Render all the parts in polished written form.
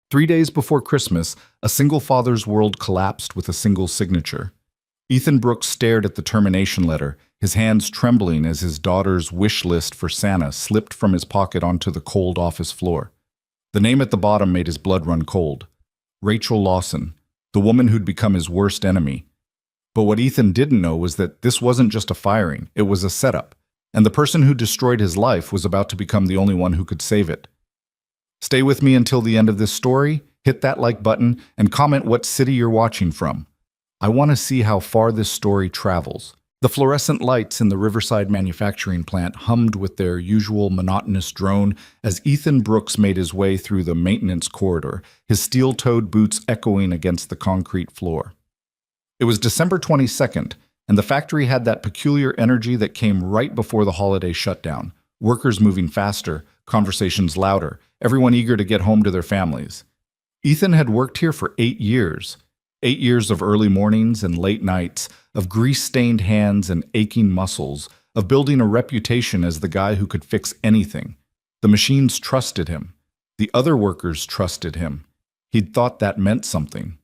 3 days before Christmas, a single father's world collapsed with a single signature. Ethan Brooks stared at the termination letter, his hands trembling as his daughter's wish list for Santa slipped from his pocket onto the cold office floor. The name at the bottom made his blood run cold. Rachel Lawson, the woman who'd become his worst enemy. But what Ethan didn't know was that this wasn't just a firing, it was a setup, and the person who destroyed his life was about to become the only one who could save it. Stay with me until the end of this story, hit that like button, and comment what city you're watching from. I want to see how far this story travels. The fluorescent lights in the Riverside manufacturing plant hummed with their usual monotonous drone as Ethan Brooks made his way through the maintenance corridor, his steel-toed boots echoing against the concrete floor. It was December 22nd, and the factory had that peculiar energy that came right before the holiday shutdown. Workers moving faster, conversations louder, everyone eager to get home to their families. Ethan had worked here for 8 years. 8 years of early mornings and late nights, of grease-stained hands and aching muscles, of building a reputation as the guy who could fix anything. The machines trusted him. The other workers trusted him. He'd thought that meant something.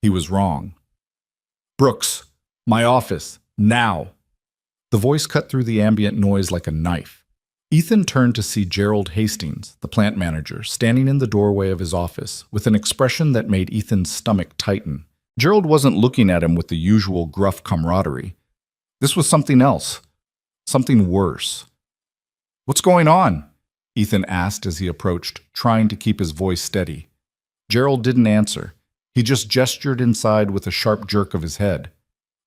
He was wrong. "Brooks, my office, now!" The voice cut through the ambient noise like a knife. Ethan turned to see Gerald Hastings, the plant manager, standing in the doorway of his office, with an expression that made Ethan's stomach tighten. Gerald wasn't looking at him with the usual gruff camaraderie. This was something else. Something worse. "What's going on?" Ethan asked as he approached, trying to keep his voice steady. Gerald didn't answer. He just gestured inside with a sharp jerk of his head.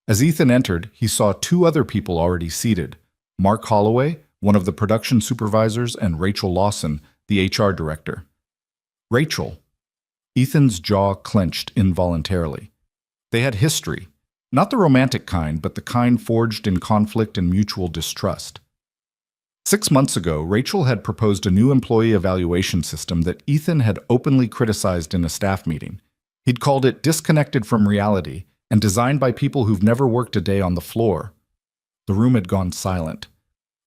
As Ethan entered, he saw 2 other people already seated. Mark Holloway, one of the production supervisors, and Rachel Lawson, the HR director. Rachel. Ethan's jaw clenched involuntarily. They had history, not the romantic kind, but the kind forged in conflict and mutual distrust. 6 months ago, Rachel had proposed a new employee evaluation system that Ethan had openly criticized in a staff meeting. He'd called it disconnected from reality and designed by people who've never worked a day on the floor. The room had gone silent.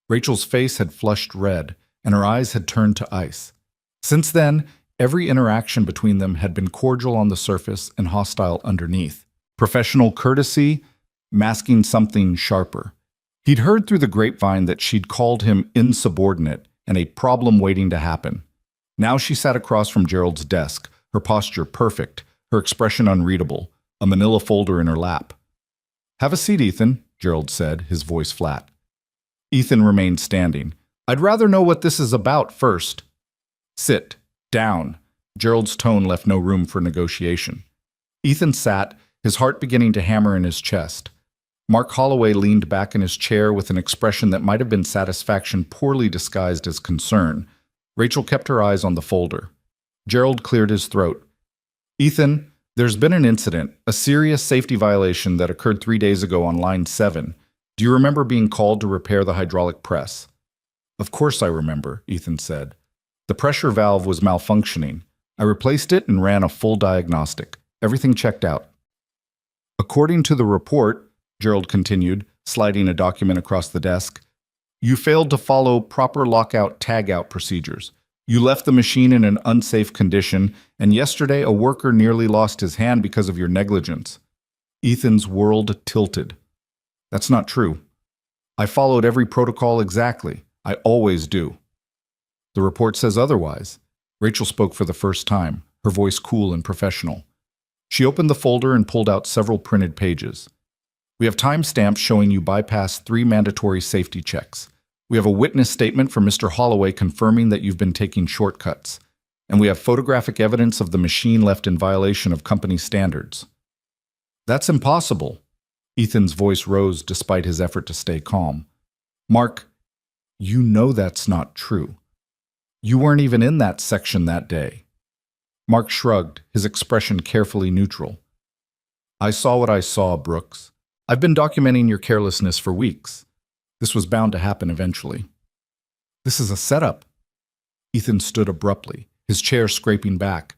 Rachel's face had flushed red, and her eyes had turned to ice. Since then, every interaction between them had been cordial on the surface and hostile underneath. Professional courtesy, masking something sharper. He'd heard through the grapevine that she'd called him insubordinate and a problem waiting to happen. Now she sat across from Gerald's desk, her posture perfect, her expression unreadable, a manila folder in her lap. "Have a seat, Ethan," Gerald said, his voice flat. Ethan remained standing. "I'd rather know what this is about first." "Sit. Down." Gerald's tone left no room for negotiation. Ethan sat, his heart beginning to hammer in his chest. Mark Holloway leaned back in his chair with an expression that might have been satisfaction poorly disguised as concern. Rachel kept her eyes on the folder. Gerald cleared his throat. "Ethan, there's been an incident, a serious safety violation that occurred 3 days ago on line 7. Do you remember being called to repair the hydraulic press?" "Of course I remember," Ethan said. "The pressure valve was malfunctioning. I replaced it and ran a full diagnostic. Everything checked out." "According to the report," Gerald continued, sliding a document across the desk, "you failed to follow proper lockout-tagout procedures. You left the machine in an unsafe condition, and yesterday a worker nearly lost his hand because of your negligence." Ethan's world tilted. "That's not true. I followed every protocol exactly. I always do." "The report says otherwise." Rachel spoke for the first time, her voice cool and professional. She opened the folder and pulled out several printed pages. "We have timestamps showing you bypassed 3 mandatory safety checks. We have a witness statement from Mr. Holloway confirming that you've been taking shortcuts. And we have photographic evidence of the machine left in violation of company standards." "That's impossible." Ethan's voice rose despite his effort to stay calm. "Mark, you know that's not true. You weren't even in that section that day." Mark shrugged, his expression carefully neutral. "I saw what I saw, Brooks. I've been documenting your carelessness for weeks. This was bound to happen eventually." "This is a setup." Ethan stood abruptly, his chair scraping back.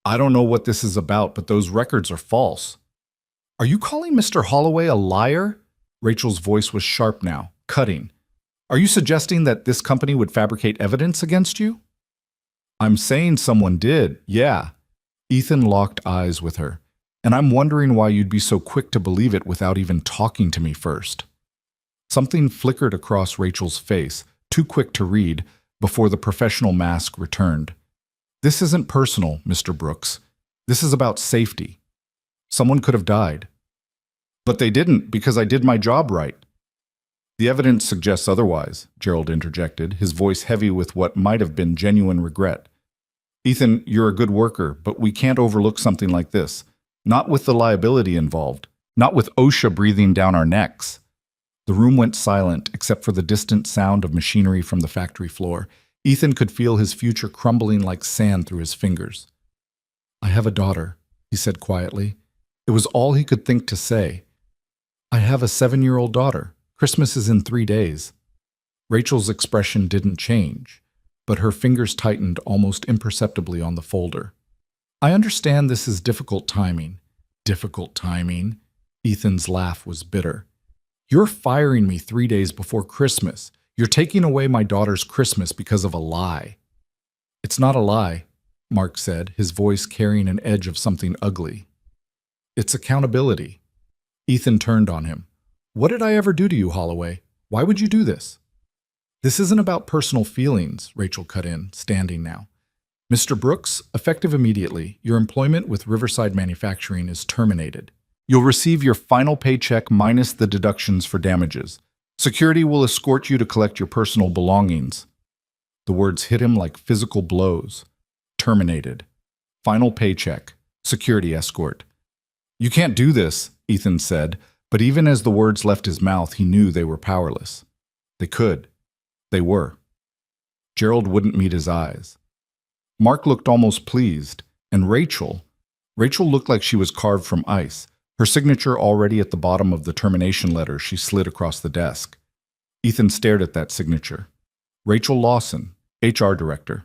"I don't know what this is about, but those records are false." "Are you calling Mr. Holloway a liar?" Rachel's voice was sharp now, cutting. "Are you suggesting that this company would fabricate evidence against you?" "I'm saying someone did, yeah. Ethan locked eyes with her. And I'm wondering why you'd be so quick to believe it without even talking to me first. Something flickered across Rachel's face, too quick to read, before the professional mask returned. This isn't personal, Mr. Brooks. This is about safety. Someone could have died. But they didn't, because I did my job right. The evidence suggests otherwise, Gerald interjected, his voice heavy with what might have been genuine regret. Ethan, you're a good worker, but we can't overlook something like this. Not with the liability involved. Not with OSHA breathing down our necks. The room went silent, except for the distant sound of machinery from the factory floor. Ethan could feel his future crumbling like sand through his fingers. I have a daughter, he said quietly. It was all he could think to say. I have a 7-year-old daughter. Christmas is in 3 days. Rachel's expression didn't change, but her fingers tightened almost imperceptibly on the folder. I understand this is difficult timing. Difficult timing? Ethan's laugh was bitter. You're firing me 3 days before Christmas. You're taking away my daughter's Christmas because of a lie. It's not a lie, Mark said, his voice carrying an edge of something ugly. It's accountability. Ethan turned on him. What did I ever do to you, Holloway? Why would you do this? This isn't about personal feelings, Rachel cut in, standing now. Mr. Brooks, effective immediately, your employment with Riverside Manufacturing is terminated. You'll receive your final paycheck minus the deductions for damages. Security will escort you to collect your personal belongings. The words hit him like physical blows. Terminated. Final paycheck. Security escort. You can't do this, Ethan said, but even as the words left his mouth, he knew they were powerless. They could. They were. Gerald wouldn't meet his eyes. Mark looked almost pleased, and Rachel looked like she was carved from ice, her signature already at the bottom of the termination letter she slid across the desk. Ethan stared at that signature. Rachel Lawson, HR Director.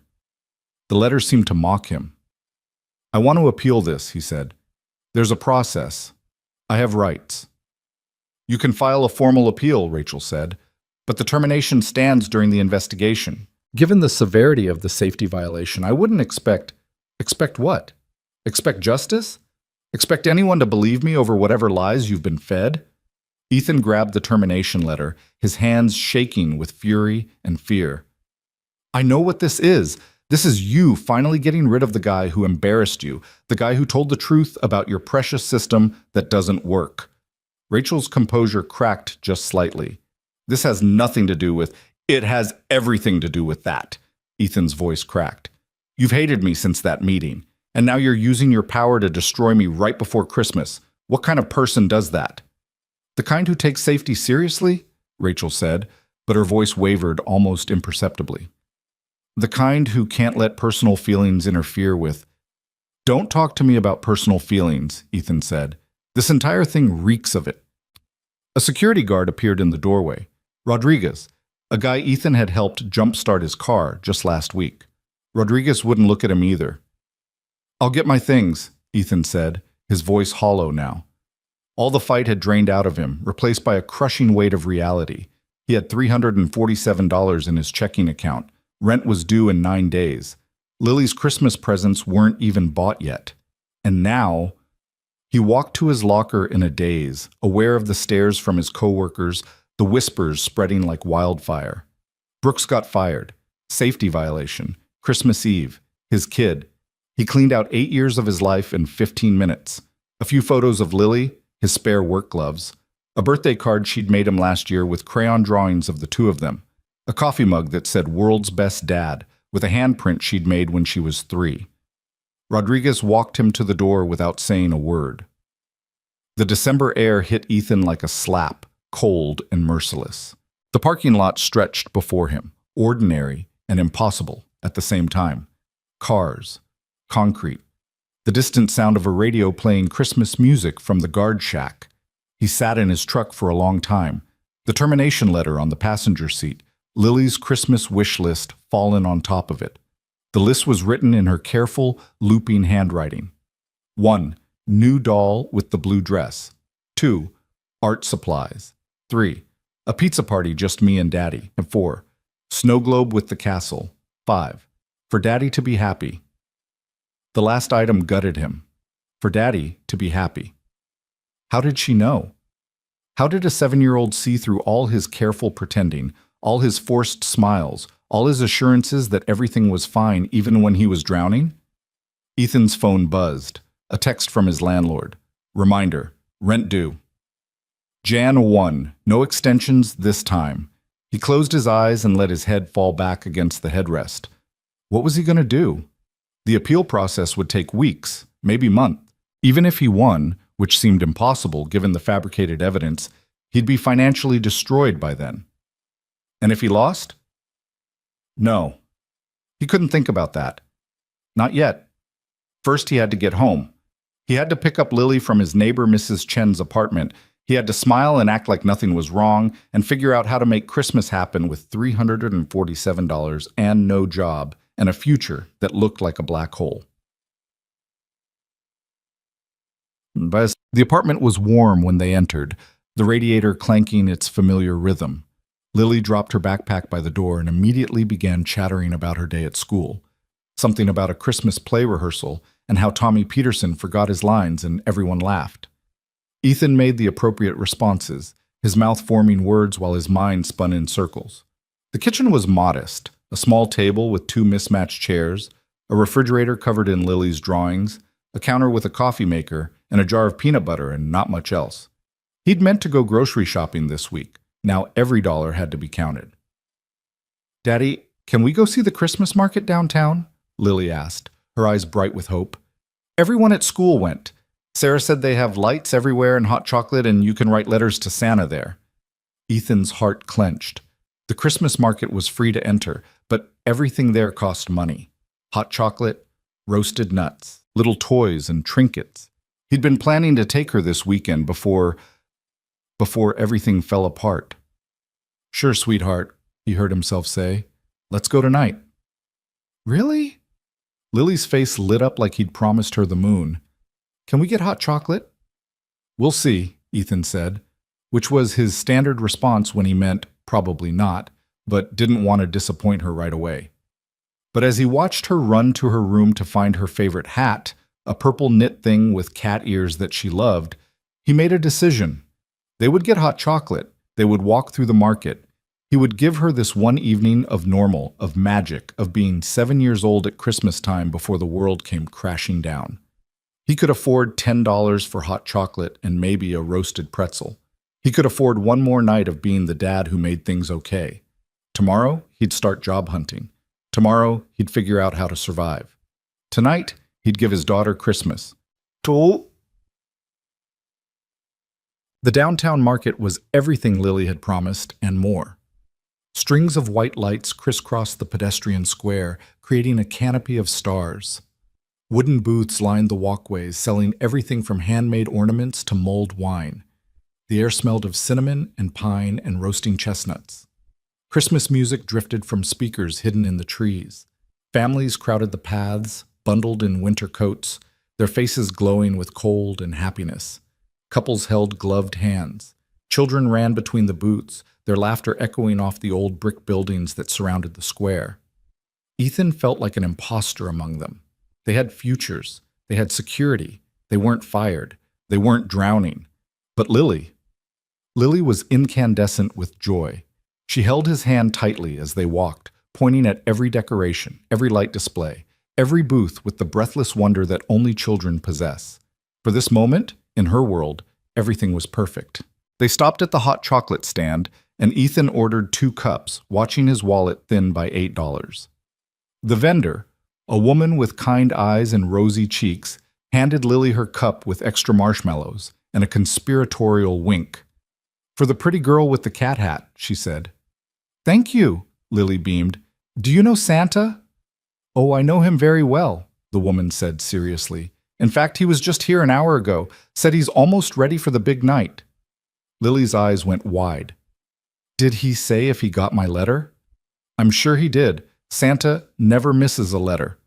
The letter seemed to mock him. I want to appeal this, he said. There's a process. I have rights. You can file a formal appeal, Rachel said, but the termination stands during the investigation. Given the severity of the safety violation, I wouldn't expect what? Expect justice? Expect anyone to believe me over whatever lies you've been fed? Ethan grabbed the termination letter, his hands shaking with fury and fear. I know what this is. This is you finally getting rid of the guy who embarrassed you, the guy who told the truth about your precious system that doesn't work. Rachel's composure cracked just slightly. This has nothing to do with... It has everything to do with that, Ethan's voice cracked. You've hated me since that meeting, and now you're using your power to destroy me right before Christmas. What kind of person does that? The kind who takes safety seriously? Rachel said, but her voice wavered almost imperceptibly. The kind who can't let personal feelings interfere with... Don't talk to me about personal feelings, Ethan said. This entire thing reeks of it. A security guard appeared in the doorway. Rodriguez, a guy Ethan had helped jumpstart his car just last week. Rodriguez wouldn't look at him either. I'll get my things, Ethan said, his voice hollow now. All the fight had drained out of him, replaced by a crushing weight of reality. He had $347 in his checking account. Rent was due in 9 days. Lily's Christmas presents weren't even bought yet. And now... He walked to his locker in a daze, aware of the stares from his coworkers, the whispers spreading like wildfire. Brooks got fired. Safety violation. Christmas Eve. His kid. He cleaned out 8 years of his life in 15 minutes. A few photos of Lily, his spare work gloves, a birthday card she'd made him last year with crayon drawings of the two of them, a coffee mug that said "World's Best Dad" with a handprint she'd made when she was 3. Rodriguez walked him to the door without saying a word. The December air hit Ethan like a slap, cold and merciless. The parking lot stretched before him, ordinary and impossible at the same time. Cars, concrete, the distant sound of a radio playing Christmas music from the guard shack. He sat in his truck for a long time, the termination letter on the passenger seat, Lily's Christmas wish list fallen on top of it. The list was written in her careful, looping handwriting. 1. New doll with the blue dress. 2. Art supplies. 3. A pizza party just me and Daddy. And 4. Snow globe with the castle. 5. For Daddy to be happy. The last item gutted him. For Daddy to be happy. How did she know? How did a 7-year-old see through all his careful pretending, all his forced smiles, all his assurances that everything was fine even when he was drowning? Ethan's phone buzzed. A text from his landlord. Reminder, rent due. Jan 1, no extensions this time. He closed his eyes and let his head fall back against the headrest. What was he going to do? The appeal process would take weeks, maybe months. Even if he won, which seemed impossible given the fabricated evidence, he'd be financially destroyed by then. And if he lost? No. He couldn't think about that. Not yet. First, he had to get home. He had to pick up Lily from his neighbor Mrs. Chen's apartment. He had to smile and act like nothing was wrong and figure out how to make Christmas happen with $347 and no job and a future that looked like a black hole. The apartment was warm when they entered, the radiator clanking its familiar rhythm. Lily dropped her backpack by the door and immediately began chattering about her day at school. Something about a Christmas play rehearsal and how Tommy Peterson forgot his lines and everyone laughed. Ethan made the appropriate responses, his mouth forming words while his mind spun in circles. The kitchen was modest, a small table with 2 mismatched chairs, a refrigerator covered in Lily's drawings, a counter with a coffee maker, and a jar of peanut butter and not much else. He'd meant to go grocery shopping this week. Now every dollar had to be counted. Daddy, can we go see the Christmas market downtown? Lily asked, her eyes bright with hope. Everyone at school went. Sarah said they have lights everywhere and hot chocolate and you can write letters to Santa there. Ethan's heart clenched. The Christmas market was free to enter, but everything there cost money. Hot chocolate, roasted nuts, little toys and trinkets. He'd been planning to take her this weekend before everything fell apart. Sure, sweetheart, he heard himself say. Let's go tonight. Really? Lily's face lit up like he'd promised her the moon. Can we get hot chocolate? We'll see, Ethan said, which was his standard response when he meant probably not, but didn't want to disappoint her right away. But as he watched her run to her room to find her favorite hat, a purple knit thing with cat ears that she loved, he made a decision. They would get hot chocolate. They would walk through the market. He would give her this one evening of normal, of magic, of being 7 years old at Christmas time before the world came crashing down. He could afford $10 for hot chocolate and maybe a roasted pretzel. He could afford one more night of being the dad who made things okay. Tomorrow, he'd start job hunting. Tomorrow, he'd figure out how to survive. Tonight, he'd give his daughter Christmas. The downtown market was everything Lily had promised and more. Strings of white lights crisscrossed the pedestrian square, creating a canopy of stars. Wooden booths lined the walkways, selling everything from handmade ornaments to mulled wine. The air smelled of cinnamon and pine and roasting chestnuts. Christmas music drifted from speakers hidden in the trees. Families crowded the paths, bundled in winter coats, their faces glowing with cold and happiness. Couples held gloved hands. Children ran between the booths, their laughter echoing off the old brick buildings that surrounded the square. Ethan felt like an imposter among them. They had futures. They had security. They weren't fired. They weren't drowning. But Lily was incandescent with joy. She held his hand tightly as they walked, pointing at every decoration, every light display, every booth with the breathless wonder that only children possess. For this moment, in her world, everything was perfect. They stopped at the hot chocolate stand, and Ethan ordered 2 cups, watching his wallet thin by $8. The vendor, a woman with kind eyes and rosy cheeks, handed Lily her cup with extra marshmallows and a conspiratorial wink. For the pretty girl with the cat hat, she said. Thank you, Lily beamed. Do you know Santa? Oh, I know him very well, the woman said seriously. In fact, he was just here an hour ago, said he's almost ready for the big night. Lily's eyes went wide. Did he say if he got my letter? I'm sure he did. Santa never misses a letter.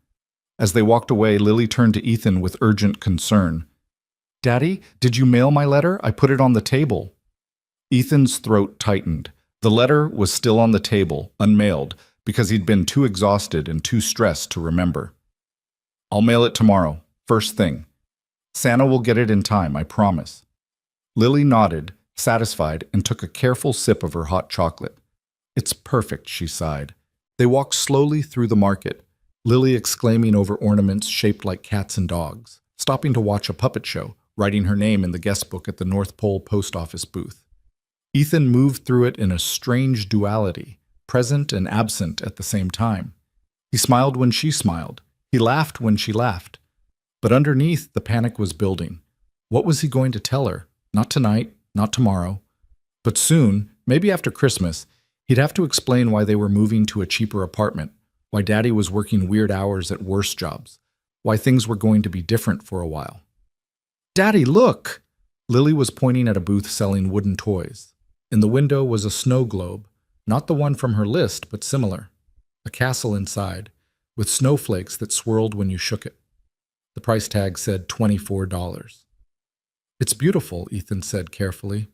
As they walked away, Lily turned to Ethan with urgent concern. Daddy, did you mail my letter? I put it on the table. Ethan's throat tightened. The letter was still on the table, unmailed, because he'd been too exhausted and too stressed to remember. I'll mail it tomorrow, first thing. Santa will get it in time, I promise. Lily nodded, satisfied, and took a careful sip of her hot chocolate. It's perfect, she sighed. They walked slowly through the market, Lily exclaiming over ornaments shaped like cats and dogs, stopping to watch a puppet show, writing her name in the guest book at the North Pole post office booth. Ethan moved through it in a strange duality, present and absent at the same time. He smiled when she smiled. He laughed when she laughed. But underneath, the panic was building. What was he going to tell her? Not tonight, not tomorrow. But soon, maybe after Christmas, he'd have to explain why they were moving to a cheaper apartment, why Daddy was working weird hours at worse jobs, why things were going to be different for a while. Daddy, look! Lily was pointing at a booth selling wooden toys. In the window was a snow globe, not the one from her list, but similar. A castle inside, with snowflakes that swirled when you shook it. The price tag said $24. It's beautiful, Ethan said carefully.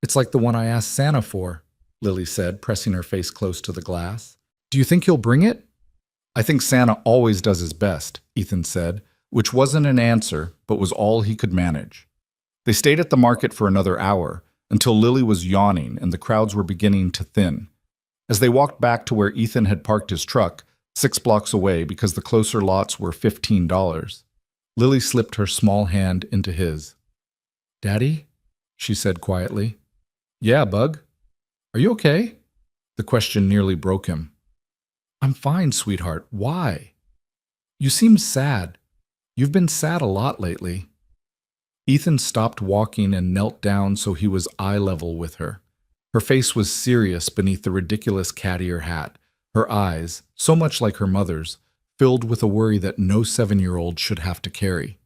It's like the one I asked Santa for, Lily said, pressing her face close to the glass. Do you think he'll bring it? I think Santa always does his best, Ethan said, which wasn't an answer, but was all he could manage. They stayed at the market for another hour, until Lily was yawning and the crowds were beginning to thin. As they walked back to where Ethan had parked his truck, 6 blocks away because the closer lots were $15, Lily slipped her small hand into his. Daddy? She said quietly. Yeah, Bug. Are you okay? The question nearly broke him. I'm fine, sweetheart. Why? You seem sad. You've been sad a lot lately. Ethan stopped walking and knelt down so he was eye level with her. Her face was serious beneath the ridiculous cat ear hat, her eyes, so much like her mother's, filled with a worry that no 7-year-old should have to carry.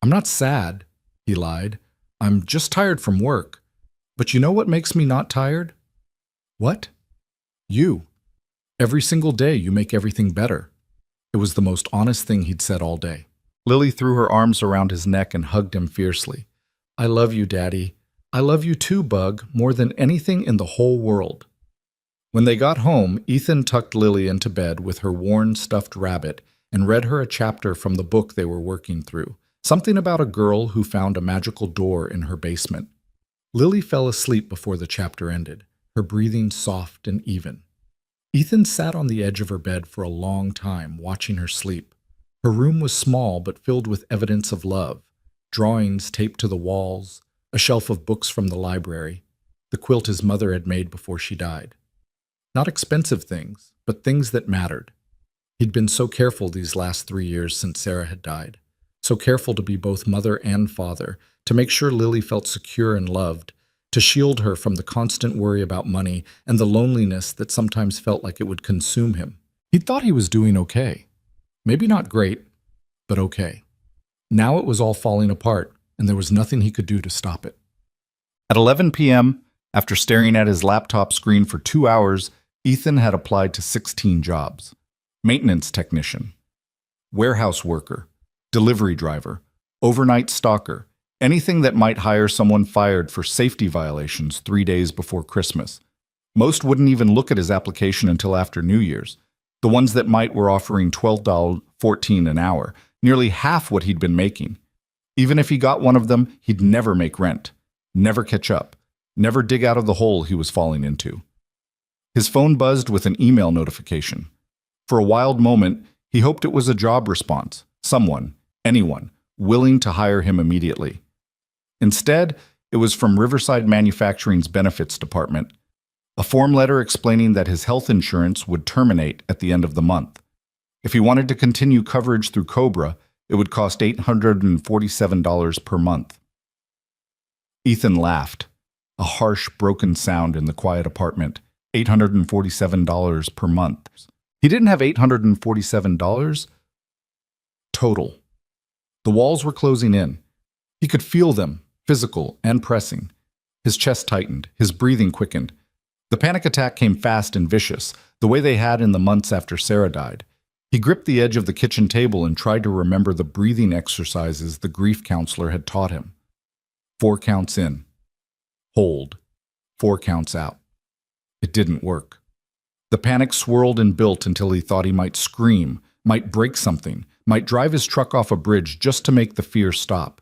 I'm not sad, he lied. I'm just tired from work. But you know what makes me not tired? What? You. Every single day you make everything better. It was the most honest thing he'd said all day. Lily threw her arms around his neck and hugged him fiercely. I love you, Daddy. I love you too, Bug, more than anything in the whole world. When they got home, Ethan tucked Lily into bed with her worn stuffed rabbit and read her a chapter from the book they were working through, something about a girl who found a magical door in her basement. Lily fell asleep before the chapter ended, her breathing soft and even. Ethan sat on the edge of her bed for a long time, watching her sleep. Her room was small but filled with evidence of love, drawings taped to the walls, a shelf of books from the library, the quilt his mother had made before she died. Not expensive things, but things that mattered. He'd been so careful these last 3 years since Sarah had died, so careful to be both mother and father, to make sure Lily felt secure and loved, to shield her from the constant worry about money and the loneliness that sometimes felt like it would consume him. He'd thought he was doing okay. Maybe not great, but okay. Now it was all falling apart, and there was nothing he could do to stop it. At 11 p.m., after staring at his laptop screen for 2 hours, Ethan had applied to 16 jobs. Maintenance technician, warehouse worker, delivery driver, overnight stalker, anything that might hire someone fired for safety violations 3 days before Christmas. Most wouldn't even look at his application until after New Year's. The ones that might were offering $12.14 an hour, nearly half what he'd been making. Even if he got one of them, he'd never make rent, never catch up, never dig out of the hole he was falling into. His phone buzzed with an email notification. For a wild moment, he hoped it was a job response, someone, anyone, willing to hire him immediately. Instead, it was from Riverside Manufacturing's benefits department, a form letter explaining that his health insurance would terminate at the end of the month. If he wanted to continue coverage through Cobra, it would cost $847 per month. Ethan laughed, a harsh, broken sound in the quiet apartment. $847 per month. He didn't have $847 total. The walls were closing in. He could feel them, physical and pressing. His chest tightened, his breathing quickened. The panic attack came fast and vicious, the way they had in the months after Sarah died. He gripped the edge of the kitchen table and tried to remember the breathing exercises the grief counselor had taught him. 4 counts in. Hold. 4 counts out. It didn't work. The panic swirled and built until he thought he might scream, might break something, might drive his truck off a bridge just to make the fear stop.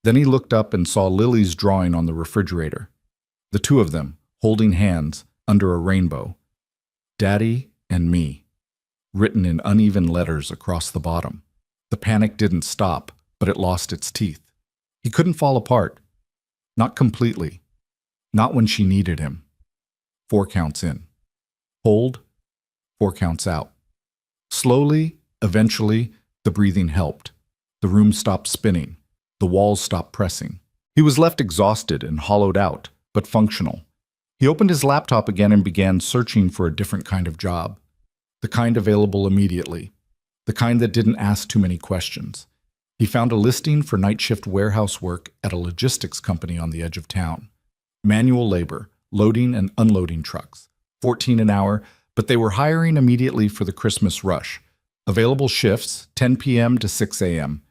Then he looked up and saw Lily's drawing on the refrigerator. The two of them, holding hands, under a rainbow. Daddy and me, written in uneven letters across the bottom. The panic didn't stop, but it lost its teeth. He couldn't fall apart. Not completely. Not when she needed him. 4 counts in. Hold. 4 counts out. Slowly, eventually, the breathing helped. The room stopped spinning. The walls stopped pressing. He was left exhausted and hollowed out, but functional. He opened his laptop again and began searching for a different kind of job. The kind available immediately. The kind that didn't ask too many questions. He found a listing for night shift warehouse work at a logistics company on the edge of town. Manual labor, loading and unloading trucks. $14 an hour, but they were hiring immediately for the Christmas rush. Available shifts, 10 p.m. to 6 a.m.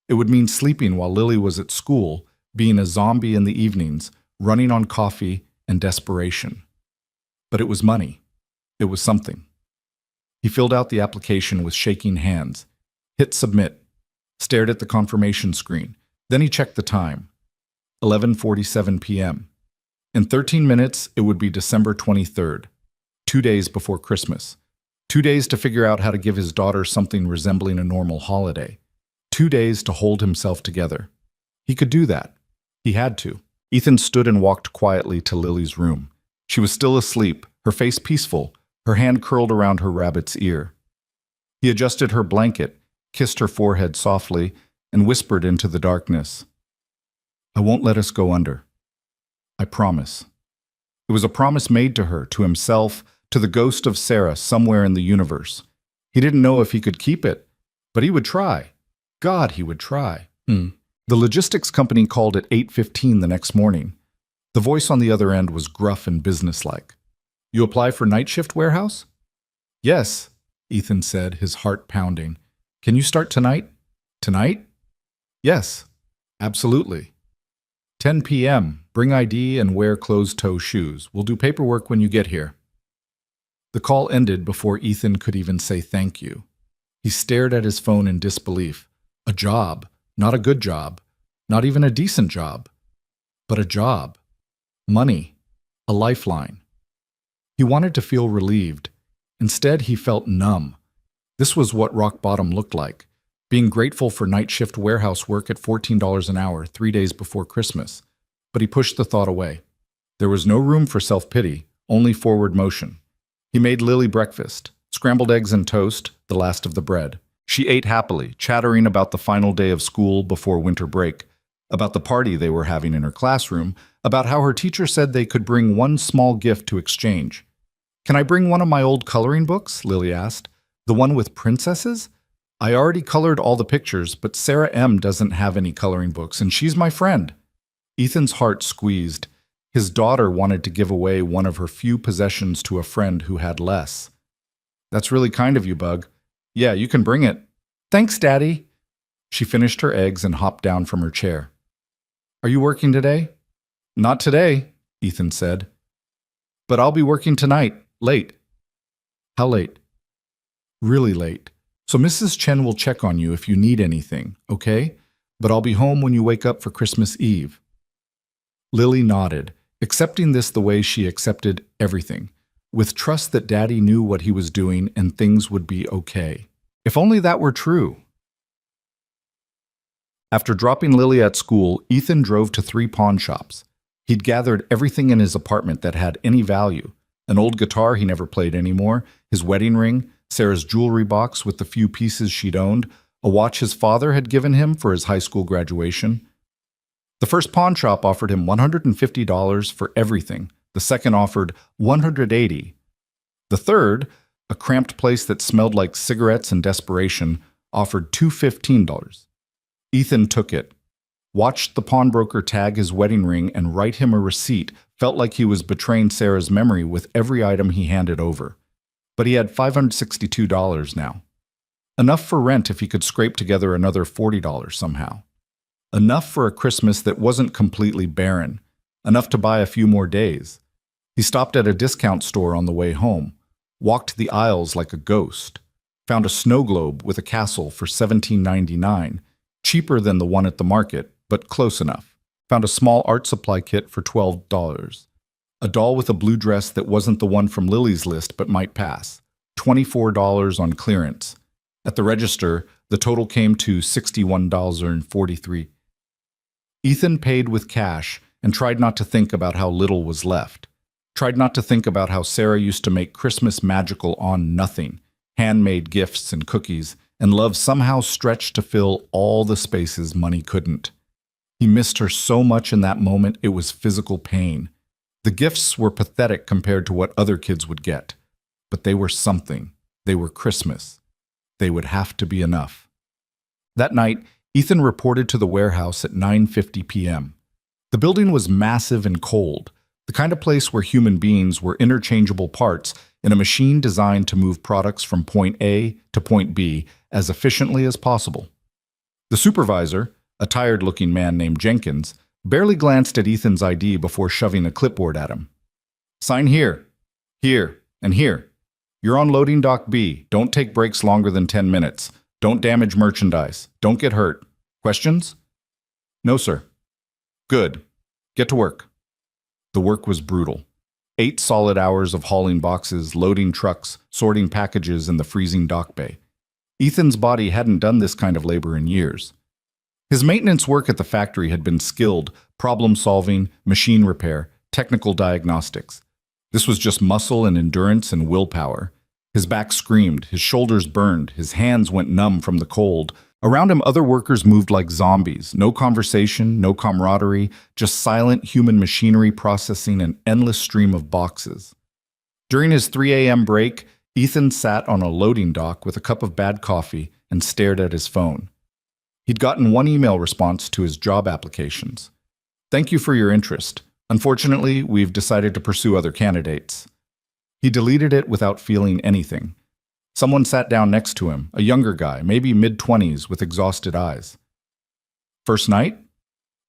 It would mean sleeping while Lily was at school, being a zombie in the evenings, running on coffee and desperation. But it was money. It was something. He filled out the application with shaking hands, hit submit, stared at the confirmation screen. Then he checked the time. 11:47 p.m. In 13 minutes, it would be December 23rd, 2 days before Christmas. 2 days to figure out how to give his daughter something resembling a normal holiday. 2 days to hold himself together. He could do that. He had to. Ethan stood and walked quietly to Lily's room. She was still asleep, her face peaceful, her hand curled around her rabbit's ear. He adjusted her blanket, kissed her forehead softly, and whispered into the darkness, "I won't let us go under. I promise." It was a promise made to her, to himself, to the ghost of Sarah somewhere in the universe. He didn't know if he could keep it, but he would try. God, he would try. The logistics company called at 8:15 the next morning. The voice on the other end was gruff and businesslike. "You apply for night shift warehouse?" "Yes," Ethan said, his heart pounding. "Can you start tonight?" "Tonight?" "Yes, absolutely." 10 p.m. Bring ID and wear closed-toe shoes. We'll do paperwork when you get here. The call ended before Ethan could even say thank you. He stared at his phone in disbelief. A job. Not a good job. Not even a decent job. But a job. Money. A lifeline. He wanted to feel relieved. Instead, he felt numb. This was what rock bottom looked like. Being grateful for night shift warehouse work at $14 an hour 3 days before Christmas. But he pushed the thought away. There was no room for self-pity, only forward motion. He made Lily breakfast, scrambled eggs and toast, the last of the bread. She ate happily, chattering about the final day of school before winter break, about the party they were having in her classroom, about how her teacher said they could bring one small gift to exchange. "Can I bring one of my old coloring books?" Lily asked. "The one with princesses? I already colored all the pictures, but Sarah M. doesn't have any coloring books, and she's my friend." Ethan's heart squeezed. His daughter wanted to give away one of her few possessions to a friend who had less. "That's really kind of you, Bug. Yeah, you can bring it." "Thanks, Daddy." She finished her eggs and hopped down from her chair. "Are you working today?" "Not today," Ethan said. "But I'll be working tonight, late." "How late?" "Really late. So Mrs. Chen will check on you if you need anything, okay? But I'll be home when you wake up for Christmas Eve." Lily nodded, accepting this the way she accepted everything, with trust that Daddy knew what he was doing and things would be okay. If only that were true. After dropping Lily at school, Ethan drove to 3 pawn shops. He'd gathered everything in his apartment that had any value. An old guitar he never played anymore, his wedding ring, Sarah's jewelry box with the few pieces she'd owned, a watch his father had given him for his high school graduation. The first pawn shop offered him $150 for everything. The second offered $180. The third, a cramped place that smelled like cigarettes and desperation, offered $215. Ethan took it. Watched the pawnbroker tag his wedding ring and write him a receipt, felt like he was betraying Sarah's memory with every item he handed over. But he had $562 now. Enough for rent if he could scrape together another $40 somehow. Enough for a Christmas that wasn't completely barren. Enough to buy a few more days. He stopped at a discount store on the way home, walked the aisles like a ghost. Found a snow globe with a castle for $17.99, cheaper than the one at the market, but close enough. Found a small art supply kit for $12. A doll with a blue dress that wasn't the one from Lily's list but might pass. $24 on clearance. At the register, the total came to $61.43. Ethan paid with cash and tried not to think about how little was left. Tried not to think about how Sarah used to make Christmas magical on nothing, handmade gifts and cookies, and love somehow stretched to fill all the spaces money couldn't. He missed her so much in that moment it was physical pain. The gifts were pathetic compared to what other kids would get. But they were something. They were Christmas. They would have to be enough. That night, Ethan reported to the warehouse at 9:50 p.m. The building was massive and cold, the kind of place where human beings were interchangeable parts in a machine designed to move products from point A to point B as efficiently as possible. The supervisor, a tired-looking man named Jenkins, barely glanced at Ethan's ID before shoving a clipboard at him. "Sign here, here, and here. You're on loading dock B. Don't take breaks longer than 10 minutes. Don't damage merchandise. Don't get hurt. Questions?" "No, sir." "Good. Get to work." The work was brutal. 8 solid hours of hauling boxes, loading trucks, sorting packages in the freezing dock bay. Ethan's body hadn't done this kind of labor in years. His maintenance work at the factory had been skilled, problem-solving, machine repair, technical diagnostics. This was just muscle and endurance and willpower. His back screamed, his shoulders burned, his hands went numb from the cold. Around him, other workers moved like zombies. No conversation, no camaraderie, just silent human machinery processing an endless stream of boxes. During his 3 a.m. break, Ethan sat on a loading dock with a cup of bad coffee and stared at his phone. He'd gotten one email response to his job applications. "Thank you for your interest. Unfortunately, we've decided to pursue other candidates." He deleted it without feeling anything. Someone sat down next to him, a younger guy, maybe mid-20s, with exhausted eyes. "First night?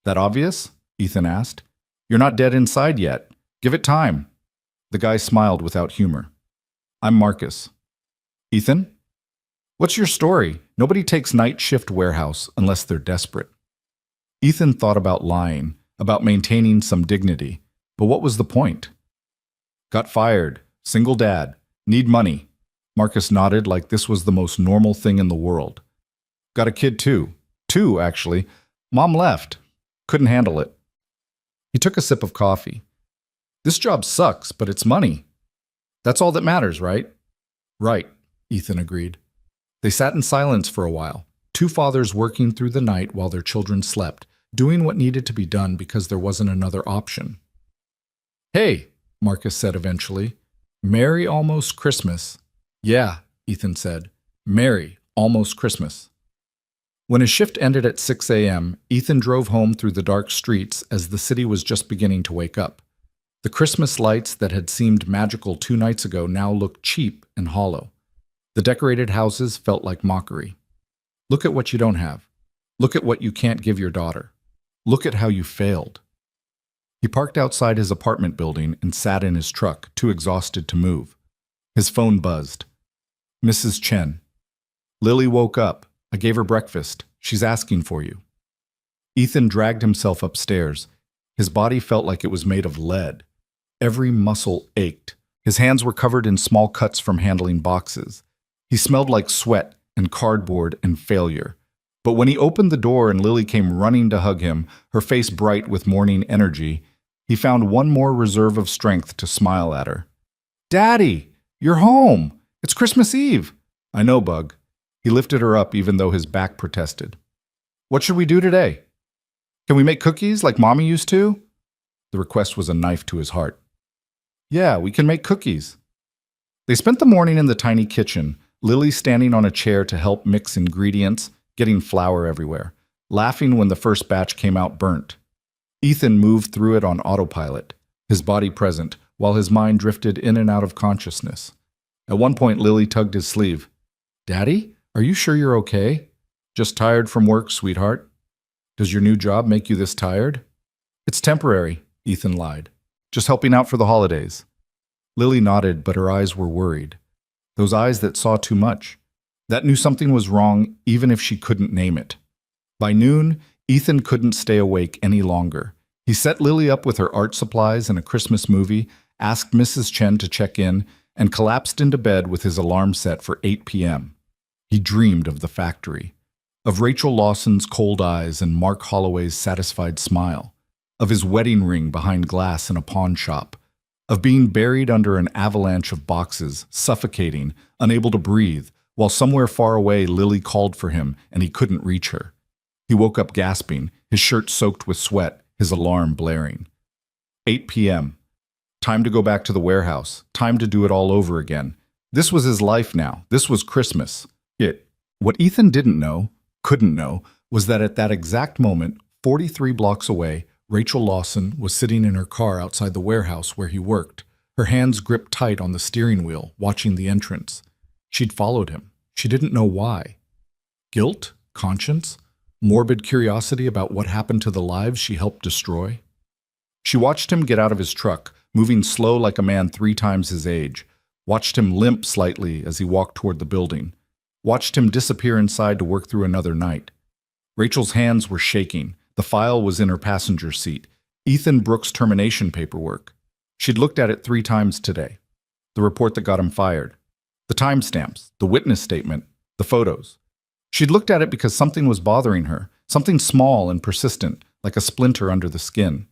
That obvious?" Ethan asked. "You're not dead inside yet. Give it time." The guy smiled without humor. "I'm Marcus." "Ethan? What's your story? Nobody takes night shift warehouse unless they're desperate." Ethan thought about lying, about maintaining some dignity, but what was the point? "Got fired. Single dad. Need money." Marcus nodded like this was the most normal thing in the world. "Got a kid too. 2, actually. Mom left. Couldn't handle it." He took a sip of coffee. "This job sucks, but it's money. That's all that matters, right?" "Right," Ethan agreed. They sat in silence for a while, 2 fathers working through the night while their children slept, doing what needed to be done because there wasn't another option. "Hey," Marcus said eventually. "Merry almost Christmas." "Yeah," Ethan said. "Merry almost Christmas." When his shift ended at 6 a.m., Ethan drove home through the dark streets as the city was just beginning to wake up. The Christmas lights that had seemed magical 2 nights ago now looked cheap and hollow. The decorated houses felt like mockery. Look at what you don't have. Look at what you can't give your daughter. Look at how you failed. He parked outside his apartment building and sat in his truck, too exhausted to move. His phone buzzed. "Mrs. Chen. Lily woke up. I gave her breakfast. She's asking for you." Ethan dragged himself upstairs. His body felt like it was made of lead. Every muscle ached. His hands were covered in small cuts from handling boxes. He smelled like sweat and cardboard and failure. But when he opened the door and Lily came running to hug him, her face bright with morning energy, he found one more reserve of strength to smile at her. "Daddy, you're home. It's Christmas Eve." "I know, Bug." He lifted her up even though his back protested. "What should we do today? Can we make cookies like Mommy used to?" The request was a knife to his heart. "Yeah, we can make cookies." They spent the morning in the tiny kitchen, Lily standing on a chair to help mix ingredients, getting flour everywhere, laughing when the first batch came out burnt. Ethan moved through it on autopilot, his body present, while his mind drifted in and out of consciousness. At one point, Lily tugged his sleeve. "Daddy, are you sure you're okay?" "Just tired from work, sweetheart." "Does your new job make you this tired?" "It's temporary," Ethan lied. "Just helping out for the holidays." Lily nodded, but her eyes were worried. Those eyes that saw too much. That knew something was wrong even if she couldn't name it. By noon, Ethan couldn't stay awake any longer. He set Lily up with her art supplies and a Christmas movie, asked Mrs. Chen to check in, and collapsed into bed with his alarm set for 8 p.m. He dreamed of the factory, of Rachel Lawson's cold eyes and Mark Holloway's satisfied smile, of his wedding ring behind glass in a pawn shop, of being buried under an avalanche of boxes, suffocating, unable to breathe, while somewhere far away Lily called for him and he couldn't reach her. He woke up gasping, his shirt soaked with sweat, his alarm blaring. 8 p.m. Time to go back to the warehouse. Time to do it all over again. This was his life now. This was Christmas. What Ethan didn't know, couldn't know, was that at that exact moment, 43 blocks away, Rachel Lawson was sitting in her car outside the warehouse where he worked, her hands gripped tight on the steering wheel, watching the entrance. She'd followed him. She didn't know why. Guilt? Conscience? Morbid curiosity about what happened to the lives she helped destroy? She watched him get out of his truck, moving slow like a man 3 times his age, watched him limp slightly as he walked toward the building, watched him disappear inside to work through another night. Rachel's hands were shaking. The file was in her passenger seat. Ethan Brooks' termination paperwork. She'd looked at it 3 times today. The report that got him fired. The timestamps, the witness statement, the photos. She'd looked at it because something was bothering her, something small and persistent, like a splinter under the skin.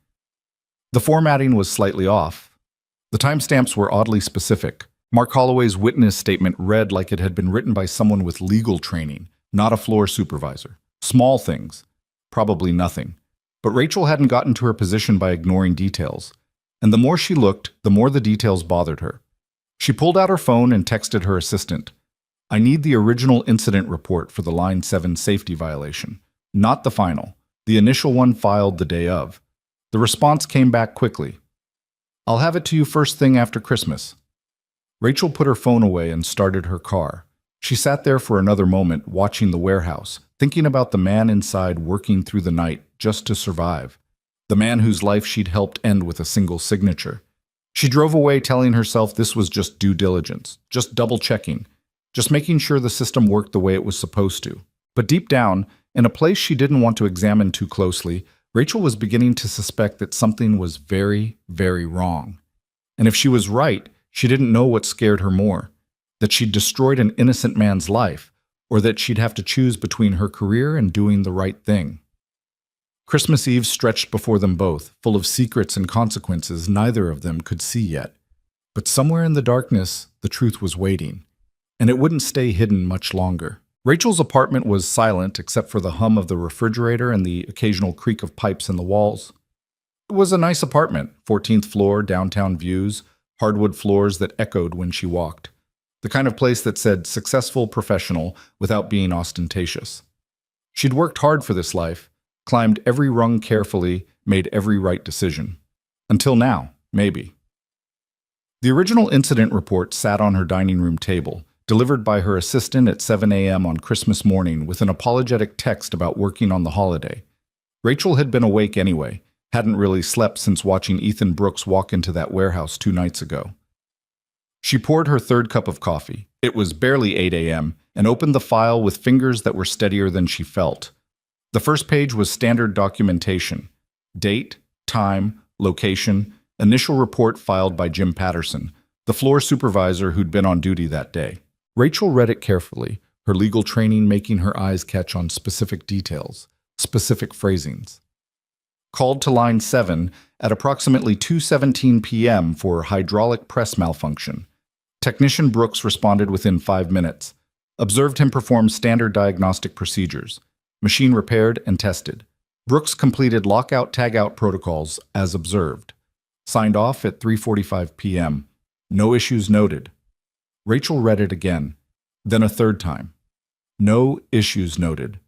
The formatting was slightly off. The timestamps were oddly specific. Mark Holloway's witness statement read like it had been written by someone with legal training, not a floor supervisor. Small things. Probably nothing. But Rachel hadn't gotten to her position by ignoring details. And the more she looked, the more the details bothered her. She pulled out her phone and texted her assistant. I need the original incident report for the Line 7 safety violation, not the final, the initial one filed the day of. The response came back quickly. I'll have it to you first thing after Christmas. Rachel put her phone away and started her car. She sat there for another moment, watching the warehouse, thinking about the man inside working through the night just to survive, the man whose life she'd helped end with a single signature. She drove away telling herself this was just due diligence, just double-checking, just making sure the system worked the way it was supposed to. But deep down, in a place she didn't want to examine too closely, Rachel was beginning to suspect that something was very, very wrong. And if she was right, she didn't know what scared her more, that she'd destroyed an innocent man's life, or that she'd have to choose between her career and doing the right thing. Christmas Eve stretched before them both, full of secrets and consequences neither of them could see yet. But somewhere in the darkness, the truth was waiting, and it wouldn't stay hidden much longer. Rachel's apartment was silent except for the hum of the refrigerator and the occasional creak of pipes in the walls. It was a nice apartment, 14th floor, downtown views, hardwood floors that echoed when she walked. The kind of place that said successful professional without being ostentatious. She'd worked hard for this life, climbed every rung carefully, made every right decision. Until now, maybe. The original incident report sat on her dining room table, delivered by her assistant at 7 a.m. on Christmas morning with an apologetic text about working on the holiday. Rachel had been awake anyway, hadn't really slept since watching Ethan Brooks walk into that warehouse 2 nights ago. She poured her 3rd cup of coffee. It was barely 8 a.m., and opened the file with fingers that were steadier than she felt. The first page was standard documentation. Date, time, location, initial report filed by Jim Patterson, the floor supervisor who'd been on duty that day. Rachel read it carefully, her legal training making her eyes catch on specific details, specific phrasings. Called to Line 7 at approximately 2:17 p.m. for hydraulic press malfunction. Technician Brooks responded within 5 minutes. Observed him perform standard diagnostic procedures. Machine repaired and tested. Brooks completed lockout-tagout protocols as observed. Signed off at 3:45 p.m. No issues noted. Rachel read it again, then a 3rd time. No issues noted.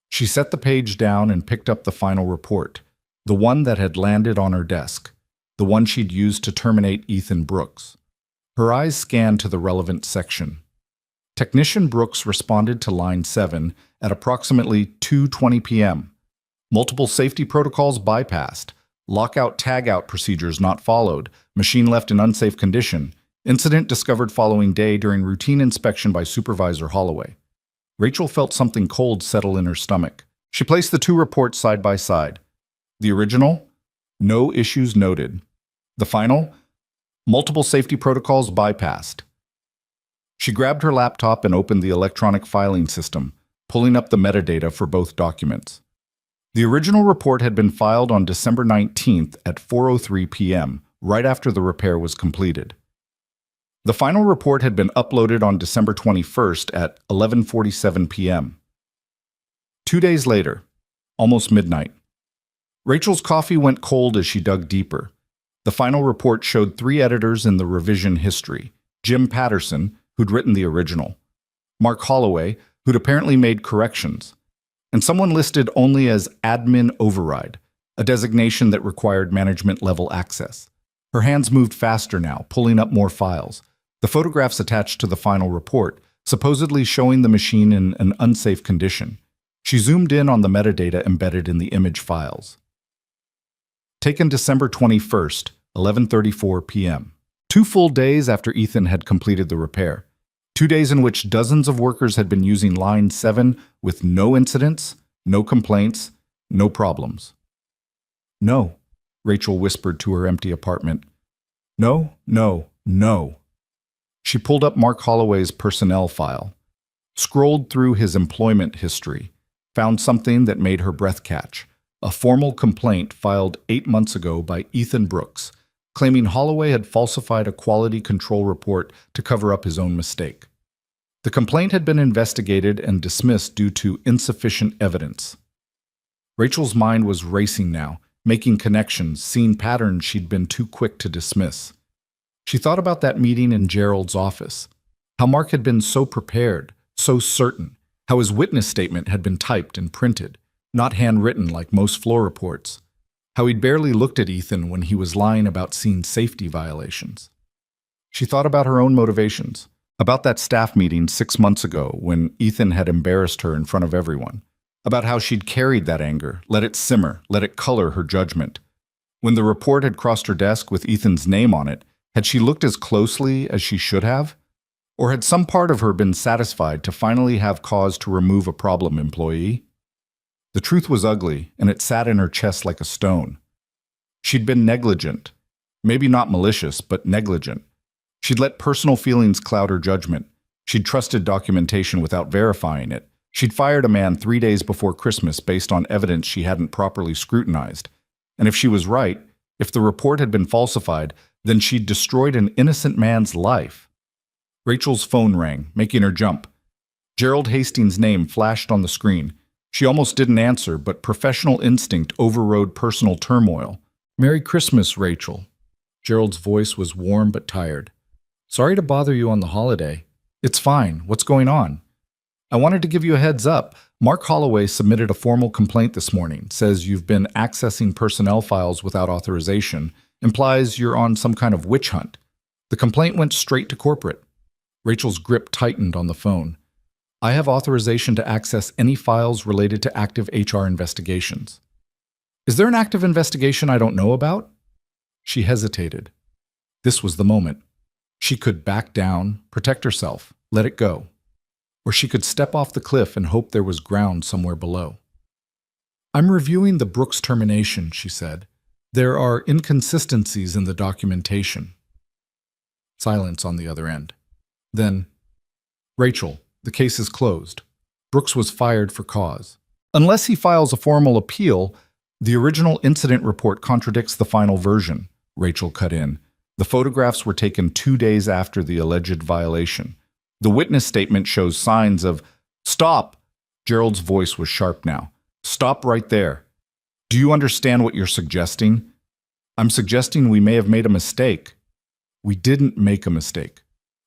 She set the page down and picked up the final report, the one that had landed on her desk, the one she'd used to terminate Ethan Brooks. Her eyes scanned to the relevant section. Technician Brooks responded to Line 7 at approximately 2:20 p.m. Multiple safety protocols bypassed. Lockout-tagout procedures not followed. Machine left in unsafe condition. Incident discovered following day during routine inspection by Supervisor Holloway. Rachel felt something cold settle in her stomach. She placed the two reports side by side. The original? No issues noted. The final? Multiple safety protocols bypassed. She grabbed her laptop and opened the electronic filing system, pulling up the metadata for both documents. The original report had been filed on December 19th at 4:03 p.m., right after the repair was completed. The final report had been uploaded on December 21st at 11:47 p.m. 2 days later, almost midnight. Rachel's coffee went cold as she dug deeper. The final report showed 3 editors in the revision history: Jim Patterson, who'd written the original; Mark Holloway, who'd apparently made corrections; and someone listed only as admin override, a designation that required management-level access. Her hands moved faster now, pulling up more files. The photographs attached to the final report, supposedly showing the machine in an unsafe condition. She zoomed in on the metadata embedded in the image files. Taken December 21st, 11:34 p.m. 2 full days after Ethan had completed the repair. 2 days in which dozens of workers had been using Line 7 with no incidents, no complaints, no problems. No, Rachel whispered to her empty apartment. No, no, no. She pulled up Mark Holloway's personnel file, scrolled through his employment history, found something that made her breath catch: a formal complaint filed 8 months ago by Ethan Brooks, claiming Holloway had falsified a quality control report to cover up his own mistake. The complaint had been investigated and dismissed due to insufficient evidence. Rachel's mind was racing now, making connections, seeing patterns she'd been too quick to dismiss. She thought about that meeting in Gerald's office, how Mark had been so prepared, so certain, how his witness statement had been typed and printed, not handwritten like most floor reports, how he'd barely looked at Ethan when he was lying about seeing safety violations. She thought about her own motivations, about that staff meeting 6 months ago when Ethan had embarrassed her in front of everyone, about how she'd carried that anger, let it simmer, let it color her judgment. When the report had crossed her desk with Ethan's name on it, had she looked as closely as she should have? Or had some part of her been satisfied to finally have cause to remove a problem employee? The truth was ugly, and it sat in her chest like a stone. She'd been negligent. Maybe not malicious, but negligent. She'd let personal feelings cloud her judgment. She'd trusted documentation without verifying it. She'd fired a man 3 days before Christmas based on evidence she hadn't properly scrutinized. And if she was right, if the report had been falsified, then she'd destroyed an innocent man's life. Rachel's phone rang, making her jump. Gerald Hastings' name flashed on the screen. She almost didn't answer, but professional instinct overrode personal turmoil. "Merry Christmas, Rachel." Gerald's voice was warm but tired. "Sorry to bother you on the holiday." "It's fine. What's going on?" "I wanted to give you a heads up. Mark Holloway submitted a formal complaint this morning. Says you've been accessing personnel files without authorization. Implies you're on some kind of witch hunt." The complaint went straight to corporate. Rachel's grip tightened on the phone. "I have authorization to access any files related to active HR investigations." "Is there an active investigation I don't know about?" She hesitated. This was the moment. She could back down, protect herself, let it go. Or she could step off the cliff and hope there was ground somewhere below. "I'm reviewing the Brooks termination," she said. "There are inconsistencies in the documentation." Silence on the other end. Then, "Rachel, the case is closed. Brooks was fired for cause. Unless he files a formal appeal, the original incident report contradicts the final version," Rachel cut in. The photographs were taken 2 days after the alleged violation. The witness statement shows signs of, "Stop!" Gerald's voice was sharp now. "Stop right there. Do you understand what you're suggesting?" "I'm suggesting we may have made a mistake." "We didn't make a mistake.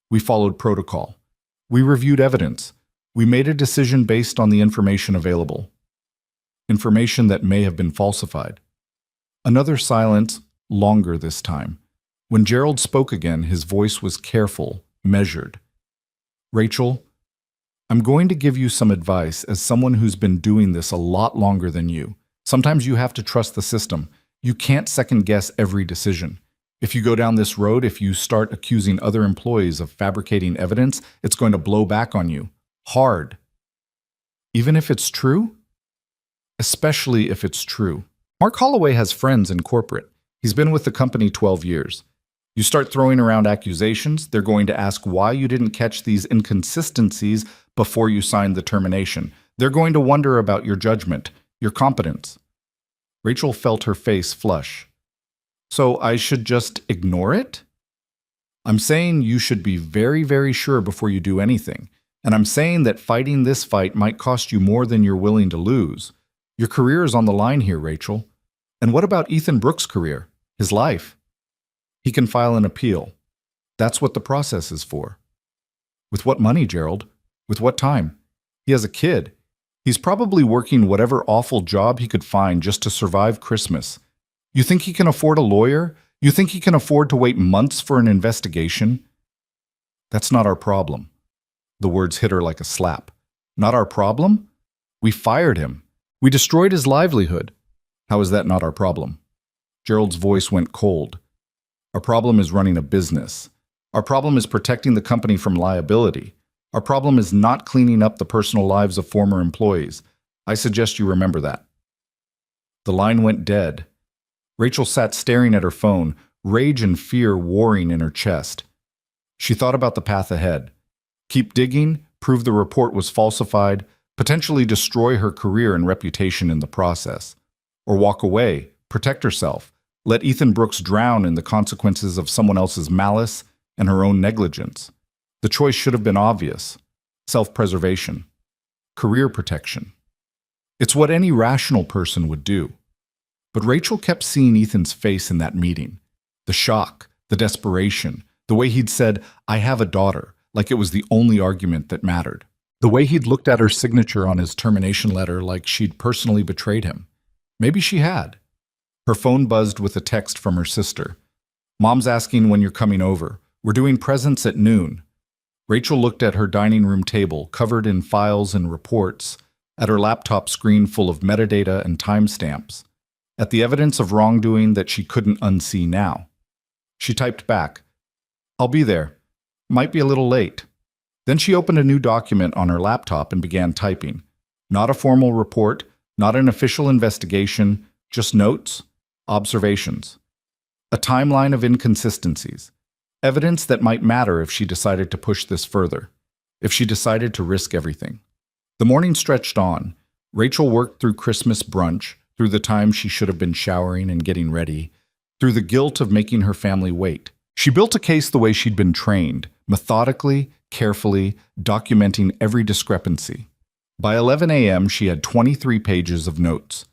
We followed protocol. We reviewed evidence. We made a decision based on the information available. Information that may have been falsified." Another silence, longer this time. When Gerald spoke again, his voice was careful, measured. "Rachel, I'm going to give you some advice as someone who's been doing this a lot longer than you. Sometimes you have to trust the system. You can't second-guess every decision. If you go down this road, if you start accusing other employees of fabricating evidence, it's going to blow back on you. Hard. Even if it's true? Especially if it's true. Mark Holloway has friends in corporate. He's been with the company 12 years. You start throwing around accusations, they're going to ask why you didn't catch these inconsistencies before you signed the termination. They're going to wonder about your judgment, your competence. Rachel felt her face flush. So I should just ignore it? I'm saying you should be very, very sure before you do anything. And I'm saying that fighting this fight might cost you more than you're willing to lose. Your career is on the line here, Rachel. And what about Ethan Brooks' career? His life? He can file an appeal. That's what the process is for. With what money, Gerald? With what time? He has a kid. He's probably working whatever awful job he could find just to survive Christmas. You think he can afford a lawyer? You think he can afford to wait months for an investigation? That's not our problem. The words hit her like a slap. Not our problem? We fired him. We destroyed his livelihood. How is that not our problem? Gerald's voice went cold. Our problem is running a business. Our problem is protecting the company from liability. Our problem is not cleaning up the personal lives of former employees. I suggest you remember that. The line went dead. Rachel sat staring at her phone, rage and fear warring in her chest. She thought about the path ahead. Keep digging, prove the report was falsified, potentially destroy her career and reputation in the process. Or walk away, protect herself, let Ethan Brooks drown in the consequences of someone else's malice and her own negligence. The choice should have been obvious. Self-preservation. Career protection. It's what any rational person would do. But Rachel kept seeing Ethan's face in that meeting. The shock, the desperation, the way he'd said, "I have a daughter," like it was the only argument that mattered. The way he'd looked at her signature on his termination letter like she'd personally betrayed him. Maybe she had. Her phone buzzed with a text from her sister. "Mom's asking when you're coming over. We're doing presents at noon." Rachel looked at her dining room table, covered in files and reports, at her laptop screen full of metadata and timestamps, at the evidence of wrongdoing that she couldn't unsee now. She typed back, "I'll be there. Might be a little late." Then she opened a new document on her laptop and began typing. Not a formal report, not an official investigation, just notes, observations. A timeline of inconsistencies. Evidence that might matter if she decided to push this further, if she decided to risk everything. The morning stretched on. Rachel worked through Christmas brunch, through the time she should have been showering and getting ready, through the guilt of making her family wait. She built a case the way she'd been trained, methodically, carefully, documenting every discrepancy. By 11 a.m., she had 23 pages of notes.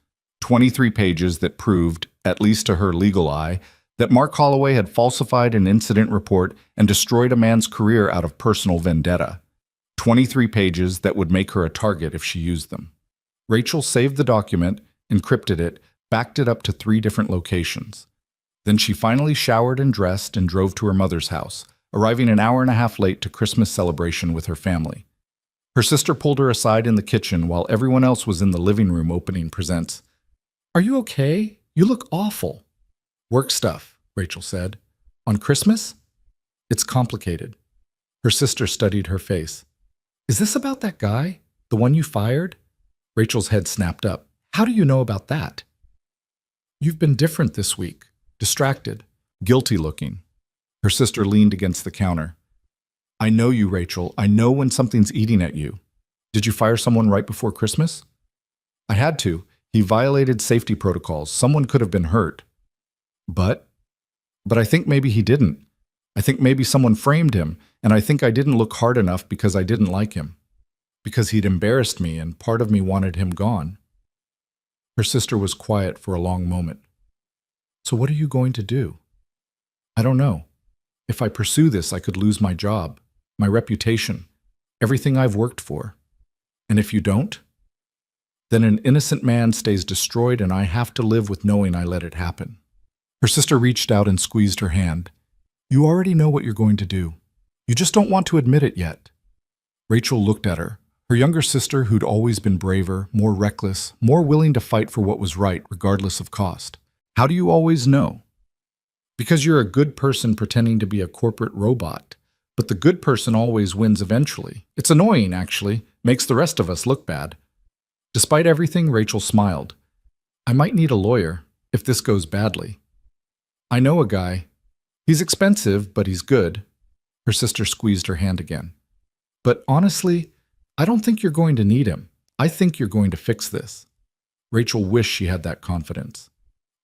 23 pages that proved, at least to her legal eye, that Mark Holloway had falsified an incident report and destroyed a man's career out of personal vendetta. 23 pages that would make her a target if she used them. Rachel saved the document, encrypted it, backed it up to 3 different locations. Then she finally showered and dressed and drove to her mother's house, arriving an hour and a half late to Christmas celebration with her family. Her sister pulled her aside in the kitchen while everyone else was in the living room opening presents. "Are you okay? You look awful." "Work stuff," Rachel said. "On Christmas?" "It's complicated." Her sister studied her face. "Is this about that guy? The one you fired?" Rachel's head snapped up. "How do you know about that?" "You've been different this week. Distracted. Guilty looking." Her sister leaned against the counter. "I know you, Rachel. I know when something's eating at you. Did you fire someone right before Christmas?" "I had to. He violated safety protocols. Someone could have been hurt." But I think maybe he didn't. I think maybe someone framed him, and I think I didn't look hard enough because I didn't like him. Because he'd embarrassed me, and part of me wanted him gone." Her sister was quiet for a long moment. "So what are you going to do?" "I don't know. If I pursue this, I could lose my job, my reputation, everything I've worked for. And if you don't? Then an innocent man stays destroyed and I have to live with knowing I let it happen." Her sister reached out and squeezed her hand. "You already know what you're going to do. You just don't want to admit it yet." Rachel looked at her. Her younger sister, who'd always been braver, more reckless, more willing to fight for what was right, regardless of cost. "How do you always know?" "Because you're a good person pretending to be a corporate robot. But the good person always wins eventually. It's annoying, actually. Makes the rest of us look bad. Despite everything, Rachel smiled. I might need a lawyer if this goes badly. I know a guy. He's expensive, but he's good. Her sister squeezed her hand again. But honestly, I don't think you're going to need him. I think you're going to fix this. Rachel wished she had that confidence.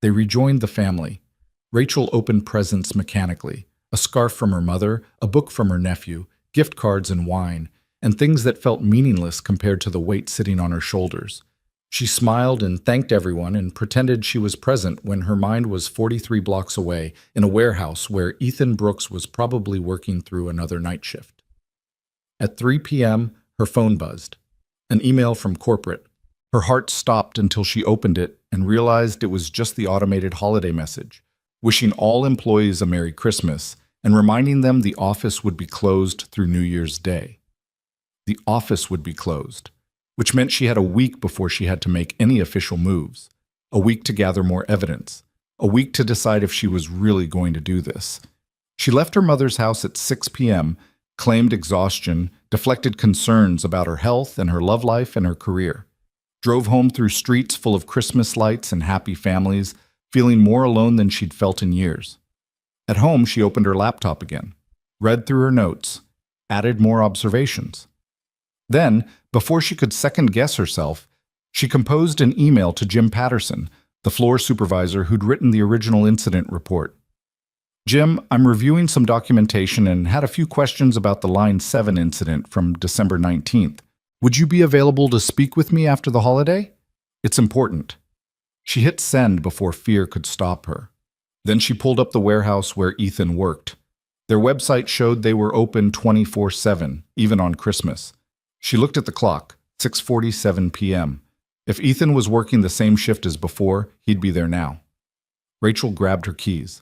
They rejoined the family. Rachel opened presents mechanically, a scarf from her mother, a book from her nephew, gift cards and wine, and things that felt meaningless compared to the weight sitting on her shoulders. She smiled and thanked everyone and pretended she was present when her mind was 43 blocks away in a warehouse where Ethan Brooks was probably working through another night shift. At 3 p.m., her phone buzzed. An email from corporate. Her heart stopped until she opened it and realized it was just the automated holiday message, wishing all employees a Merry Christmas and reminding them the office would be closed through New Year's Day. The office would be closed, which meant she had a week before she had to make any official moves, a week to gather more evidence, a week to decide if she was really going to do this. She left her mother's house at 6 p.m., claimed exhaustion, deflected concerns about her health and her love life and her career, drove home through streets full of Christmas lights and happy families, feeling more alone than she'd felt in years. At home, she opened her laptop again, read through her notes, added more observations. Then, before she could second-guess herself, she composed an email to Jim Patterson, the floor supervisor who'd written the original incident report. Jim, I'm reviewing some documentation and had a few questions about the Line 7 incident from December 19th. Would you be available to speak with me after the holiday? It's important. She hit send before fear could stop her. Then she pulled up the warehouse where Ethan worked. Their website showed they were open 24/7, even on Christmas. She looked at the clock, 6:47 p.m. If Ethan was working the same shift as before, he'd be there now. Rachel grabbed her keys.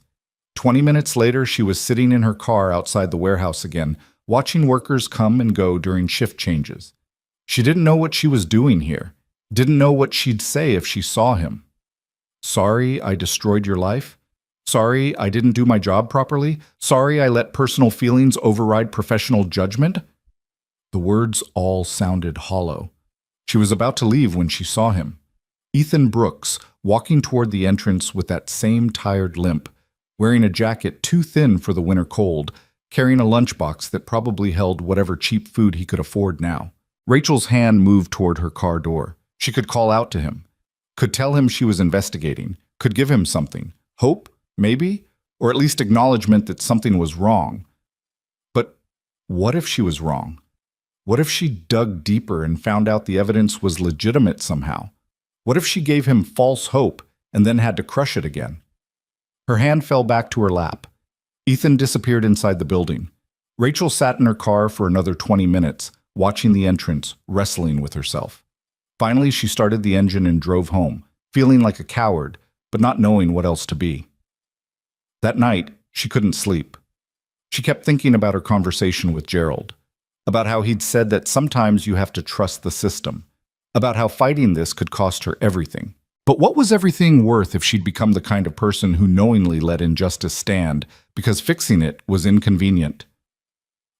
20 minutes later, she was sitting in her car outside the warehouse again, watching workers come and go during shift changes. She didn't know what she was doing here, didn't know what she'd say if she saw him. Sorry, I destroyed your life. Sorry, I didn't do my job properly. Sorry, I let personal feelings override professional judgment. The words all sounded hollow. She was about to leave when she saw him. Ethan Brooks, walking toward the entrance with that same tired limp, wearing a jacket too thin for the winter cold, carrying a lunchbox that probably held whatever cheap food he could afford now. Rachel's hand moved toward her car door. She could call out to him, could tell him she was investigating, could give him something, hope, maybe, or at least acknowledgement that something was wrong. But what if she was wrong? What if she dug deeper and found out the evidence was legitimate somehow? What if she gave him false hope and then had to crush it again? Her hand fell back to her lap. Ethan disappeared inside the building. Rachel sat in her car for another 20 minutes, watching the entrance, wrestling with herself. Finally, she started the engine and drove home, feeling like a coward, but not knowing what else to be. That night, she couldn't sleep. She kept thinking about her conversation with Gerald, about how he'd said that sometimes you have to trust the system, about how fighting this could cost her everything. But what was everything worth if she'd become the kind of person who knowingly let injustice stand because fixing it was inconvenient?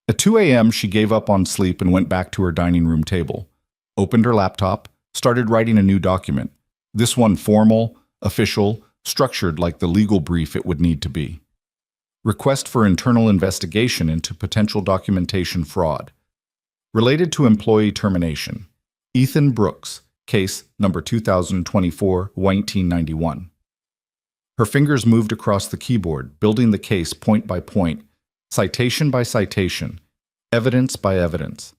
At 2 a.m., she gave up on sleep and went back to her dining room table, opened her laptop, started writing a new document, this one formal, official, structured like the legal brief it would need to be. Request for internal investigation into potential documentation fraud. Related to employee termination. Ethan Brooks, case number 2024-1991. Her fingers moved across the keyboard, building the case point by point, citation by citation, evidence by evidence.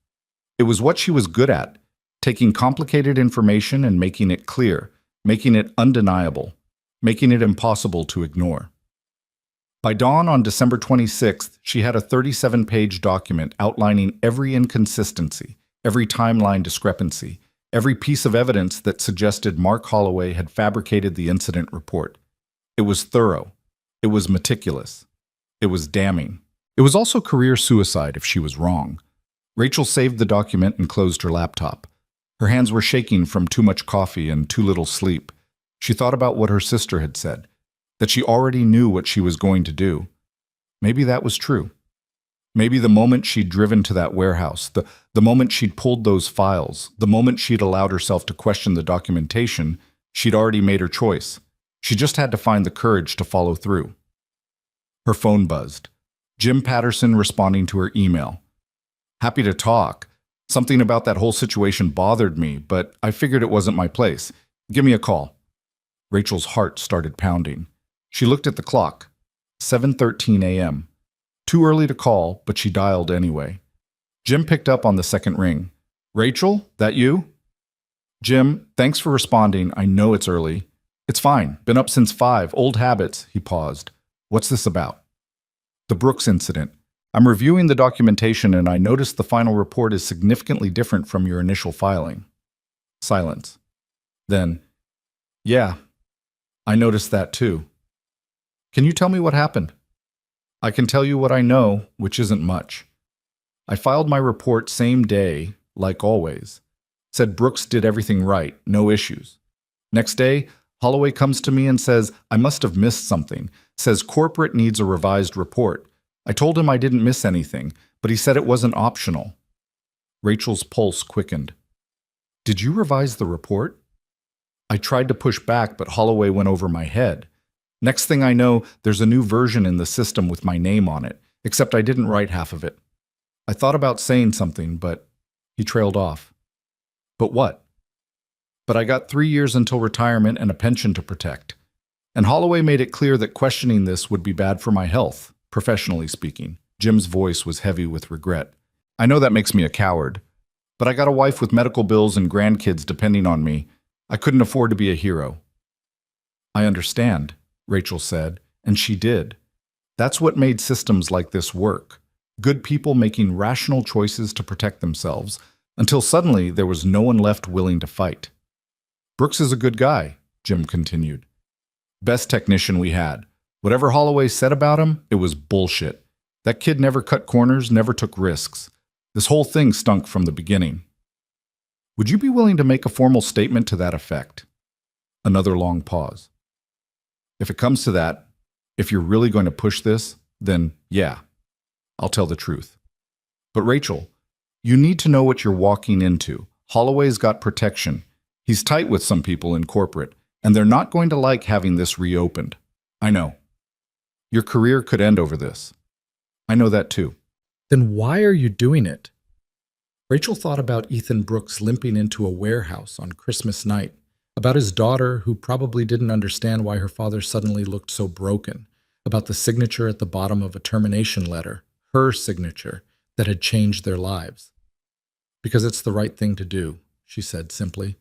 It was what she was good at, taking complicated information and making it clear, making it undeniable, making it impossible to ignore. By dawn on December 26th, she had a 37-page document outlining every inconsistency, every timeline discrepancy, every piece of evidence that suggested Mark Holloway had fabricated the incident report. It was thorough. It was meticulous. It was damning. It was also career suicide if she was wrong. Rachel saved the document and closed her laptop. Her hands were shaking from too much coffee and too little sleep. She thought about what her sister had said, that she already knew what she was going to do. Maybe that was true. Maybe the moment she'd driven to that warehouse, the moment she'd pulled those files, the moment she'd allowed herself to question the documentation, she'd already made her choice. She just had to find the courage to follow through. Her phone buzzed. Jim Patterson responding to her email. Happy to talk. Something about that whole situation bothered me, but I figured it wasn't my place. Give me a call. Rachel's heart started pounding. She looked at the clock. 7:13 a.m. Too early to call, but she dialed anyway. Jim picked up on the second ring. Rachel, that you? Jim, thanks for responding. I know it's early. It's fine. Been up since 5. Old habits. He paused. What's this about? The Brooks incident. I'm reviewing the documentation and I noticed the final report is significantly different from your initial filing. Silence. Then, yeah, I noticed that too. Can you tell me what happened? I can tell you what I know, which isn't much. I filed my report same day, like always. Said Brooks did everything right, no issues. Next day, Holloway comes to me and says, I must have missed something. Says corporate needs a revised report. I told him I didn't miss anything, but he said it wasn't optional. Rachel's pulse quickened. Did you revise the report? I tried to push back, but Holloway went over my head. Next thing I know, there's a new version in the system with my name on it, except I didn't write half of it. I thought about saying something, but he trailed off. But what? But I got 3 years until retirement and a pension to protect. And Holloway made it clear that questioning this would be bad for my health, professionally speaking. Jim's voice was heavy with regret. I know that makes me a coward, but I got a wife with medical bills and grandkids depending on me. I couldn't afford to be a hero. I understand, Rachel said, and she did. That's what made systems like this work. Good people making rational choices to protect themselves, until suddenly there was no one left willing to fight. Brooks is a good guy, Jim continued. Best technician we had. Whatever Holloway said about him, it was bullshit. That kid never cut corners, never took risks. This whole thing stunk from the beginning. Would you be willing to make a formal statement to that effect? Another long pause. If it comes to that, if you're really going to push this, then yeah, I'll tell the truth. But Rachel, you need to know what you're walking into. Holloway's got protection. He's tight with some people in corporate, and they're not going to like having this reopened. I know. Your career could end over this. I know that too. Then why are you doing it? Rachel thought about Ethan Brooks limping into a warehouse on Christmas night, about his daughter who probably didn't understand why her father suddenly looked so broken, about the signature at the bottom of a termination letter, her signature, that had changed their lives. Because it's the right thing to do, she said simply.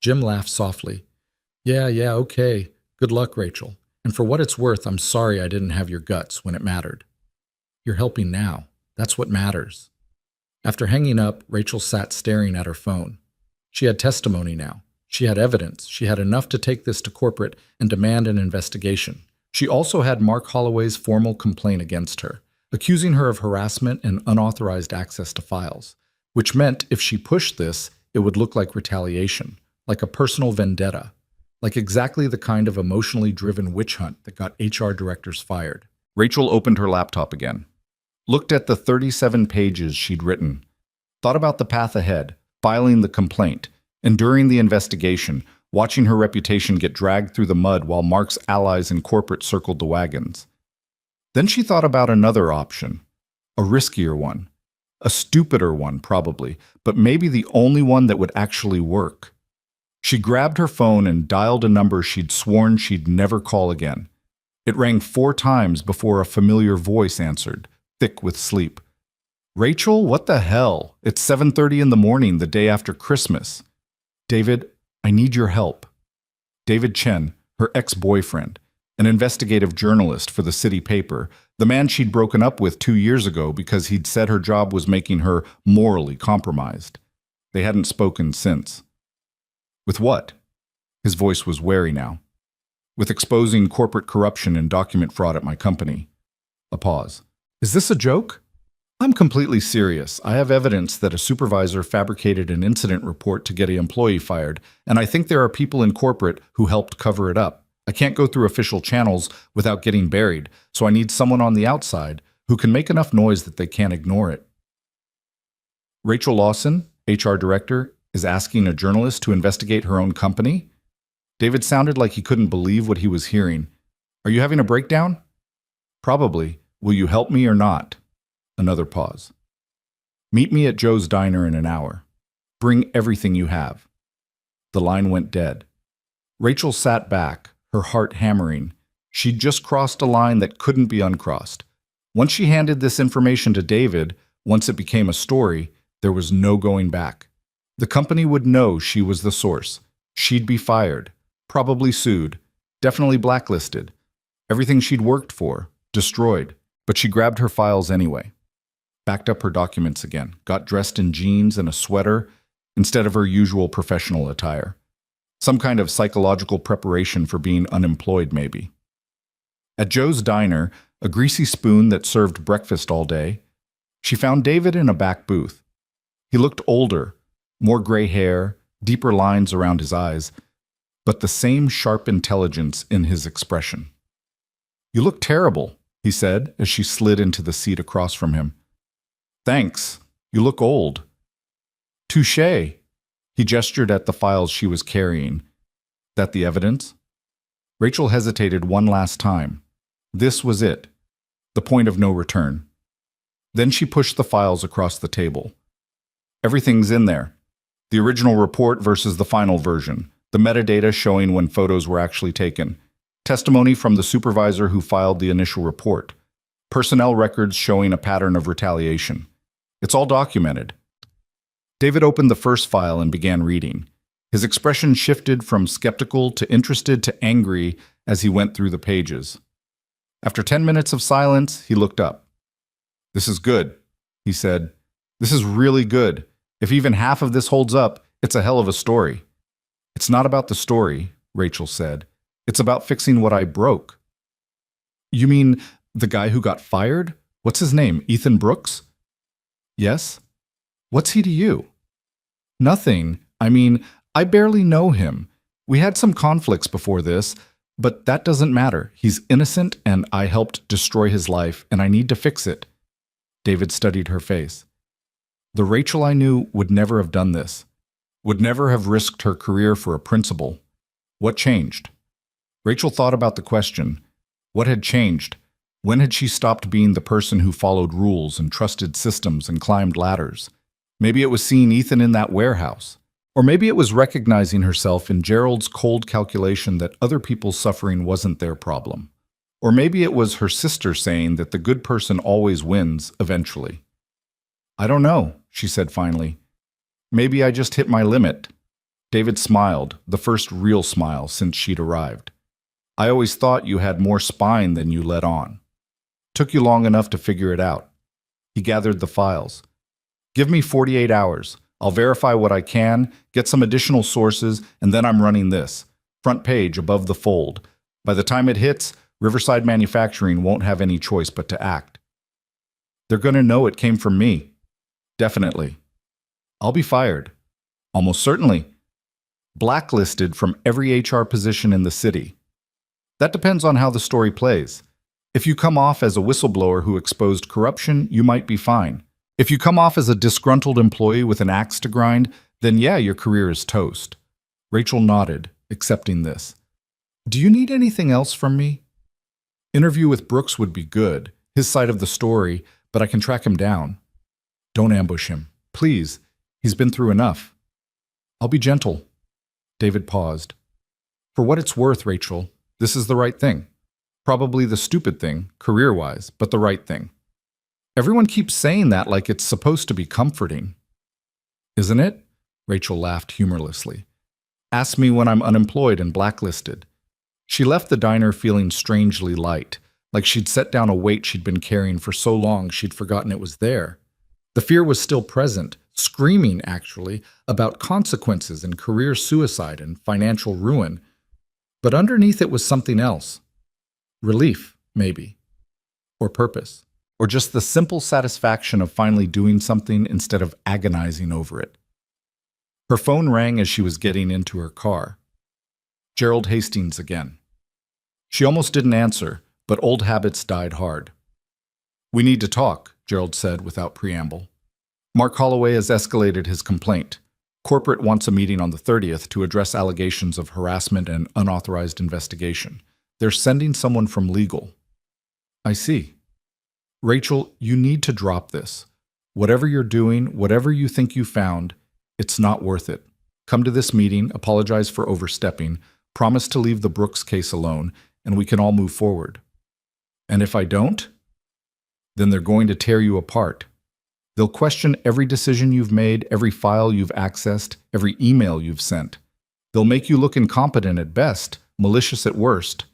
Jim laughed softly. Yeah, okay. Good luck, Rachel. And for what it's worth, I'm sorry I didn't have your guts when it mattered. You're helping now. That's what matters. After hanging up, Rachel sat staring at her phone. She had testimony now. She had evidence. She had enough to take this to corporate and demand an investigation. She also had Mark Holloway's formal complaint against her, accusing her of harassment and unauthorized access to files, which meant if she pushed this, it would look like retaliation, like a personal vendetta, like exactly the kind of emotionally driven witch hunt that got HR directors fired. Rachel opened her laptop again, looked at the 37 pages she'd written, thought about the path ahead, filing the complaint, enduring the investigation, watching her reputation get dragged through the mud while Mark's allies in corporate circled the wagons. Then she thought about another option, a riskier one, a stupider one probably, but maybe the only one that would actually work. She grabbed her phone and dialed a number she'd sworn she'd never call again. It rang 4 times before a familiar voice answered, thick with sleep. Rachel, what the hell? It's 7:30 in the morning the day after Christmas. David, I need your help. David Chen, her ex-boyfriend, an investigative journalist for the city paper, the man she'd broken up with 2 years ago because he'd said her job was making her morally compromised. They hadn't spoken since. With what? His voice was wary now. With exposing corporate corruption and document fraud at my company. A pause. Is this a joke? I'm completely serious. I have evidence that a supervisor fabricated an incident report to get an employee fired, and I think there are people in corporate who helped cover it up. I can't go through official channels without getting buried, so I need someone on the outside who can make enough noise that they can't ignore it. Rachel Lawson, HR director, is asking a journalist to investigate her own company? David sounded like he couldn't believe what he was hearing. Are you having a breakdown? Probably. Will you help me or not? Another pause. Meet me at Joe's Diner in an hour. Bring everything you have. The line went dead. Rachel sat back, her heart hammering. She'd just crossed a line that couldn't be uncrossed. Once she handed this information to David, once it became a story, there was no going back. The company would know she was the source. She'd be fired, probably sued, definitely blacklisted. Everything she'd worked for, destroyed. But she grabbed her files anyway. Backed up her documents again, got dressed in jeans and a sweater instead of her usual professional attire. Some kind of psychological preparation for being unemployed, maybe. At Joe's Diner, a greasy spoon that served breakfast all day, she found David in a back booth. He looked older, more gray hair, deeper lines around his eyes, but the same sharp intelligence in his expression. "You look terrible," he said as she slid into the seat across from him. "Thanks. You look old." "Touché." He gestured at the files she was carrying. "That the evidence?" Rachel hesitated one last time. This was it, the point of no return. Then she pushed the files across the table. "Everything's in there. The original report versus the final version, the metadata showing when photos were actually taken, testimony from the supervisor who filed the initial report, personnel records showing a pattern of retaliation. It's all documented." David opened the first file and began reading. His expression shifted from skeptical to interested to angry as he went through the pages. After 10 minutes of silence, he looked up. "This is good," he said. "This is really good. If even half of this holds up, it's a hell of a story." "It's not about the story," Rachel said. "It's about fixing what I broke." "You mean the guy who got fired? What's his name, Ethan Brooks?" "Yes." "What's he to you?" "Nothing. I mean, I barely know him. We had some conflicts before this, but that doesn't matter. He's innocent, and I helped destroy his life, and I need to fix it." David studied her face. The Rachel I knew would never have done this, would never have risked her career for a principal. What changed? Rachel thought about the question. What had changed? When had she stopped being the person who followed rules and trusted systems and climbed ladders? Maybe it was seeing Ethan in that warehouse. Or maybe it was recognizing herself in Gerald's cold calculation that other people's suffering wasn't their problem. Or maybe it was her sister saying that the good person always wins eventually. "I don't know," she said finally. "Maybe I just hit my limit." David smiled, the first real smile since she'd arrived. "I always thought you had more spine than you let on. Took you long enough to figure it out." He gathered the files. "Give me 48 hours. I'll verify what I can, get some additional sources, and then I'm running this. Front page above the fold. By the time it hits, Riverside Manufacturing won't have any choice but to act. They're going to know it came from me." "Definitely." "I'll be fired." "Almost certainly." "Blacklisted from every HR position in the city." "That depends on how the story plays. If you come off as a whistleblower who exposed corruption, you might be fine. If you come off as a disgruntled employee with an axe to grind, then yeah, your career is toast." Rachel nodded, accepting this. "Do you need anything else from me?" "Interview with Brooks would be good, his side of the story, but I can track him down." "Don't ambush him. Please. He's been through enough." "I'll be gentle." David paused. "For what it's worth, Rachel, this is the right thing. Probably the stupid thing, career-wise, but the right thing. Everyone keeps saying that like it's supposed to be comforting." "Isn't it?" Rachel laughed humorlessly. "Ask me when I'm unemployed and blacklisted." She left the diner feeling strangely light, like she'd set down a weight she'd been carrying for so long she'd forgotten it was there. The fear was still present, screaming, actually, about consequences and career suicide and financial ruin. But underneath it was something else. Relief, maybe. Or purpose. Or just the simple satisfaction of finally doing something instead of agonizing over it. Her phone rang as she was getting into her car. Gerald Hastings again. She almost didn't answer, but old habits died hard. We need to talk, Gerald said without preamble. Mark Holloway has escalated his complaint. Corporate wants a meeting on the 30th to address allegations of harassment and unauthorized investigation. They're sending someone from legal. I see. Rachel, you need to drop this. Whatever you're doing, whatever you think you found, it's not worth it. Come to this meeting, apologize for overstepping, promise to leave the Brooks case alone, and we can all move forward. And if I don't, then they're going to tear you apart. They'll question every decision you've made, every file you've accessed, every email you've sent. They'll make you look incompetent at best, malicious at worst.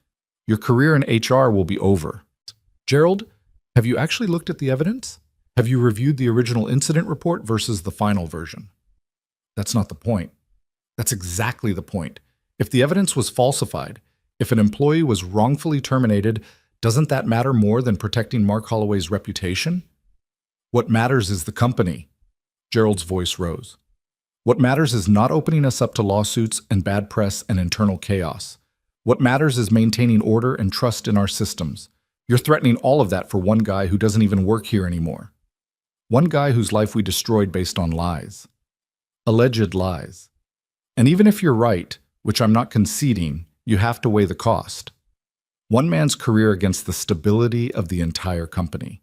Your career in HR will be over. Gerald, have you actually looked at the evidence? Have you reviewed the original incident report versus the final version? That's not the point. That's exactly the point. If the evidence was falsified, if an employee was wrongfully terminated, doesn't that matter more than protecting Mark Holloway's reputation? What matters is the company. Gerald's voice rose. What matters is not opening us up to lawsuits and bad press and internal chaos. What matters is maintaining order and trust in our systems. You're threatening all of that for one guy who doesn't even work here anymore. One guy whose life we destroyed based on lies. Alleged lies. And even if you're right, which I'm not conceding, you have to weigh the cost. One man's career against the stability of the entire company.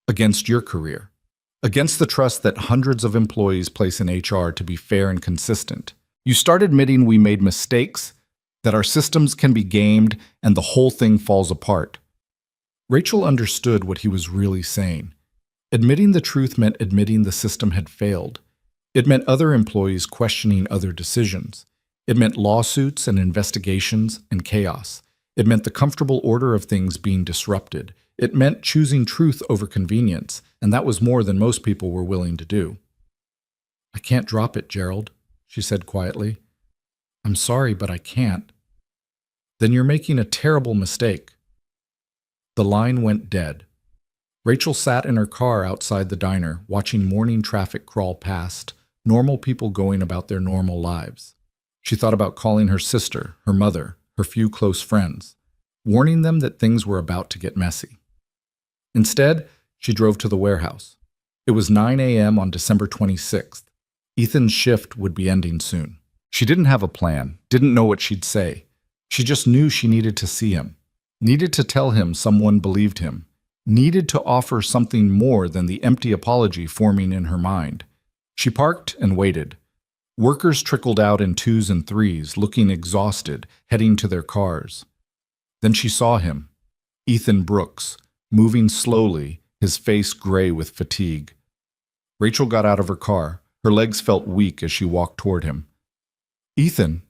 Against your career. Against the trust that hundreds of employees place in HR to be fair and consistent. You start admitting we made mistakes, that our systems can be gamed, and the whole thing falls apart. Rachel understood what he was really saying. Admitting the truth meant admitting the system had failed. It meant other employees questioning other decisions. It meant lawsuits and investigations and chaos. It meant the comfortable order of things being disrupted. It meant choosing truth over convenience, and that was more than most people were willing to do. I can't drop it, Gerald, she said quietly. I'm sorry, but I can't. Then you're making a terrible mistake. The line went dead. Rachel sat in her car outside the diner, watching morning traffic crawl past, normal people going about their normal lives. She thought about calling her sister, her mother, her few close friends, warning them that things were about to get messy. Instead, she drove to the warehouse. It was 9 a.m. on December 26th. Ethan's shift would be ending soon. She didn't have a plan, didn't know what she'd say. She just knew she needed to see him, needed to tell him someone believed him, needed to offer something more than the empty apology forming in her mind. She parked and waited. Workers trickled out in twos and threes, looking exhausted, heading to their cars. Then she saw him, Ethan Brooks, moving slowly, his face gray with fatigue. Rachel got out of her car. Her legs felt weak as she walked toward him. Ethan.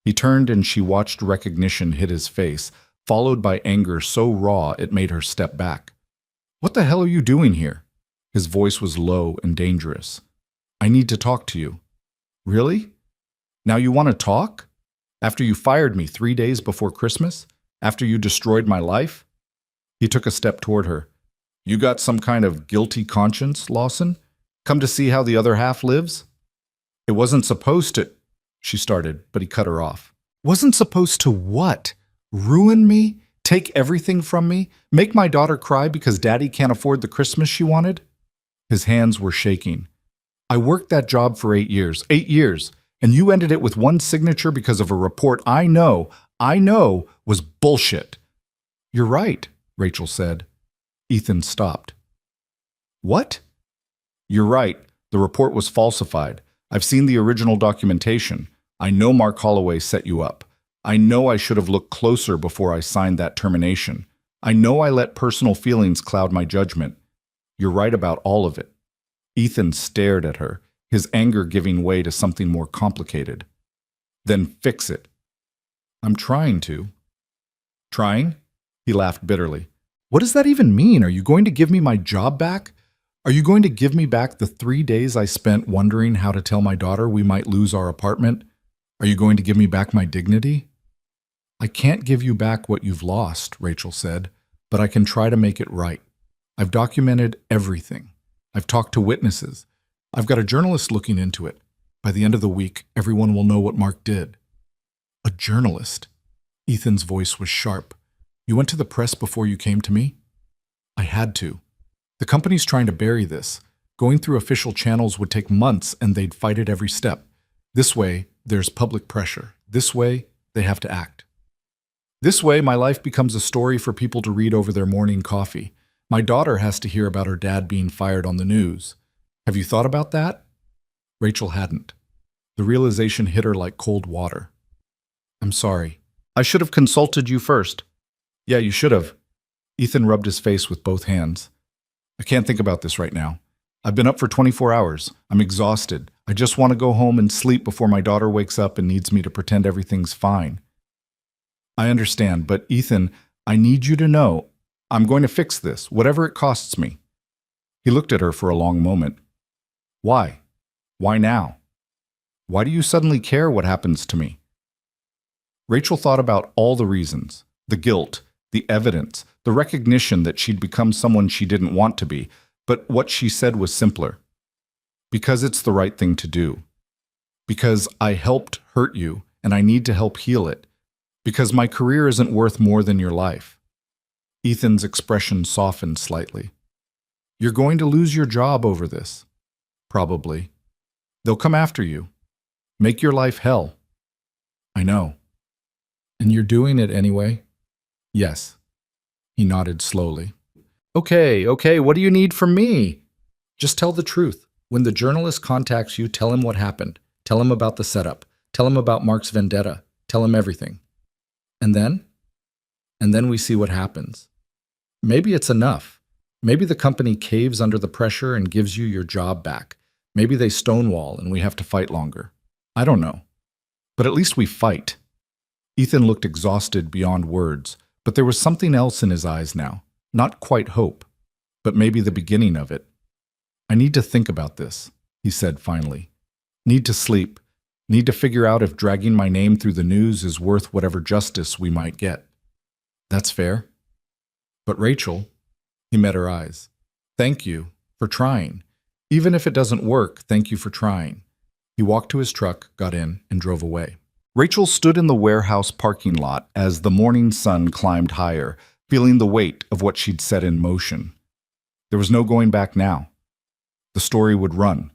He turned and she watched recognition hit his face, followed by anger so raw it made her step back. What the hell are you doing here? His voice was low and dangerous. I need to talk to you. Really? Now you want to talk? After you fired me 3 days before Christmas? After you destroyed my life? He took a step toward her. You got some kind of guilty conscience, Lawson? Come to see how the other half lives? It wasn't supposed to, she started, but he cut her off. Wasn't supposed to what? Ruin me? Take everything from me? Make my daughter cry because Daddy can't afford the Christmas she wanted? His hands were shaking. I worked that job for 8 years, and you ended it with one signature because of a report I know was bullshit. You're right, Rachel said. Ethan stopped. What? You're right. The report was falsified. I've seen the original documentation. I know Mark Holloway set you up. I know I should have looked closer before I signed that termination. I know I let personal feelings cloud my judgment. You're right about all of it. Ethan stared at her, his anger giving way to something more complicated. Then fix it. I'm trying to. Trying? He laughed bitterly. What does that even mean? Are you going to give me my job back? Are you going to give me back the 3 days I spent wondering how to tell my daughter we might lose our apartment? Are you going to give me back my dignity? I can't give you back what you've lost, Rachel said, but I can try to make it right. I've documented everything. I've talked to witnesses. I've got a journalist looking into it. By the end of the week, everyone will know what Mark did. A journalist? Ethan's voice was sharp. You went to the press before you came to me? I had to. The company's trying to bury this. Going through official channels would take months and they'd fight it every step. This way, there's public pressure. This way, they have to act. This way, my life becomes a story for people to read over their morning coffee. My daughter has to hear about her dad being fired on the news. Have you thought about that? Rachel hadn't. The realization hit her like cold water. I'm sorry. I should have consulted you first. Yeah, you should have. Ethan rubbed his face with both hands. I can't think about this right now. I've been up for 24 hours. I'm exhausted. I just want to go home and sleep before my daughter wakes up and needs me to pretend everything's fine. I understand, but Ethan, I need you to know I'm going to fix this, whatever it costs me. He looked at her for a long moment. Why? Why now? Why do you suddenly care what happens to me? Rachel thought about all the reasons, the guilt, the evidence, the recognition that she'd become someone she didn't want to be, but what she said was simpler. Because it's the right thing to do. Because I helped hurt you, and I need to help heal it. Because my career isn't worth more than your life. Ethan's expression softened slightly. You're going to lose your job over this. Probably. They'll come after you. Make your life hell. I know. And you're doing it anyway? Yes. He nodded slowly. Okay, what do you need from me? Just tell the truth. When the journalist contacts you, tell him what happened. Tell him about the setup. Tell him about Mark's vendetta. Tell him everything. And then? And then we see what happens. Maybe it's enough. Maybe the company caves under the pressure and gives you your job back. Maybe they stonewall and we have to fight longer. I don't know. But at least we fight. Ethan looked exhausted beyond words, but there was something else in his eyes now. Not quite hope, but maybe the beginning of it. I need to think about this, he said finally. Need to sleep. Need to figure out if dragging my name through the news is worth whatever justice we might get. That's fair. But Rachel, he met her eyes. Thank you for trying. Even if it doesn't work, thank you for trying. He walked to his truck, got in, and drove away. Rachel stood in the warehouse parking lot as the morning sun climbed higher, feeling the weight of what she'd set in motion. There was no going back now. The story would run.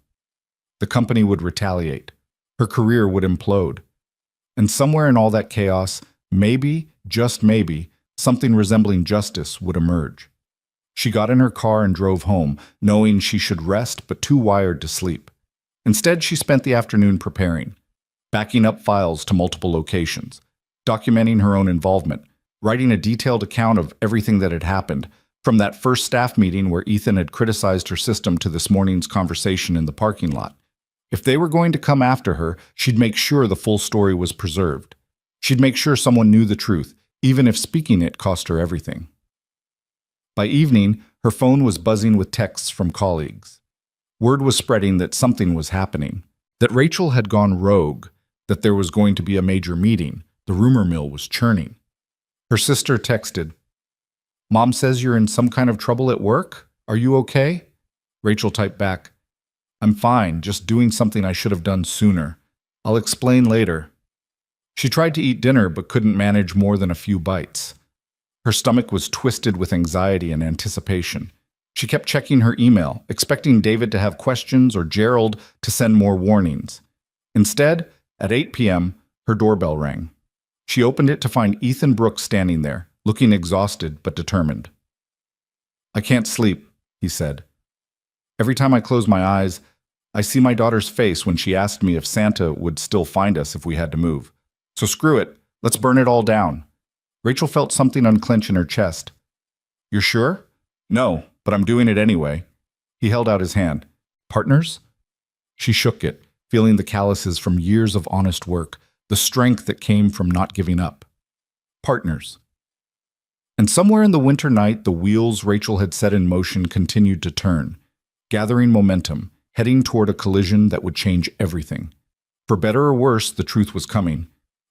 The company would retaliate. Her career would implode. And somewhere in all that chaos, maybe, just maybe, something resembling justice would emerge. She got in her car and drove home, knowing she should rest but too wired to sleep. Instead, she spent the afternoon preparing, backing up files to multiple locations, documenting her own involvement, writing a detailed account of everything that had happened, from that first staff meeting where Ethan had criticized her system to this morning's conversation in the parking lot. If they were going to come after her, she'd make sure the full story was preserved. She'd make sure someone knew the truth, even if speaking it cost her everything. By evening, her phone was buzzing with texts from colleagues. Word was spreading that something was happening, that Rachel had gone rogue, that there was going to be a major meeting. The rumor mill was churning. Her sister texted, Mom says you're in some kind of trouble at work? Are you okay? Rachel typed back, I'm fine, just doing something I should have done sooner. I'll explain later. She tried to eat dinner but couldn't manage more than a few bites. Her stomach was twisted with anxiety and anticipation. She kept checking her email, expecting David to have questions or Gerald to send more warnings. Instead, at 8 p.m., her doorbell rang. She opened it to find Ethan Brooks standing there, looking exhausted but determined. I can't sleep, he said. Every time I close my eyes, I see my daughter's face when she asked me if Santa would still find us if we had to move. So screw it, let's burn it all down. Rachel felt something unclench in her chest. You're sure? No, but I'm doing it anyway. He held out his hand. Partners? She shook it, feeling the calluses from years of honest work, the strength that came from not giving up. Partners. And somewhere in the winter night, the wheels Rachel had set in motion continued to turn, gathering momentum, heading toward a collision that would change everything. For better or worse, the truth was coming,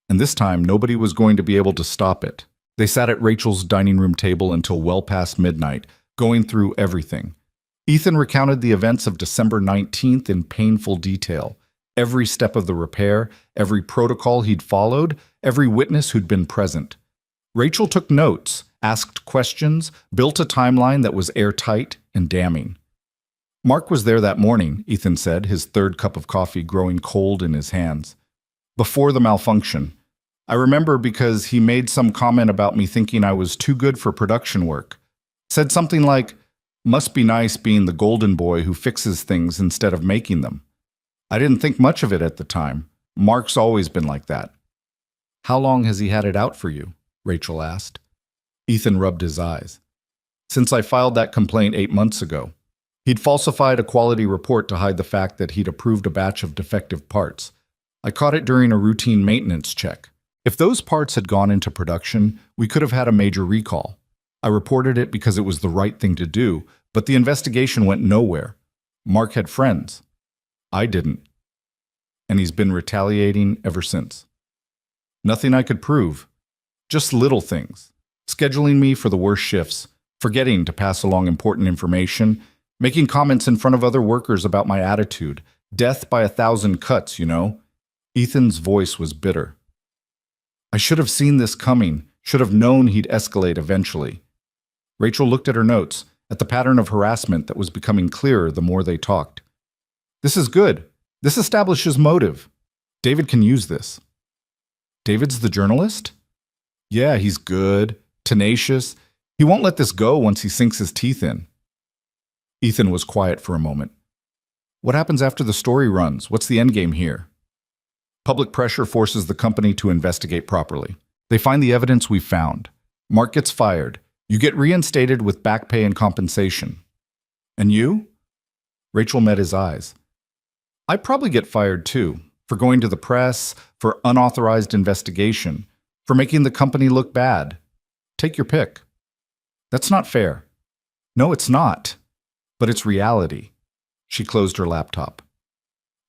and this time nobody was going to be able to stop it. They sat at Rachel's dining room table until well past midnight, going through everything. Ethan recounted the events of December 19th in painful detail. Every step of the repair, every protocol he'd followed, every witness who'd been present. Rachel took notes, asked questions, built a timeline that was airtight and damning. Mark was there that morning, Ethan said, his third cup of coffee growing cold in his hands. Before the malfunction. I remember because he made some comment about me thinking I was too good for production work. Said something like, "Must be nice being the golden boy who fixes things instead of making them." I didn't think much of it at the time. Mark's always been like that. "How long has he had it out for you?" Rachel asked. Ethan rubbed his eyes. "Since I filed that complaint 8 months ago. He'd falsified a quality report to hide the fact that he'd approved a batch of defective parts. I caught it during a routine maintenance check. If those parts had gone into production, we could have had a major recall. I reported it because it was the right thing to do, but the investigation went nowhere. Mark had friends. I didn't. And he's been retaliating ever since. Nothing I could prove. Just little things. Scheduling me for the worst shifts, forgetting to pass along important information, making comments in front of other workers about my attitude. Death by 1,000 cuts, you know." Ethan's voice was bitter. "I should have seen this coming, should have known he'd escalate eventually." Rachel looked at her notes, at the pattern of harassment that was becoming clearer the more they talked. "This is good. This establishes motive. David can use this." "David's the journalist?" "Yeah, he's good, tenacious. He won't let this go once he sinks his teeth in." Ethan was quiet for a moment. "What happens after the story runs? What's the endgame here?" "Public pressure forces the company to investigate properly. They find the evidence we found. Mark gets fired. You get reinstated with back pay and compensation. And you?" Rachel met his eyes. "I'd probably get fired too, for going to the press, for unauthorized investigation, for making the company look bad. Take your pick." "That's not fair." "No, it's not. But it's reality." She closed her laptop.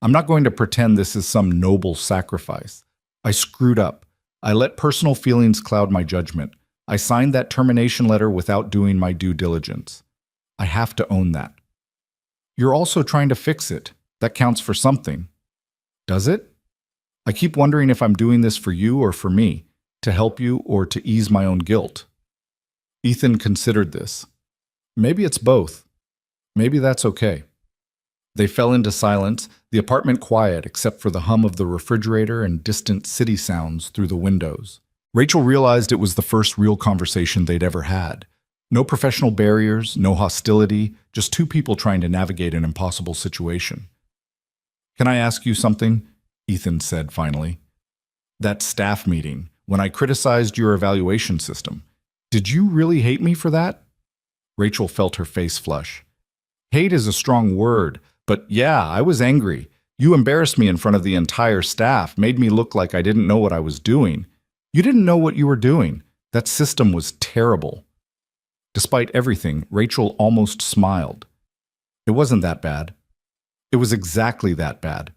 "I'm not going to pretend this is some noble sacrifice. I screwed up. I let personal feelings cloud my judgment. I signed that termination letter without doing my due diligence. I have to own that." "You're also trying to fix it. That counts for something." "Does it? I keep wondering if I'm doing this for you or for me, to help you or to ease my own guilt." Ethan considered this. Maybe it's both. Maybe that's okay. They fell into silence, the apartment quiet except for the hum of the refrigerator and distant city sounds through the windows. Rachel realized it was the first real conversation they'd ever had. No professional barriers, no hostility, just two people trying to navigate an impossible situation. "Can I ask you something?" Ethan said finally. "That staff meeting, when I criticized your evaluation system, did you really hate me for that?" Rachel felt her face flush. "Hate is a strong word, but yeah, I was angry. You embarrassed me in front of the entire staff, made me look like I didn't know what I was doing. You didn't know what you were doing. That system was terrible." Despite everything, Rachel almost smiled. It wasn't that bad. It was exactly that bad.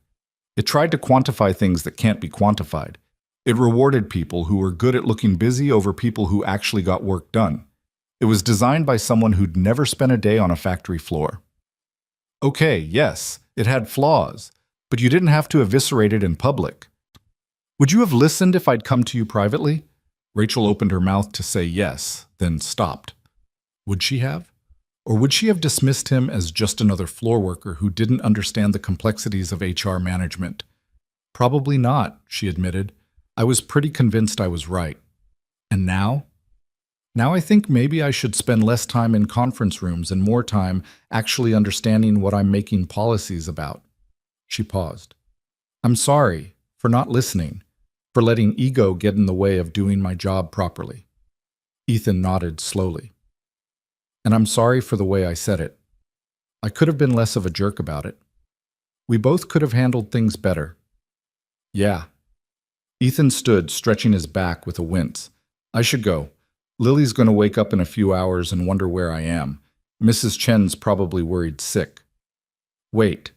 It tried to quantify things that can't be quantified. It rewarded people who were good at looking busy over people who actually got work done. It was designed by someone who'd never spent a day on a factory floor. Okay, yes, it had flaws, but you didn't have to eviscerate it in public. "Would you have listened if I'd come to you privately?" Rachel opened her mouth to say yes, then stopped. Would she have? Or would she have dismissed him as just another floor worker who didn't understand the complexities of HR management? Probably not, she admitted. I was pretty convinced I was right. And now? Now I think maybe I should spend less time in conference rooms and more time actually understanding what I'm making policies about. She paused. I'm sorry for not listening, for letting ego get in the way of doing my job properly. Ethan nodded slowly. And I'm sorry for the way I said it. I could have been less of a jerk about it. We both could have handled things better. Yeah. Ethan stood, stretching his back with a wince. I should go. Lily's going to wake up in a few hours and wonder where I am. Mrs. Chen's probably worried sick. Wait.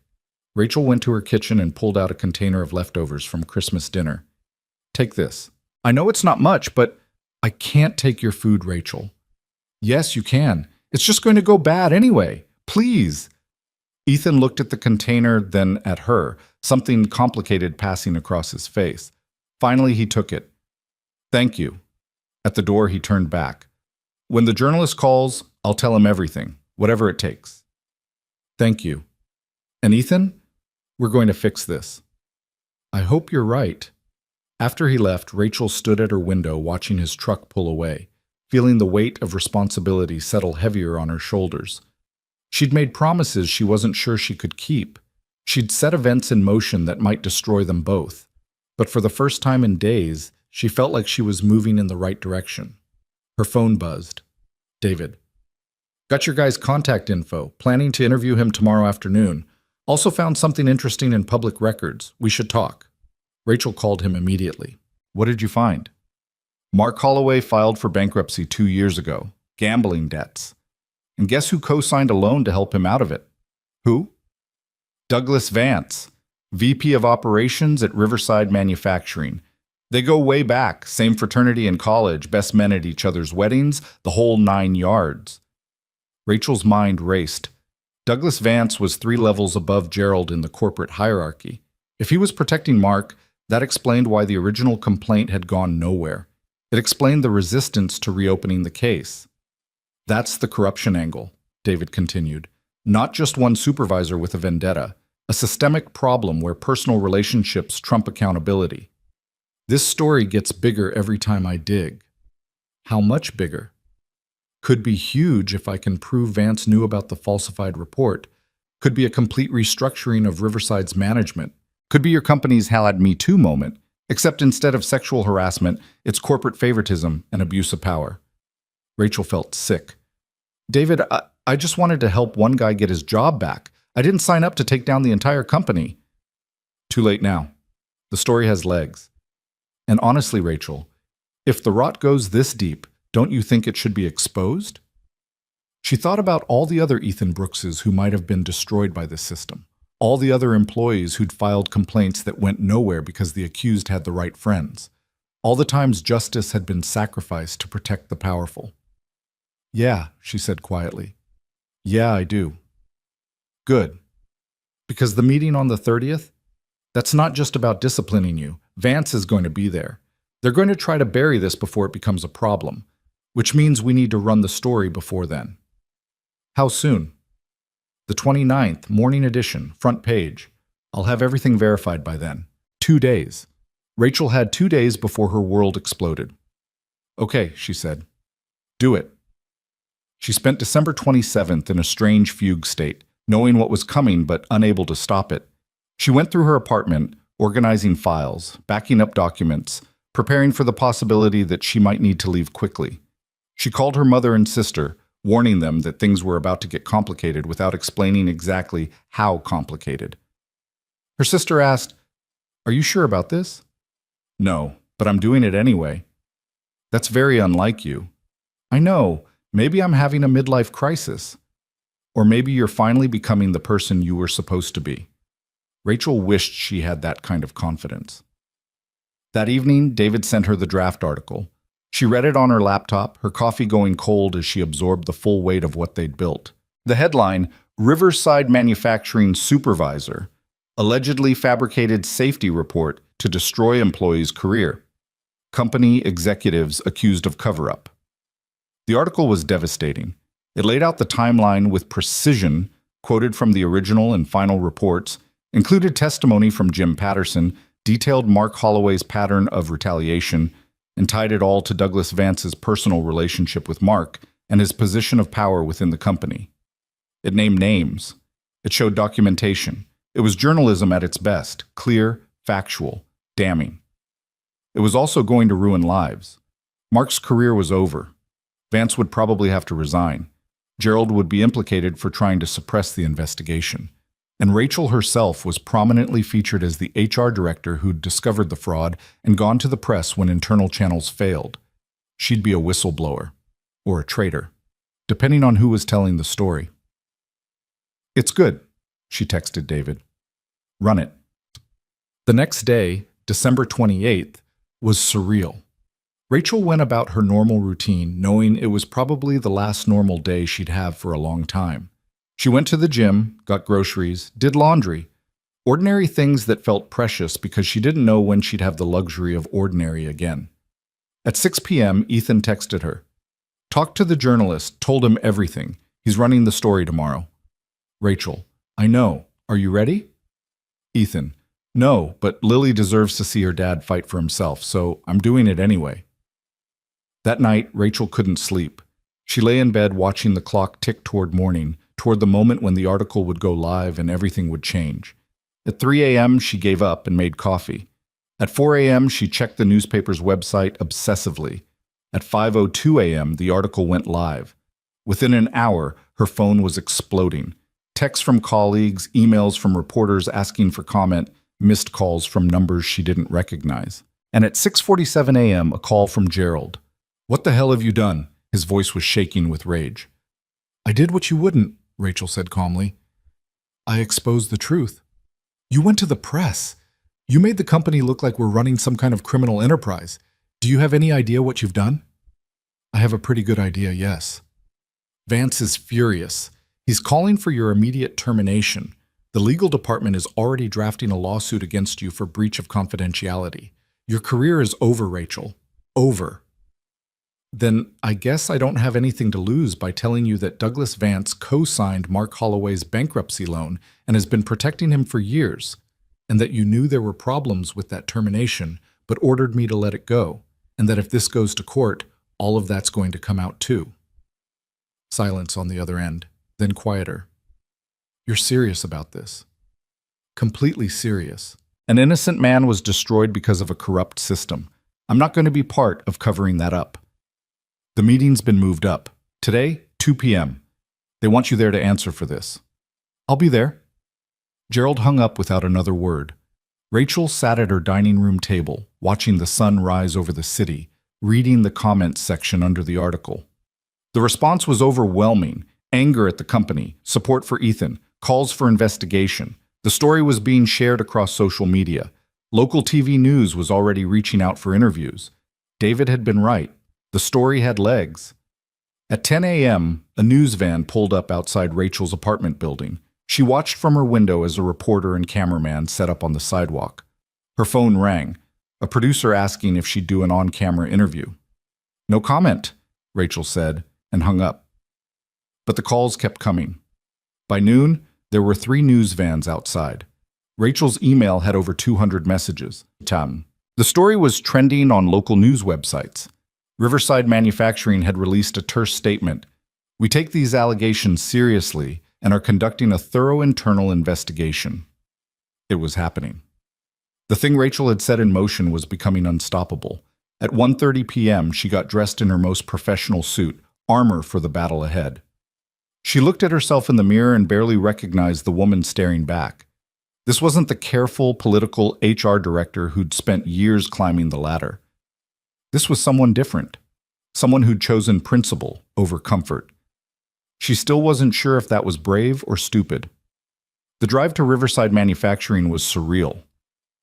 Rachel went to her kitchen and pulled out a container of leftovers from Christmas dinner. Take this. I know it's not much, but I can't take your food, Rachel. Yes, you can. It's just going to go bad anyway. Please. Ethan looked at the container, then at her, something complicated passing across his face. Finally, he took it. Thank you. At the door, he turned back. When the journalist calls, I'll tell him everything, whatever it takes. Thank you. And Ethan, we're going to fix this. I hope you're right. After he left, Rachel stood at her window watching his truck pull away, feeling the weight of responsibility settle heavier on her shoulders. She'd made promises she wasn't sure she could keep. She'd set events in motion that might destroy them both. But for the first time in days, she felt like she was moving in the right direction. Her phone buzzed. David. Got your guy's contact info. Planning to interview him tomorrow afternoon. Also found something interesting in public records. We should talk. Rachel called him immediately. What did you find? Mark Holloway filed for bankruptcy 2 years ago. Gambling debts. And guess who co-signed a loan to help him out of it? Who? Douglas Vance, VP of Operations at Riverside Manufacturing. They go way back, same fraternity in college, best men at each other's weddings, the whole 9 yards. Rachel's mind raced. Douglas Vance was 3 levels above Gerald in the corporate hierarchy. If he was protecting Mark, that explained why the original complaint had gone nowhere. It explained the resistance to reopening the case. That's the corruption angle, David continued. Not just one supervisor with a vendetta, a systemic problem where personal relationships trump accountability. This story gets bigger every time I dig. How much bigger? Could be huge if I can prove Vance knew about the falsified report. Could be a complete restructuring of Riverside's management. Could be your company's Had Me Too moment, except instead of sexual harassment, it's corporate favoritism and abuse of power. Rachel felt sick. David, I just wanted to help one guy get his job back. I didn't sign up to take down the entire company. Too late now. The story has legs. And honestly, Rachel, if the rot goes this deep, don't you think it should be exposed? She thought about all the other Ethan Brookses who might have been destroyed by this system. All the other employees who'd filed complaints that went nowhere because the accused had the right friends. All the times justice had been sacrificed to protect the powerful. Yeah, she said quietly. Yeah, I do. Good. Because the meeting on the 30th, that's not just about disciplining you. Vance is going to be there. They're going to try to bury this before it becomes a problem, which means we need to run the story before then. How soon? The 29th, morning edition, front page. I'll have everything verified by then. 2 days. Rachel had 2 days before her world exploded. Okay, she said. Do it. She spent December 27th in a strange fugue state, knowing what was coming but unable to stop it. She went through her apartment, organizing files, backing up documents, preparing for the possibility that she might need to leave quickly. She called her mother and sister, warning them that things were about to get complicated without explaining exactly how complicated. Her sister asked, "Are you sure about this?" "No, but I'm doing it anyway." "That's very unlike you." "I know. Maybe I'm having a midlife crisis. Or maybe you're finally becoming the person you were supposed to be." Rachel wished she had that kind of confidence. That evening, David sent her the draft article. She read it on her laptop, her coffee going cold as she absorbed the full weight of what they'd built. The headline, Riverside Manufacturing Supervisor, allegedly fabricated safety report to destroy employee's career. Company executives accused of cover-up. The article was devastating. It laid out the timeline with precision, quoted from the original and final reports, included testimony from Jim Patterson, detailed Mark Holloway's pattern of retaliation, and tied it all to Douglas Vance's personal relationship with Mark and his position of power within the company. It named names. It showed documentation. It was journalism at its best, clear, factual, damning. It was also going to ruin lives. Mark's career was over. Vance would probably have to resign. Gerald would be implicated for trying to suppress the investigation. And Rachel herself was prominently featured as the HR director who'd discovered the fraud and gone to the press when internal channels failed. She'd be a whistleblower, or a traitor, depending on who was telling the story. "It's good," she texted David. "Run it." The next day, December 28th, was surreal. Rachel went about her normal routine, knowing it was probably the last normal day she'd have for a long time. She went to the gym, got groceries, did laundry. Ordinary things that felt precious because she didn't know when she'd have the luxury of ordinary again. At 6 p.m., Ethan texted her. Talked to the journalist, told him everything. He's running the story tomorrow. Rachel, I know. Are you ready? Ethan, no, but Lily deserves to see her dad fight for himself, so I'm doing it anyway. That night, Rachel couldn't sleep. She lay in bed watching the clock tick toward morning, toward the moment when the article would go live and everything would change. At 3 a.m., she gave up and made coffee. At 4 a.m., she checked the newspaper's website obsessively. At 5:02 a.m., the article went live. Within an hour, her phone was exploding. Texts from colleagues, emails from reporters asking for comment, missed calls from numbers she didn't recognize. And at 6:47 a.m., a call from Gerald. What the hell have you done? His voice was shaking with rage. I did what you wouldn't, Rachel said calmly. I exposed the truth. You went to the press. You made the company look like we're running some kind of criminal enterprise. Do you have any idea what you've done? I have a pretty good idea, yes. Vance is furious. He's calling for your immediate termination. The legal department is already drafting a lawsuit against you for breach of confidentiality. Your career is over, Rachel. Over. Then I guess I don't have anything to lose by telling you that Douglas Vance co-signed Mark Holloway's bankruptcy loan and has been protecting him for years, and that you knew there were problems with that termination, but ordered me to let it go, and that if this goes to court, all of that's going to come out too. Silence on the other end, then quieter. You're serious about this? Completely serious. An innocent man was destroyed because of a corrupt system. I'm not going to be part of covering that up. The meeting's been moved up. Today, 2 p.m. They want you there to answer for this. I'll be there. Gerald hung up without another word. Rachel sat at her dining room table, watching the sun rise over the city, reading the comments section under the article. The response was overwhelming. Anger at the company, support for Ethan, calls for investigation. The story was being shared across social media. Local TV news was already reaching out for interviews. David had been right. The story had legs. At 10 a.m., a news van pulled up outside Rachel's apartment building. She watched from her window as a reporter and cameraman set up on the sidewalk. Her phone rang, a producer asking if she'd do an on-camera interview. No comment, Rachel said, and hung up. But the calls kept coming. By noon, there were 3 news vans outside. Rachel's email had over 200 messages. The story was trending on local news websites. Riverside Manufacturing had released a terse statement. We take these allegations seriously and are conducting a thorough internal investigation. It was happening. The thing Rachel had set in motion was becoming unstoppable. At 1:30 p.m., she got dressed in her most professional suit, armor for the battle ahead. She looked at herself in the mirror and barely recognized the woman staring back. This wasn't the careful, political HR director who'd spent years climbing the ladder. This was someone different, someone who'd chosen principle over comfort. She still wasn't sure if that was brave or stupid. The drive to Riverside Manufacturing was surreal.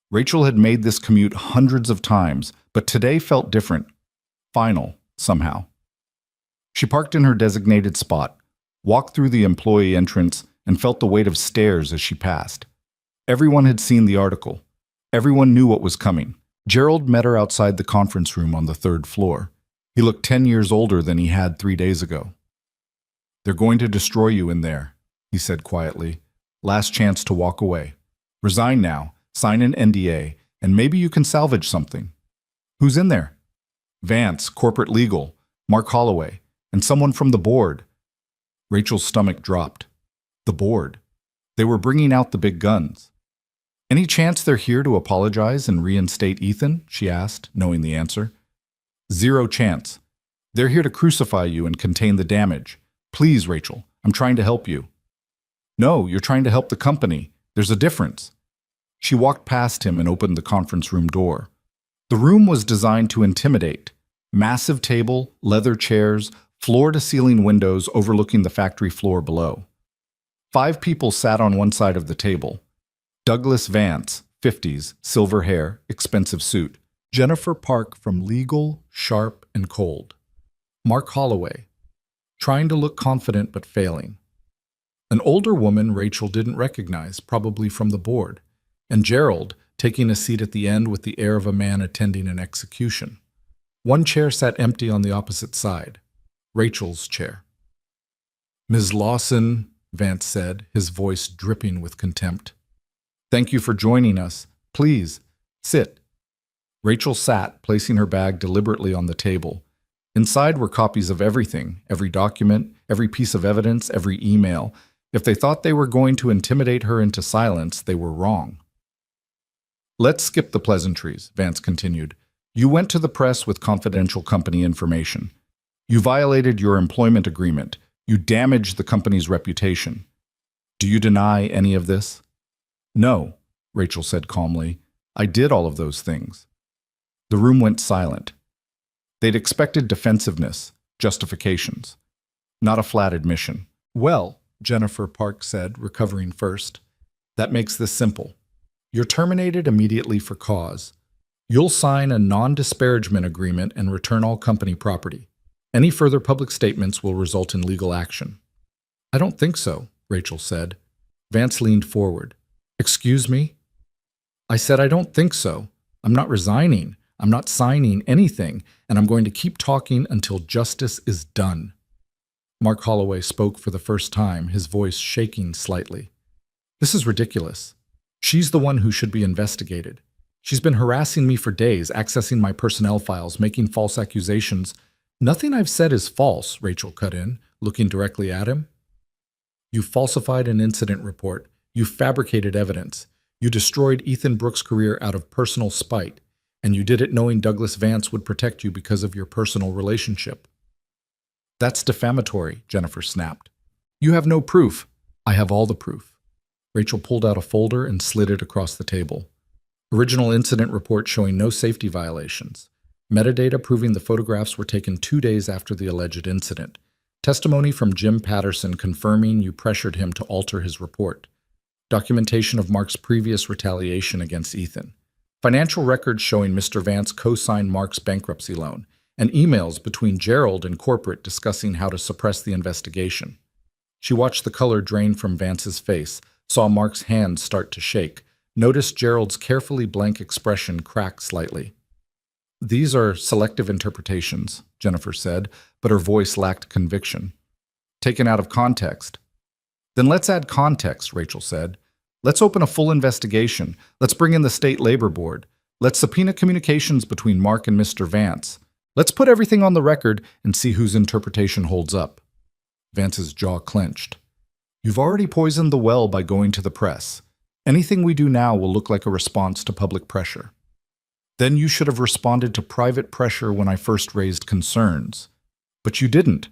Rachel had made this commute hundreds of times, but today felt different, final, somehow. She parked in her designated spot, walked through the employee entrance, and felt the weight of stares as she passed. Everyone had seen the article. Everyone knew what was coming. Gerald met her outside the conference room on the 3rd floor. He looked 10 years older than he had 3 days ago. They're going to destroy you in there, he said quietly. Last chance to walk away. Resign now, sign an NDA, and maybe you can salvage something. Who's in there? Vance, corporate legal, Mark Holloway, and someone from the board. Rachel's stomach dropped. The board. They were bringing out the big guns. Any chance they're here to apologize and reinstate Ethan? She asked, knowing the answer. 0 chance. They're here to crucify you and contain the damage. Please, Rachel, I'm trying to help you. No, you're trying to help the company. There's a difference. She walked past him and opened the conference room door. The room was designed to intimidate. Massive table, leather chairs, floor-to-ceiling windows overlooking the factory floor below. 5 people sat on one side of the table. Douglas Vance, 50s, silver hair, expensive suit. Jennifer Park from Legal, sharp and cold. Mark Holloway, trying to look confident but failing. An older woman Rachel didn't recognize, probably from the board. And Gerald, taking a seat at the end with the air of a man attending an execution. One chair sat empty on the opposite side. Rachel's chair. "Ms. Lawson," Vance said, his voice dripping with contempt. "Thank you for joining us. Please, sit." Rachel sat, placing her bag deliberately on the table. Inside were copies of everything, every document, every piece of evidence, every email. If they thought they were going to intimidate her into silence, they were wrong. "Let's skip the pleasantries," Vance continued. "You went to the press with confidential company information. You violated your employment agreement. You damaged the company's reputation. Do you deny any of this?" "No," Rachel said calmly. "I did all of those things." The room went silent. They'd expected defensiveness, justifications, not a flat admission. "Well," Jennifer Park said, recovering first, "that makes this simple. You're terminated immediately for cause. You'll sign a non-disparagement agreement and return all company property. Any further public statements will result in legal action." "I don't think so," Rachel said. Vance leaned forward. "Excuse me?" "I said I don't think so. I'm not resigning. I'm not signing anything, and I'm going to keep talking until justice is done." Mark Holloway spoke for the first time, his voice shaking slightly. "This is ridiculous. She's the one who should be investigated. She's been harassing me for days, accessing my personnel files, making false accusations. Nothing I've said is false," Rachel cut in, looking directly at him. "You falsified an incident report. You fabricated evidence. You destroyed Ethan Brooks' career out of personal spite. And you did it knowing Douglas Vance would protect you because of your personal relationship." "That's defamatory," Jennifer snapped. "You have no proof." "I have all the proof." Rachel pulled out a folder and slid it across the table. Original incident report showing no safety violations. Metadata proving the photographs were taken 2 days after the alleged incident. Testimony from Jim Patterson confirming you pressured him to alter his report. Documentation of Mark's previous retaliation against Ethan. Financial records showing Mr. Vance co-signed Mark's bankruptcy loan, and emails between Gerald and corporate discussing how to suppress the investigation. She watched the color drain from Vance's face, saw Mark's hands start to shake, noticed Gerald's carefully blank expression crack slightly. "These are selective interpretations," Jennifer said, but her voice lacked conviction. "Taken out of context." "Then let's add context," Rachel said. "Let's open a full investigation. Let's bring in the State Labor Board. Let's subpoena communications between Mark and Mr. Vance. Let's put everything on the record and see whose interpretation holds up." Vance's jaw clenched. "You've already poisoned the well by going to the press. Anything we do now will look like a response to public pressure. Then you should have responded to private pressure when I first raised concerns. But you didn't.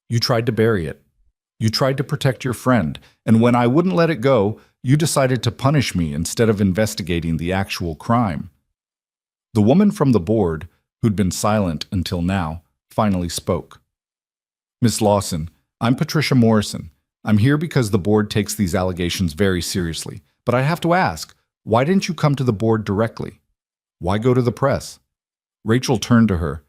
You tried to bury it. You tried to protect your friend, and when I wouldn't let it go, you decided to punish me instead of investigating the actual crime." The woman from the board, who'd been silent until now, finally spoke. "Miss Lawson, I'm Patricia Morrison. I'm here because the board takes these allegations very seriously. But I have to ask, why didn't you come to the board directly? Why go to the press?" Rachel turned to her.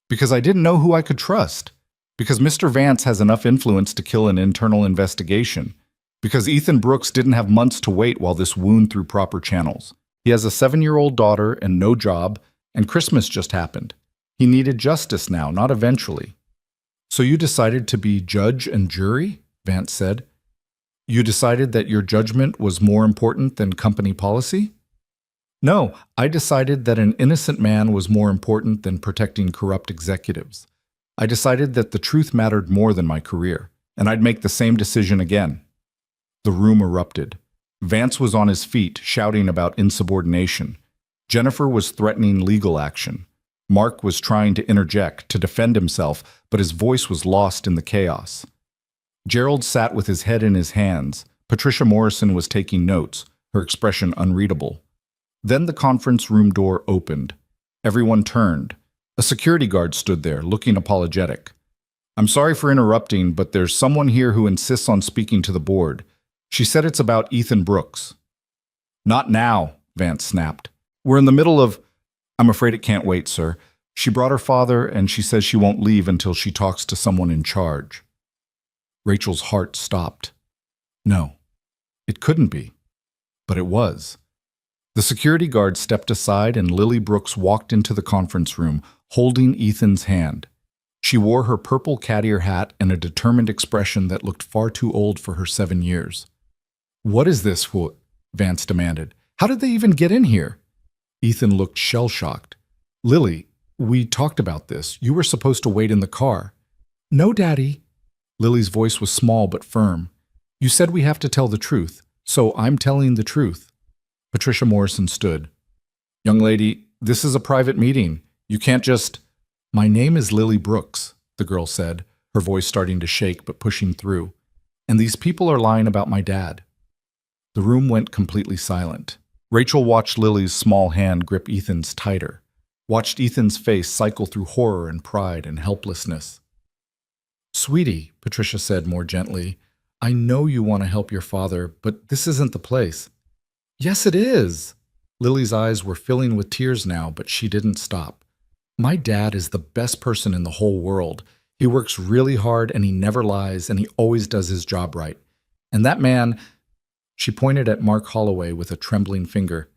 "Because I didn't know who I could trust. Because Mr. Vance has enough influence to kill an internal investigation. Because Ethan Brooks didn't have months to wait while this wound through proper channels. He has a 7-year-old daughter and no job, and Christmas just happened. He needed justice now, not eventually." "So you decided to be judge and jury?" Vance said. "You decided that your judgment was more important than company policy?" "No, I decided that an innocent man was more important than protecting corrupt executives. I decided that the truth mattered more than my career, and I'd make the same decision again." The room erupted. Vance was on his feet, shouting about insubordination. Jennifer was threatening legal action. Mark was trying to interject, to defend himself, but his voice was lost in the chaos. Gerald sat with his head in his hands. Patricia Morrison was taking notes, her expression unreadable. Then the conference room door opened. Everyone turned. A security guard stood there, looking apologetic. "I'm sorry for interrupting, but there's someone here who insists on speaking to the board. She said it's about Ethan Brooks." "Not now," Vance snapped. "We're in the middle of—" "I'm afraid it can't wait, sir. She brought her father, and she says she won't leave until she talks to someone in charge." Rachel's heart stopped. No, it couldn't be. But it was. The security guard stepped aside and Lily Brooks walked into the conference room, holding Ethan's hand. She wore her purple cat ear hat and a determined expression that looked far too old for her 7 years. "What is this?" Vance demanded. "How did they even get in here?" Ethan looked shell-shocked. "Lily, we talked about this. You were supposed to wait in the car." "No, Daddy." Lily's voice was small but firm. "You said we have to tell the truth, so I'm telling the truth." Patricia Morrison stood. "Young lady, this is a private meeting. You can't just—" "My name is Lily Brooks," the girl said, her voice starting to shake but pushing through. "And these people are lying about my dad." The room went completely silent. Rachel watched Lily's small hand grip Ethan's tighter, watched Ethan's face cycle through horror and pride and helplessness. "Sweetie," Patricia said more gently, "I know you want to help your father, but this isn't the place." "Yes, it is." Lily's eyes were filling with tears now, but she didn't stop. "My dad is the best person in the whole world. He works really hard and he never lies and he always does his job right. And that man—" She pointed at Mark Holloway with a trembling finger.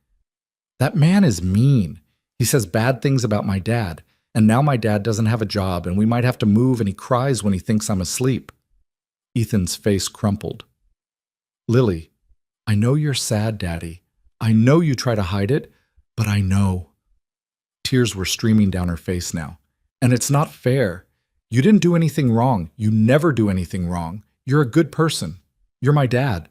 "That man is mean. He says bad things about my dad, and now my dad doesn't have a job and we might have to move and he cries when he thinks I'm asleep." Ethan's face crumpled. "Lily, I know you're sad, Daddy. I know you try to hide it, but I know." Tears were streaming down her face now. "And it's not fair. You didn't do anything wrong. You never do anything wrong. You're a good person. You're my dad."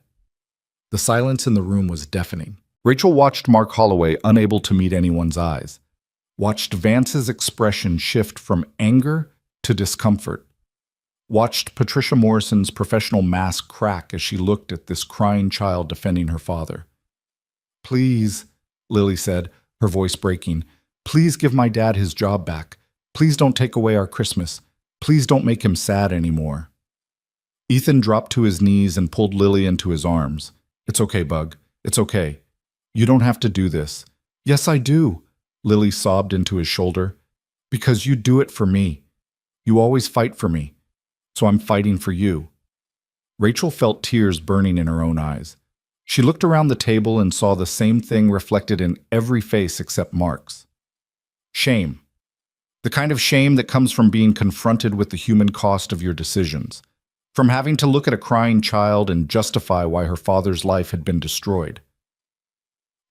The silence in the room was deafening. Rachel watched Mark Holloway, unable to meet anyone's eyes. Watched Vance's expression shift from anger to discomfort. Watched Patricia Morrison's professional mask crack as she looked at this crying child defending her father. "Please," Lily said, her voice breaking, "please give my dad his job back. Please don't take away our Christmas. Please don't make him sad anymore." Ethan dropped to his knees and pulled Lily into his arms. "It's okay, Bug. It's okay. You don't have to do this." "Yes, I do," Lily sobbed into his shoulder. "Because you do it for me. You always fight for me. So I'm fighting for you." Rachel felt tears burning in her own eyes. She looked around the table and saw the same thing reflected in every face except Mark's. Shame. The kind of shame that comes from being confronted with the human cost of your decisions. From having to look at a crying child and justify why her father's life had been destroyed.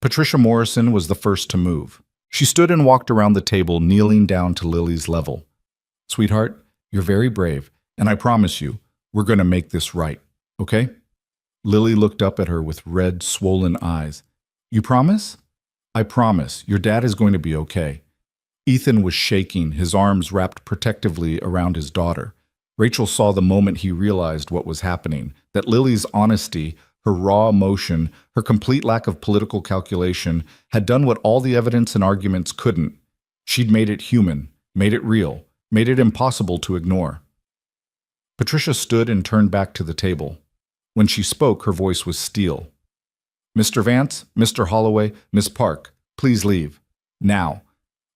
Patricia Morrison was the first to move. She stood and walked around the table, kneeling down to Lily's level. "Sweetheart, you're very brave, and I promise you, we're going to make this right, okay?" Lily looked up at her with red, swollen eyes. "You promise?" "I promise. Your dad is going to be okay." Ethan was shaking, his arms wrapped protectively around his daughter. Rachel saw the moment he realized what was happening, that Lily's honesty, her raw emotion, her complete lack of political calculation, had done what all the evidence and arguments couldn't. She'd made it human, made it real, made it impossible to ignore. Patricia stood and turned back to the table. When she spoke, her voice was steel. "Mr. Vance, Mr. Holloway, Miss Park, please leave. Now.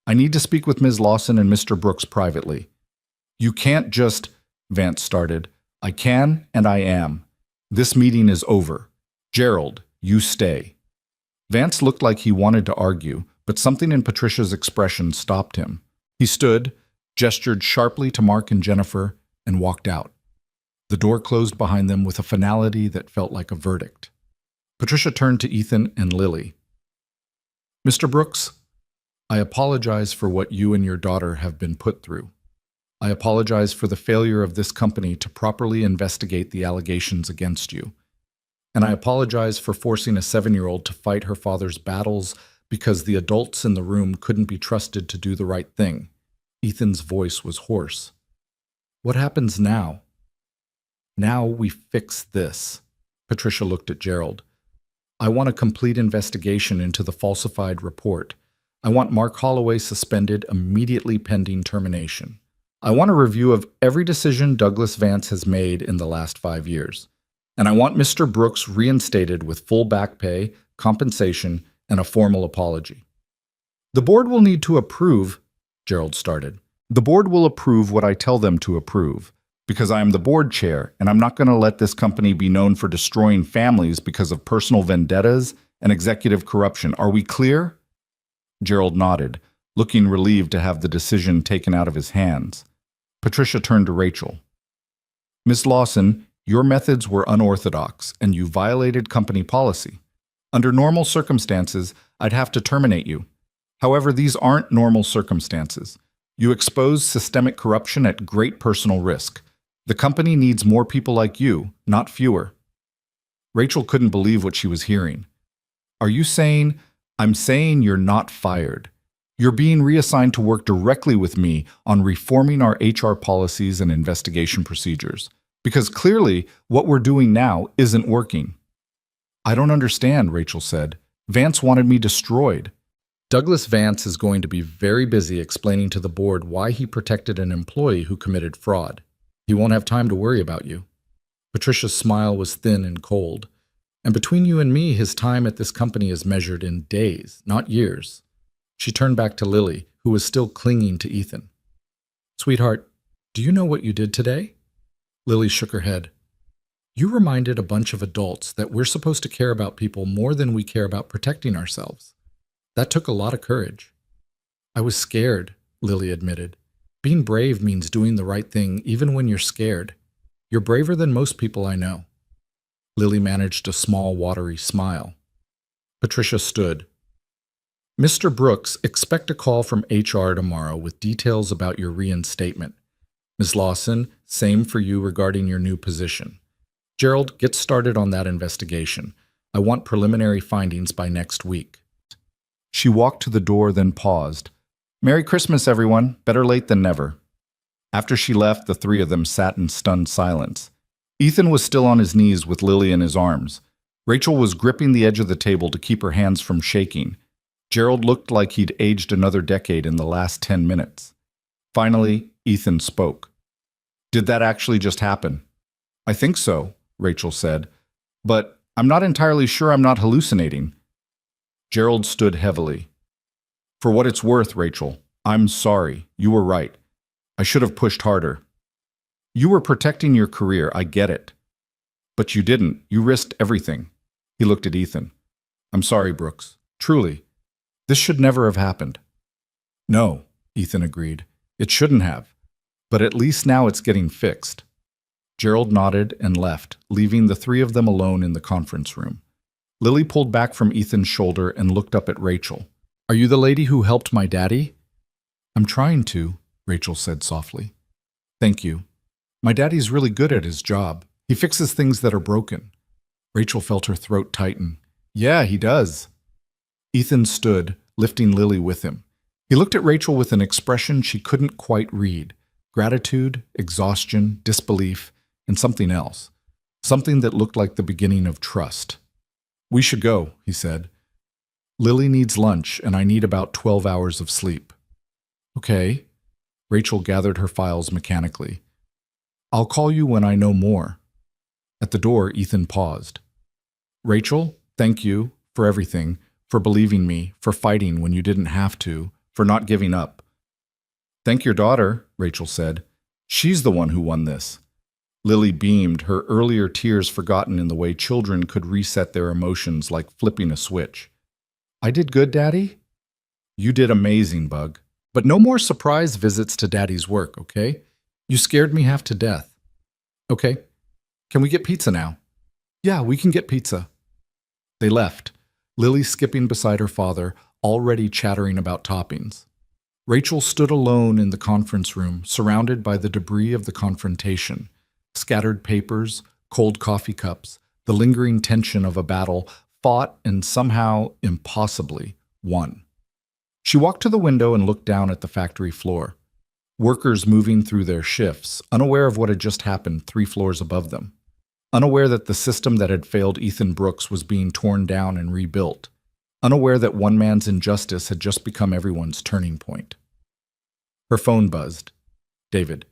I need to speak with Ms. Lawson and Mr. Brooks privately." "You can't just—" Vance started. "I can and I am. This meeting is over. Gerald, you stay." Vance looked like he wanted to argue, but something in Patricia's expression stopped him. He stood, gestured sharply to Mark and Jennifer, and walked out. The door closed behind them with a finality that felt like a verdict. Patricia turned to Ethan and Lily. "Mr. Brooks, I apologize for what you and your daughter have been put through. I apologize for the failure of this company to properly investigate the allegations against you. And I apologize for forcing a 7-year-old to fight her father's battles because the adults in the room couldn't be trusted to do the right thing." Ethan's voice was hoarse. "What happens now?" "Now we fix this." Patricia looked at Gerald. "I want a complete investigation into the falsified report. I want Mark Holloway suspended immediately pending termination. I want a review of every decision Douglas Vance has made in the last 5 years. And I want Mr. Brooks reinstated with full back pay, compensation, and a formal apology." "The board will need to approve," Gerald started. "The board will approve what I tell them to approve, because I am the board chair, and I'm not going to let this company be known for destroying families because of personal vendettas and executive corruption. Are we clear?" Gerald nodded, looking relieved to have the decision taken out of his hands. Patricia turned to Rachel. Miss Lawson, your methods were unorthodox, and you violated company policy. Under normal circumstances, I'd have to terminate you. However, these aren't normal circumstances. You expose systemic corruption at great personal risk. The company needs more people like you, not fewer. Rachel couldn't believe what she was hearing. Are you saying, I'm saying you're not fired. You're being reassigned to work directly with me on reforming our HR policies and investigation procedures. Because clearly, what we're doing now isn't working. I don't understand, Rachel said. Vance wanted me destroyed. Douglas Vance is going to be very busy explaining to the board why he protected an employee who committed fraud. He won't have time to worry about you. Patricia's smile was thin and cold. And between you and me, his time at this company is measured in days, not years. She turned back to Lily, who was still clinging to Ethan. Sweetheart, do you know what you did today? Lily shook her head. You reminded a bunch of adults that we're supposed to care about people more than we care about protecting ourselves. That took a lot of courage. I was scared, Lily admitted. Being brave means doing the right thing even when you're scared. You're braver than most people I know. Lily managed a small, watery smile. Patricia stood. Mr. Brooks, expect a call from HR tomorrow with details about your reinstatement. Ms. Lawson, same for you regarding your new position. Gerald, get started on that investigation. I want preliminary findings by next week. She walked to the door, then paused. Merry Christmas, everyone. Better late than never. After she left, the three of them sat in stunned silence. Ethan was still on his knees with Lily in his arms. Rachel was gripping the edge of the table to keep her hands from shaking. Gerald looked like he'd aged another decade in the last 10 minutes. Finally, Ethan spoke. Did that actually just happen? I think so, Rachel said. But I'm not entirely sure I'm not hallucinating. Gerald stood heavily. For what it's worth, Rachel, I'm sorry. You were right. I should have pushed harder. You were protecting your career, I get it. But you didn't. You risked everything. He looked at Ethan. I'm sorry, Brooks. Truly. This should never have happened. No, Ethan agreed. It shouldn't have. But at least now it's getting fixed. Gerald nodded and left, leaving the three of them alone in the conference room. Lily pulled back from Ethan's shoulder and looked up at Rachel. Are you the lady who helped my daddy? I'm trying to, Rachel said softly. Thank you. My daddy's really good at his job. He fixes things that are broken. Rachel felt her throat tighten. Yeah, he does. Ethan stood, lifting Lily with him. He looked at Rachel with an expression she couldn't quite read. Gratitude, exhaustion, disbelief, and something else. Something that looked like the beginning of trust. We should go, he said. Lily needs lunch, and I need about 12 hours of sleep. Okay. Rachel gathered her files mechanically. I'll call you when I know more. At the door, Ethan paused. Rachel, thank you for everything, for believing me, for fighting when you didn't have to, for not giving up. Thank your daughter, Rachel said. She's the one who won this. Lily beamed, her earlier tears forgotten in the way children could reset their emotions like flipping a switch. I did good, Daddy? You did amazing, Bug. But no more surprise visits to Daddy's work, okay? You scared me half to death. Okay. Can we get pizza now? Yeah, we can get pizza. They left, Lily skipping beside her father, already chattering about toppings. Rachel stood alone in the conference room, surrounded by the debris of the confrontation. Scattered papers, cold coffee cups, the lingering tension of a battle fought and somehow, impossibly, won. She walked to the window and looked down at the factory floor. Workers moving through their shifts, unaware of what had just happened 3 floors above them. Unaware that the system that had failed Ethan Brooks was being torn down and rebuilt. Unaware that one man's injustice had just become everyone's turning point. Her phone buzzed. David.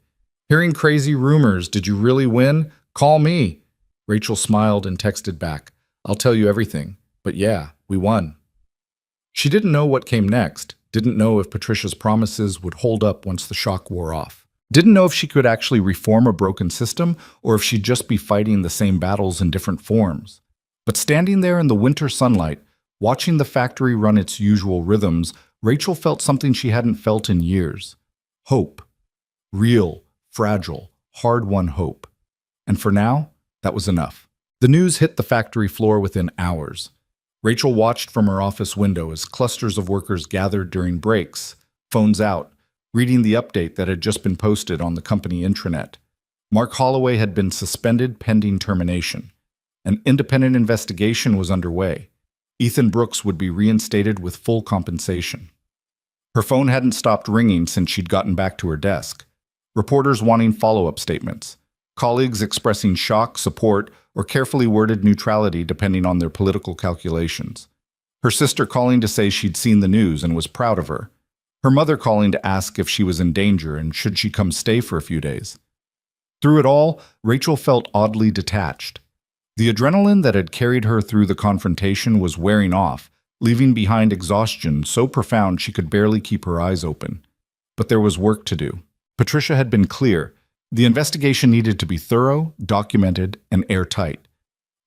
Hearing crazy rumors, did you really win? Call me. Rachel smiled and texted back. I'll tell you everything. But yeah, we won. She didn't know what came next, didn't know if Patricia's promises would hold up once the shock wore off. Didn't know if she could actually reform a broken system or if she'd just be fighting the same battles in different forms. But standing there in the winter sunlight, watching the factory run its usual rhythms, Rachel felt something she hadn't felt in years. Hope. Real, fragile, hard-won hope. And for now, that was enough. The news hit the factory floor within hours. Rachel watched from her office window as clusters of workers gathered during breaks, phones out, reading the update that had just been posted on the company intranet. Mark Holloway had been suspended pending termination. An independent investigation was underway. Ethan Brooks would be reinstated with full compensation. Her phone hadn't stopped ringing since she'd gotten back to her desk. Reporters wanting follow-up statements. Colleagues expressing shock, support, or carefully worded neutrality depending on their political calculations. Her sister calling to say she'd seen the news and was proud of her. Her mother calling to ask if she was in danger and should she come stay for a few days. Through it all, Rachel felt oddly detached. The adrenaline that had carried her through the confrontation was wearing off, leaving behind exhaustion so profound she could barely keep her eyes open. But there was work to do. Patricia had been clear. The investigation needed to be thorough, documented, and airtight.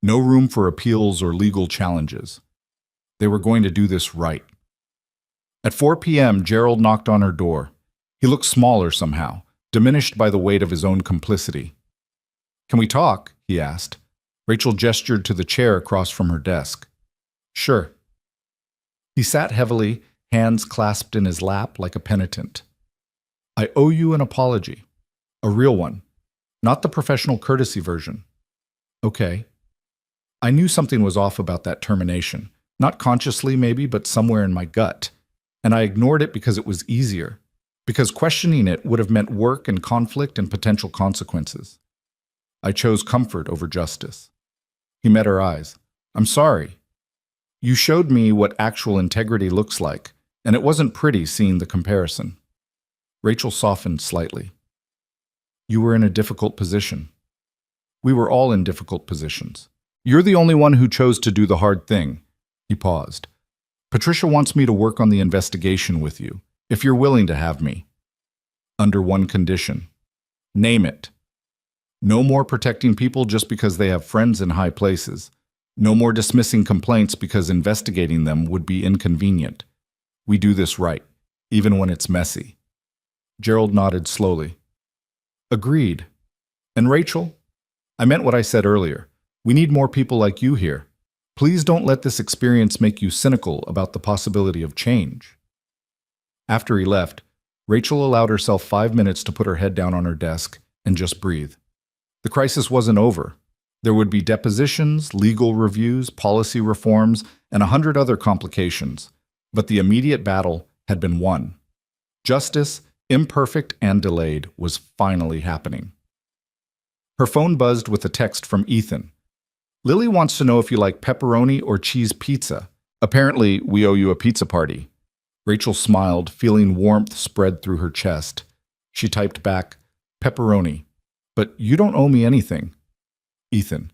No room for appeals or legal challenges. They were going to do this right. At 4 p.m., Gerald knocked on her door. He looked smaller somehow, diminished by the weight of his own complicity. "Can we talk?" he asked. Rachel gestured to the chair across from her desk. "Sure." He sat heavily, hands clasped in his lap like a penitent. "I owe you an apology. A real one. Not the professional courtesy version." "Okay." "I knew something was off about that termination. Not consciously, maybe, but somewhere in my gut. And I ignored it because it was easier. Because questioning it would have meant work and conflict and potential consequences. I chose comfort over justice." He met her eyes. "I'm sorry. You showed me what actual integrity looks like, and it wasn't pretty seeing the comparison." Rachel softened slightly. "You were in a difficult position. We were all in difficult positions. You're the only one who chose to do the hard thing." He paused. "Patricia wants me to work on the investigation with you, if you're willing to have me. Under one condition. Name it. No more protecting people just because they have friends in high places. No more dismissing complaints because investigating them would be inconvenient. We do this right, even when it's messy." Gerald nodded slowly. "Agreed. And Rachel, I meant what I said earlier. We need more people like you here. Please don't let this experience make you cynical about the possibility of change." After he left, Rachel allowed herself 5 minutes to put her head down on her desk and just breathe. The crisis wasn't over. There would be depositions, legal reviews, policy reforms, and 100 other complications. But the immediate battle had been won. Justice, imperfect and delayed, was finally happening. Her phone buzzed with a text from Ethan. "Lily wants to know if you like pepperoni or cheese pizza. Apparently, we owe you a pizza party." Rachel smiled, feeling warmth spread through her chest. She typed back, "Pepperoni. But you don't owe me anything." Ethan.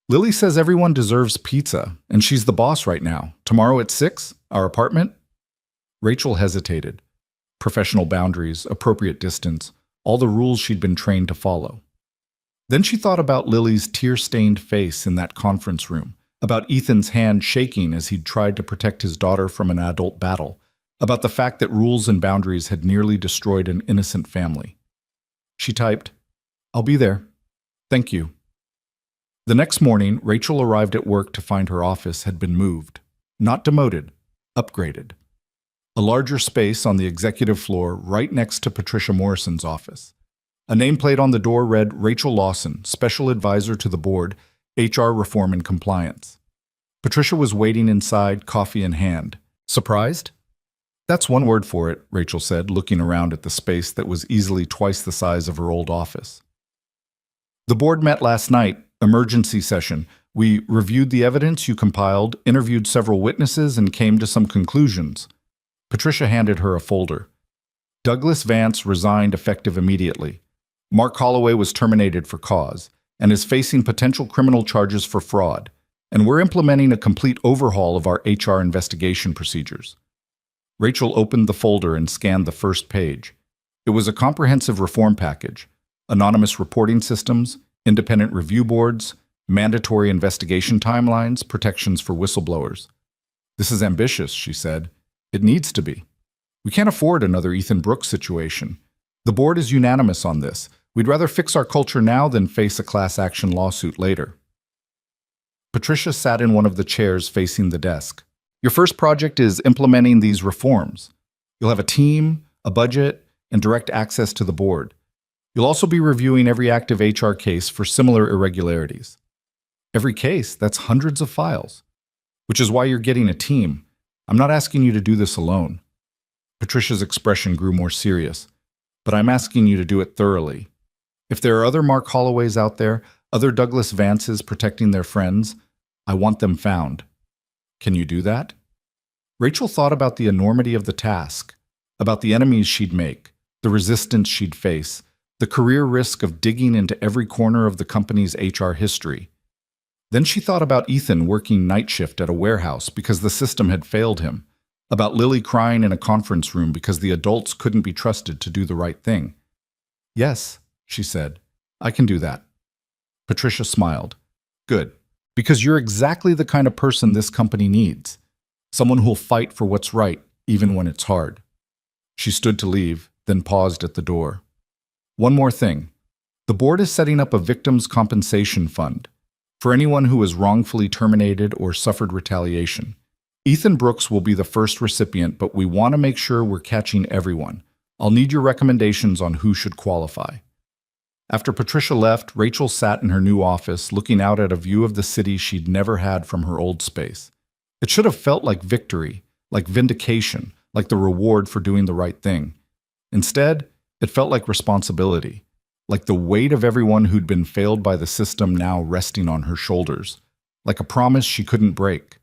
"Lily says everyone deserves pizza, and she's the boss right now. Tomorrow at 6? Our apartment?" Rachel hesitated. Professional boundaries, appropriate distance, all the rules she'd been trained to follow. Then she thought about Lily's tear-stained face in that conference room, about Ethan's hand shaking as he'd tried to protect his daughter from an adult battle, about the fact that rules and boundaries had nearly destroyed an innocent family. She typed, "I'll be there. Thank you." The next morning, Rachel arrived at work to find her office had been moved. Not demoted, upgraded. A larger space on the executive floor right next to Patricia Morrison's office. A nameplate on the door read Rachel Lawson, Special Advisor to the Board, HR Reform and Compliance. Patricia was waiting inside, coffee in hand. "Surprised?" "That's one word for it," Rachel said, looking around at the space that was easily twice the size of her old office. "The board met last night, emergency session. We reviewed the evidence you compiled, interviewed several witnesses, and came to some conclusions." Patricia handed her a folder. Douglas Vance resigned effective immediately. Mark Holloway was terminated for cause and is facing potential criminal charges for fraud, and we're implementing a complete overhaul of our HR investigation procedures. Rachel opened the folder and scanned the first page. It was a comprehensive reform package: anonymous reporting systems, independent review boards, mandatory investigation timelines, protections for whistleblowers. "This is ambitious," she said. "It needs to be. We can't afford another Ethan Brooks situation. The board is unanimous on this. We'd rather fix our culture now than face a class action lawsuit later. Patricia sat in one of the chairs facing the desk. Your first project is implementing these reforms. You'll have a team, a budget, and direct access to the board. You'll also be reviewing every active HR case for similar irregularities. Every case, that's hundreds of files. Which is why you're getting a team. I'm not asking you to do this alone. Patricia's expression grew more serious. But I'm asking you to do it thoroughly. If there are other Mark Holloways out there, other Douglas Vances protecting their friends, I want them found. Can you do that? Rachel thought about the enormity of the task, about the enemies she'd make, the resistance she'd face, the career risk of digging into every corner of the company's HR history. Then she thought about Ethan working night shift at a warehouse because the system had failed him, about Lily crying in a conference room because the adults couldn't be trusted to do the right thing. Yes, she said, I can do that. Patricia smiled. Good, because you're exactly the kind of person this company needs. Someone who'll fight for what's right, even when it's hard. She stood to leave, then paused at the door. One more thing. The board is setting up a victims' compensation fund for anyone who was wrongfully terminated or suffered retaliation. Ethan Brooks will be the first recipient, but we want to make sure we're catching everyone. I'll need your recommendations on who should qualify. After Patricia left, Rachel sat in her new office, looking out at a view of the city she'd never had from her old space. It should have felt like victory, like vindication, like the reward for doing the right thing. Instead, it felt like responsibility, like the weight of everyone who'd been failed by the system now resting on her shoulders, like a promise she couldn't break.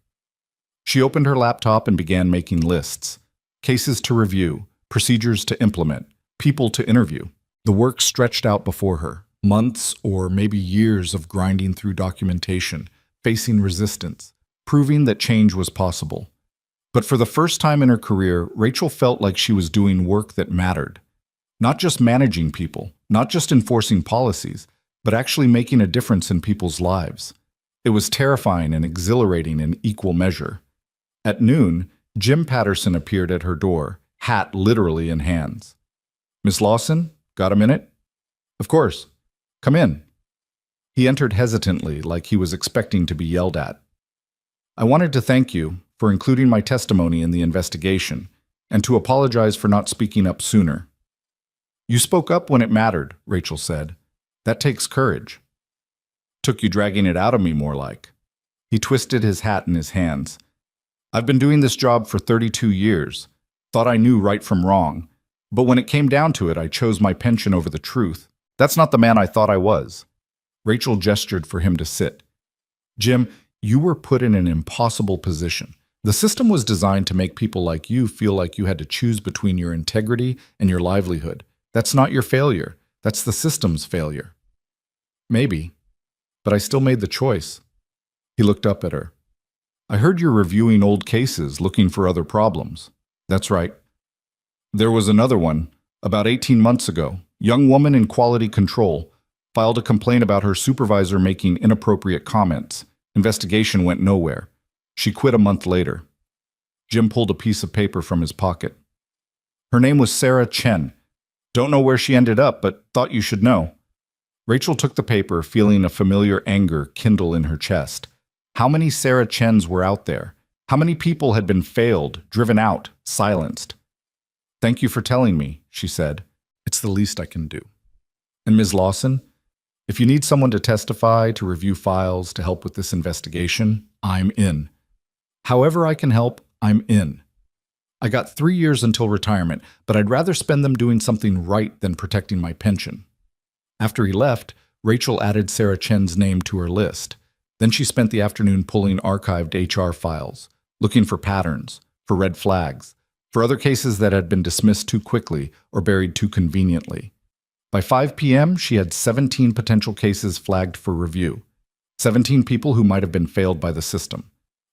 She opened her laptop and began making lists. Cases to review, procedures to implement, people to interview. The work stretched out before her, months or maybe years of grinding through documentation, facing resistance, proving that change was possible. But for the first time in her career, Rachel felt like she was doing work that mattered. Not just managing people, not just enforcing policies, but actually making a difference in people's lives. It was terrifying and exhilarating in equal measure. At noon, Jim Patterson appeared at her door, hat literally in hands. Miss Lawson, got a minute? Of course. Come in. He entered hesitantly, like he was expecting to be yelled at. I wanted to thank you for including my testimony in the investigation, and to apologize for not speaking up sooner. You spoke up when it mattered, Rachel said. That takes courage. Took you dragging it out of me, more like. He twisted his hat in his hands. I've been doing this job for 32 years. Thought I knew right from wrong. But when it came down to it, I chose my pension over the truth. That's not the man I thought I was. Rachel gestured for him to sit. Jim, you were put in an impossible position. The system was designed to make people like you feel like you had to choose between your integrity and your livelihood. That's not your failure. That's the system's failure. Maybe, but I still made the choice. He looked up at her. I heard you're reviewing old cases, looking for other problems. That's right. There was another one, about 18 months ago. Young woman in quality control filed a complaint about her supervisor making inappropriate comments. Investigation went nowhere. She quit a month later. Jim pulled a piece of paper from his pocket. Her name was Sarah Chen. Don't know where she ended up, but thought you should know. Rachel took the paper, feeling a familiar anger kindle in her chest. How many Sarah Chens were out there? How many people had been failed, driven out, silenced? Thank you for telling me, she said. It's the least I can do. And Ms. Lawson, if you need someone to testify, to review files, to help with this investigation, I'm in. However I can help, I'm in. I got 3 years until retirement, but I'd rather spend them doing something right than protecting my pension. After he left, Rachel added Sarah Chen's name to her list. Then she spent the afternoon pulling archived HR files, looking for patterns, for red flags, for other cases that had been dismissed too quickly or buried too conveniently. By 5 p.m., she had 17 potential cases flagged for review, 17 people who might have been failed by the system,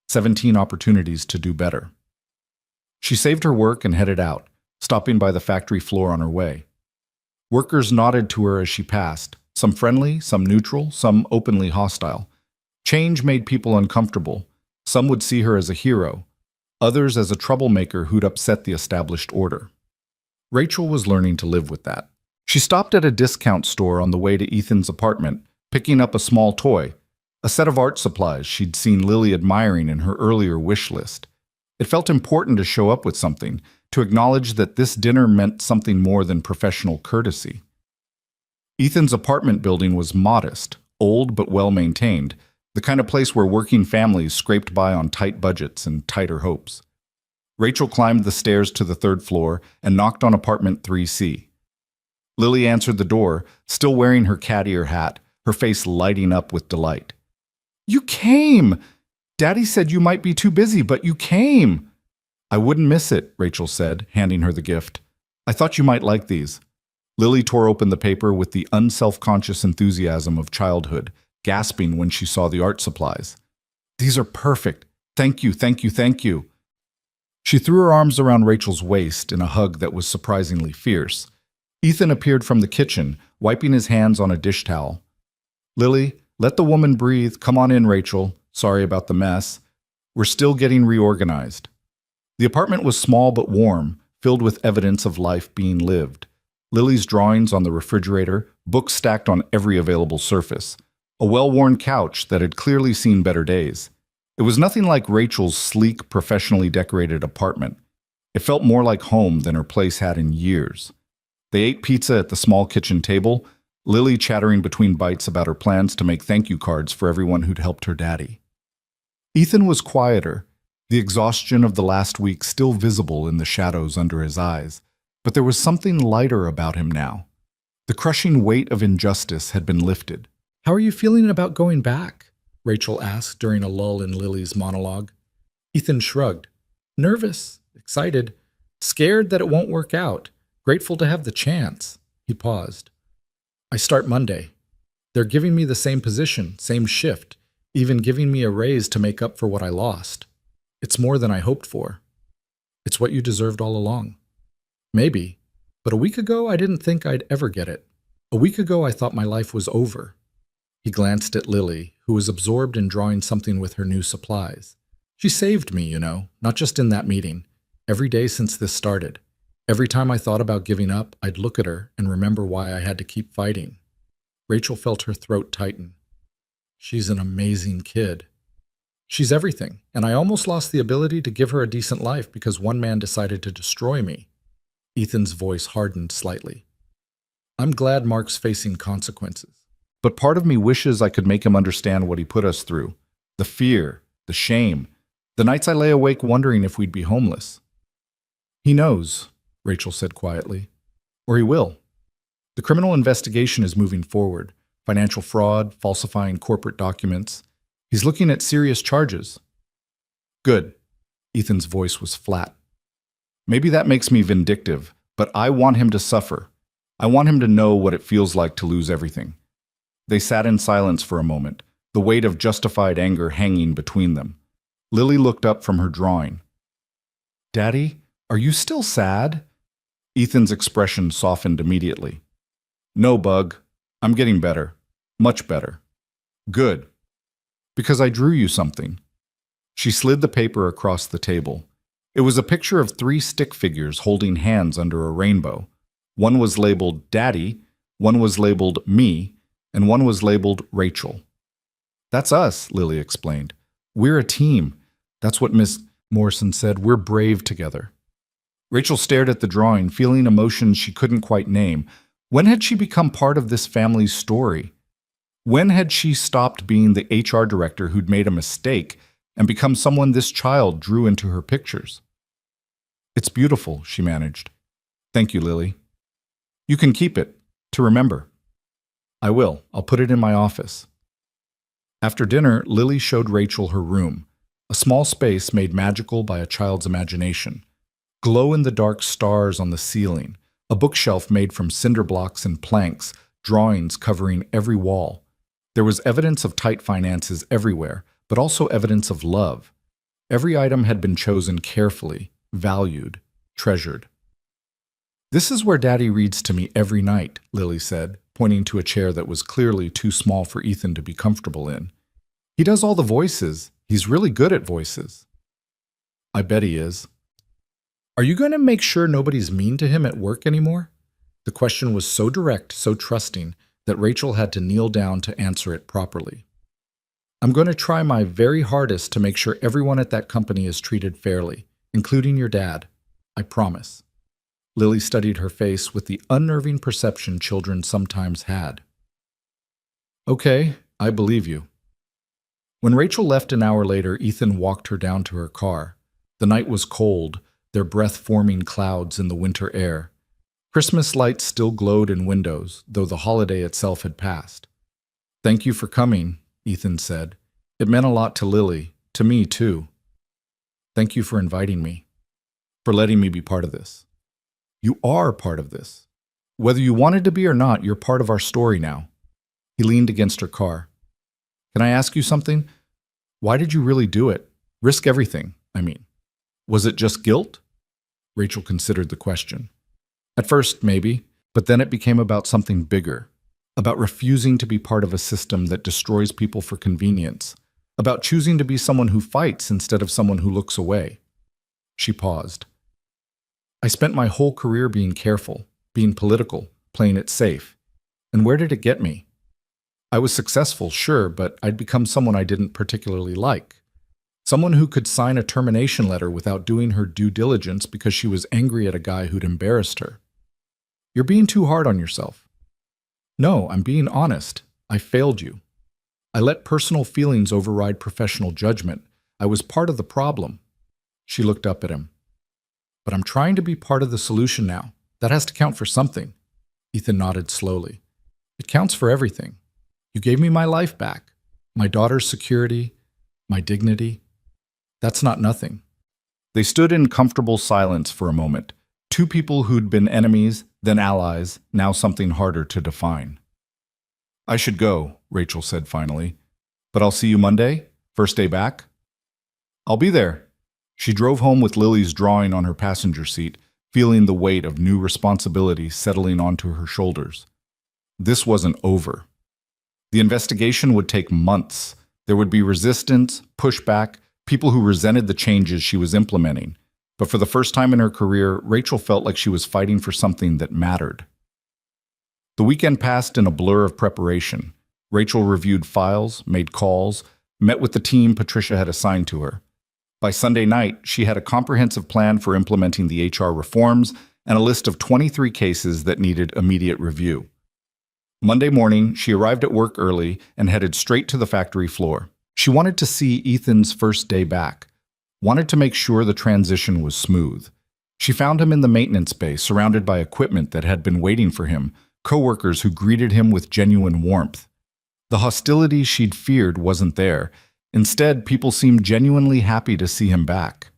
17 opportunities to do better. She saved her work and headed out, stopping by the factory floor on her way. Workers nodded to her as she passed, some friendly, some neutral, some openly hostile. Change made people uncomfortable. Some would see her as a hero, others as a troublemaker who'd upset the established order. Rachel was learning to live with that. She stopped at a discount store on the way to Ethan's apartment, picking up a small toy, a set of art supplies she'd seen Lily admiring in her earlier wish list. It felt important to show up with something, to acknowledge that this dinner meant something more than professional courtesy. Ethan's apartment building was modest, old but well maintained, the kind of place where working families scraped by on tight budgets and tighter hopes. Rachel climbed the stairs to the third floor and knocked on apartment 3C. Lily answered the door, still wearing her cat ear hat, her face lighting up with delight. "You came! Daddy said you might be too busy, but you came!" "I wouldn't miss it," Rachel said, handing her the gift. "I thought you might like these." Lily tore open the paper with the unself-conscious enthusiasm of childhood, gasping when she saw the art supplies. "These are perfect. Thank you, thank you, thank you." She threw her arms around Rachel's waist in a hug that was surprisingly fierce. Ethan appeared from the kitchen, wiping his hands on a dish towel. "Lily, let the woman breathe. Come on in, Rachel. Sorry about the mess. We're still getting reorganized." The apartment was small but warm, filled with evidence of life being lived. Lily's drawings on the refrigerator, books stacked on every available surface, a well-worn couch that had clearly seen better days. It was nothing like Rachel's sleek, professionally decorated apartment. It felt more like home than her place had in years. They ate pizza at the small kitchen table, Lily chattering between bites about her plans to make thank you cards for everyone who'd helped her daddy. Ethan was quieter, the exhaustion of the last week still visible in the shadows under his eyes, but there was something lighter about him now. The crushing weight of injustice had been lifted. "How are you feeling about going back?" Rachel asked during a lull in Lily's monologue. Ethan shrugged. "Nervous, excited, scared that it won't work out, grateful to have the chance." He paused. "I start Monday. They're giving me the same position, same shift, even giving me a raise to make up for what I lost. It's more than I hoped for. It's what you deserved all along." "Maybe, but a week ago I didn't think I'd ever get it. A week ago I thought my life was over." He glanced at Lily, who was absorbed in drawing something with her new supplies. "She saved me, not just in that meeting. Every day since this started. Every time I thought about giving up, I'd look at her and remember why I had to keep fighting." Rachel felt her throat tighten. "She's an amazing kid. She's everything, and I almost lost the ability to give her a decent life because one man decided to destroy me." Ethan's voice hardened slightly. "I'm glad Mark's facing consequences. But part of me wishes I could make him understand what he put us through. The fear, the shame, the nights I lay awake wondering if we'd be homeless." "He knows," Rachel said quietly. "Or he will. The criminal investigation is moving forward. Financial fraud, falsifying corporate documents. He's looking at serious charges." "Good." Ethan's voice was flat. "Maybe that makes me vindictive, but I want him to suffer. I want him to know what it feels like to lose everything." They sat in silence for a moment, the weight of justified anger hanging between them. Lily looked up from her drawing. "Daddy, are you still sad?" Ethan's expression softened immediately. "No, Bug. I'm getting better. Much better." "Good. Because I drew you something." She slid the paper across the table. It was a picture of 3 stick figures holding hands under a rainbow. One was labeled Daddy, one was labeled Me, and one was labeled Rachel. "That's us," Lily explained. "We're a team. That's what Miss Morrison said. We're brave together." Rachel stared at the drawing, feeling emotions she couldn't quite name. When had she become part of this family's story? When had she stopped being the HR director who'd made a mistake and become someone this child drew into her pictures? "It's beautiful," she managed. "Thank you, Lily. You can keep it, to remember." "I will. I'll put it in my office." After dinner, Lily showed Rachel her room, a small space made magical by a child's imagination. Glow-in-the-dark stars on the ceiling, a bookshelf made from cinder blocks and planks, drawings covering every wall. There was evidence of tight finances everywhere, but also evidence of love. Every item had been chosen carefully, valued, treasured. "This is where Daddy reads to me every night," Lily said, pointing to a chair that was clearly too small for Ethan to be comfortable in. "He does all the voices. He's really good at voices." "I bet he is." "Are you going to make sure nobody's mean to him at work anymore?" The question was so direct, so trusting, that Rachel had to kneel down to answer it properly. I'm going to try my very hardest to make sure everyone at that company is treated fairly, including your dad. I promise. Lily studied her face with the unnerving perception children sometimes had. Okay, I believe you. When Rachel left an hour later, Ethan walked her down to her car. The night was cold, their breath forming clouds in the winter air. Christmas lights still glowed in windows, though the holiday itself had passed. Thank you for coming, Ethan said. It meant a lot to Lily, to me too. Thank you for inviting me, for letting me be part of this. You are part of this. Whether you wanted to be or not, you're part of our story now. He leaned against her car. Can I ask you something? Why did you really do it? Risk everything, I mean. Was it just guilt? Rachel considered the question. At first, maybe, but then it became about something bigger. About refusing to be part of a system that destroys people for convenience. About choosing to be someone who fights instead of someone who looks away. She paused. I spent my whole career being careful, being political, playing it safe. And where did it get me? I was successful, sure, but I'd become someone I didn't particularly like. Someone who could sign a termination letter without doing her due diligence because she was angry at a guy who'd embarrassed her. You're being too hard on yourself. No, I'm being honest. I failed you. I let personal feelings override professional judgment. I was part of the problem. She looked up at him. But I'm trying to be part of the solution now. That has to count for something. Ethan nodded slowly. It counts for everything. You gave me my life back, my daughter's security, my dignity. That's not nothing. They stood in comfortable silence for a moment. Two people who'd been enemies, then allies, now something harder to define. I should go, Rachel said finally. But I'll see you Monday? First day back? I'll be there. She drove home with Lily's drawing on her passenger seat, feeling the weight of new responsibility settling onto her shoulders. This wasn't over. The investigation would take months. There would be resistance, pushback, people who resented the changes she was implementing. But for the first time in her career, Rachel felt like she was fighting for something that mattered. The weekend passed in a blur of preparation. Rachel reviewed files, made calls, met with the team Patricia had assigned to her. By Sunday night, she had a comprehensive plan for implementing the HR reforms and a list of 23 cases that needed immediate review. Monday morning, she arrived at work early and headed straight to the factory floor. She wanted to see Ethan's first day back, wanted to make sure the transition was smooth. She found him in the maintenance bay, surrounded by equipment that had been waiting for him, coworkers who greeted him with genuine warmth. The hostility she'd feared wasn't there. Instead, people seemed genuinely happy to see him back.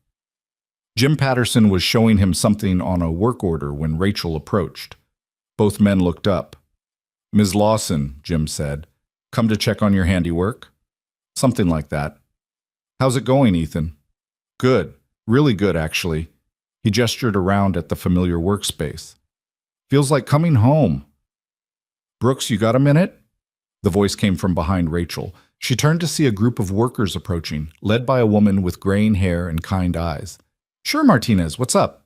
Jim Patterson was showing him something on a work order when Rachel approached. Both men looked up. Ms. Lawson, Jim said, come to check on your handiwork? Something like that. How's it going, Ethan? Good. Really good, actually. He gestured around at the familiar workspace. Feels like coming home. Brooks, you got a minute? The voice came from behind Rachel. She turned to see a group of workers approaching, led by a woman with graying hair and kind eyes. Sure, Martinez, what's up?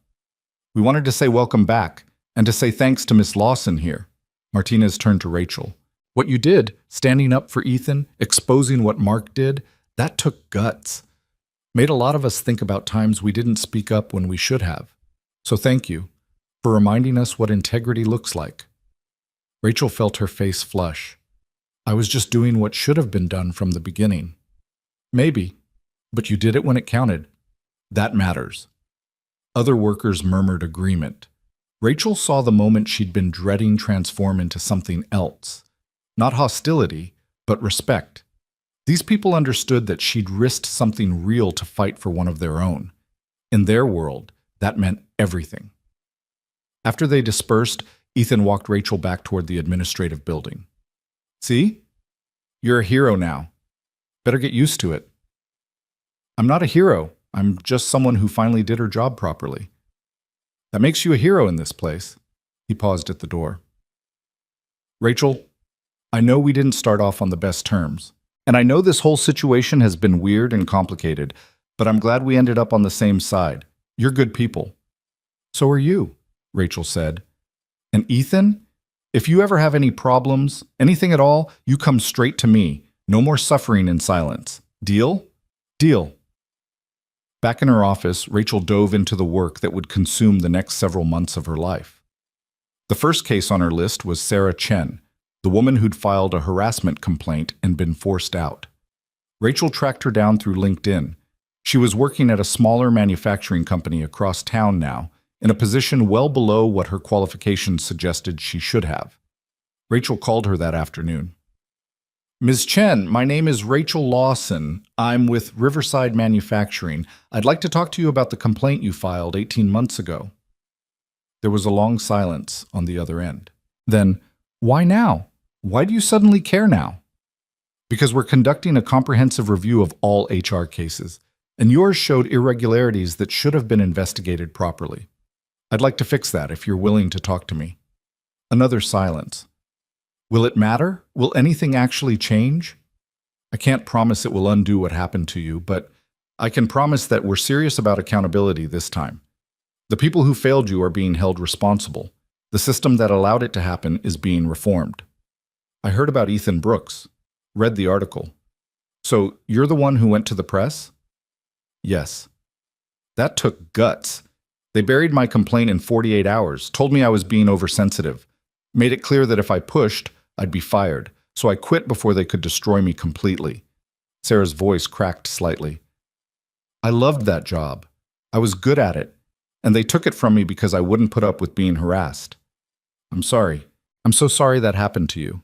We wanted to say welcome back, and to say thanks to Miss Lawson here. Martinez turned to Rachel. What you did, standing up for Ethan, exposing what Mark did, that took guts. Made a lot of us think about times we didn't speak up when we should have. So thank you for reminding us what integrity looks like. Rachel felt her face flush. I was just doing what should have been done from the beginning. Maybe, but you did it when it counted. That matters. Other workers murmured agreement. Rachel saw the moment she'd been dreading transform into something else. Not hostility, but respect. These people understood that she'd risked something real to fight for one of their own. In their world, that meant everything. After they dispersed, Ethan walked Rachel back toward the administrative building. See? You're a hero now. Better get used to it. I'm not a hero. I'm just someone who finally did her job properly. That makes you a hero in this place. He paused at the door. Rachel, I know we didn't start off on the best terms. And I know this whole situation has been weird and complicated, but I'm glad we ended up on the same side. You're good people. So are you, Rachel said. And Ethan, if you ever have any problems, anything at all, you come straight to me. No more suffering in silence. Deal? Deal. Back in her office, Rachel dove into the work that would consume the next several months of her life. The first case on her list was Sarah Chen, the woman who'd filed a harassment complaint and been forced out. Rachel tracked her down through LinkedIn. She was working at a smaller manufacturing company across town now, in a position well below what her qualifications suggested she should have. Rachel called her that afternoon. Ms. Chen, my name is Rachel Lawson. I'm with Riverside Manufacturing. I'd like to talk to you about the complaint you filed 18 months ago. There was a long silence on the other end. Then, why now? Why do you suddenly care now? Because we're conducting a comprehensive review of all HR cases, and yours showed irregularities that should have been investigated properly. I'd like to fix that if you're willing to talk to me. Another silence. Will it matter? Will anything actually change? I can't promise it will undo what happened to you, but I can promise that we're serious about accountability this time. The people who failed you are being held responsible. The system that allowed it to happen is being reformed. I heard about Ethan Brooks. Read the article. So you're the one who went to the press? Yes. That took guts. They buried my complaint in 48 hours, told me I was being oversensitive, made it clear that if I pushed, I'd be fired, so I quit before they could destroy me completely. Sarah's voice cracked slightly. I loved that job. I was good at it, and they took it from me because I wouldn't put up with being harassed. I'm sorry. I'm so sorry that happened to you.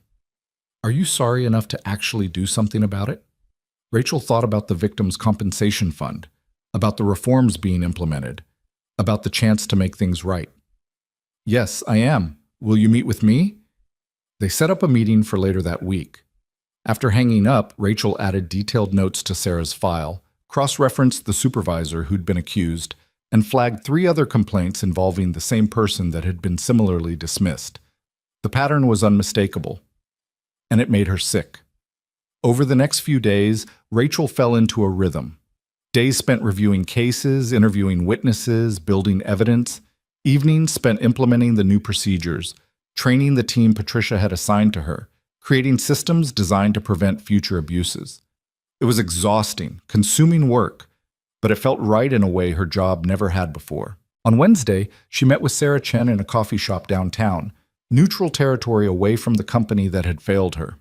Are you sorry enough to actually do something about it? Rachel thought about the victim's compensation fund, about the reforms being implemented, about the chance to make things right. Yes, I am. Will you meet with me? They set up a meeting for later that week. After hanging up, Rachel added detailed notes to Sarah's file, cross-referenced the supervisor who'd been accused, and flagged 3 other complaints involving the same person that had been similarly dismissed. The pattern was unmistakable, and it made her sick. Over the next few days, Rachel fell into a rhythm. Days spent reviewing cases, interviewing witnesses, building evidence. Evenings spent implementing the new procedures, training the team Patricia had assigned to her, creating systems designed to prevent future abuses. It was exhausting, consuming work, but it felt right in a way her job never had before. On Wednesday, she met with Sarah Chen in a coffee shop downtown, neutral territory away from the company that had failed her.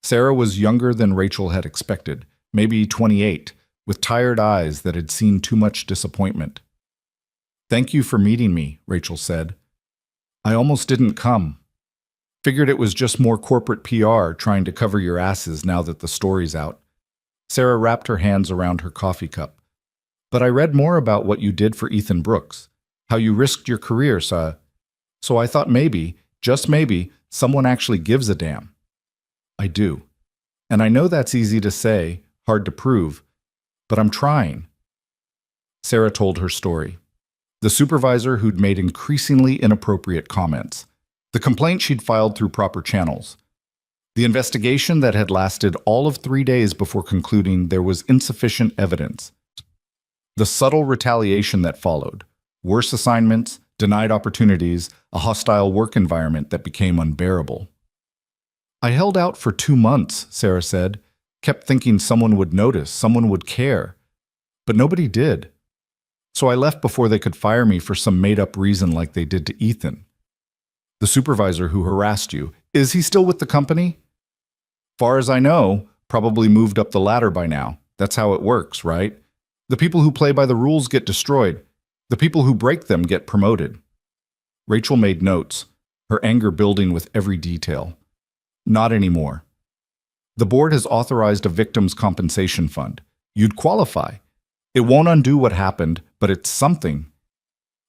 Sarah was younger than Rachel had expected, maybe 28, with tired eyes that had seen too much disappointment. Thank you for meeting me, Rachel said. I almost didn't come. Figured it was just more corporate PR trying to cover your asses now that the story's out. Sarah wrapped her hands around her coffee cup. But I read more about what you did for Ethan Brooks, how you risked your career, so I thought maybe, just maybe, someone actually gives a damn. I do. And I know that's easy to say, hard to prove, but I'm trying. Sarah told her story. The supervisor who'd made increasingly inappropriate comments. The complaint she'd filed through proper channels. The investigation that had lasted all of 3 days before concluding there was insufficient evidence. The subtle retaliation that followed. Worse assignments, denied opportunities, a hostile work environment that became unbearable. I held out for 2 months, Sarah said, kept thinking someone would notice, someone would care. But nobody did. So I left before they could fire me for some made-up reason like they did to Ethan. The supervisor who harassed you, is he still with the company? Far as I know, probably moved up the ladder by now. That's how it works, right? The people who play by the rules get destroyed. The people who break them get promoted. Rachel made notes, her anger building with every detail. Not anymore. The board has authorized a victim's compensation fund. You'd qualify. It won't undo what happened, but it's something.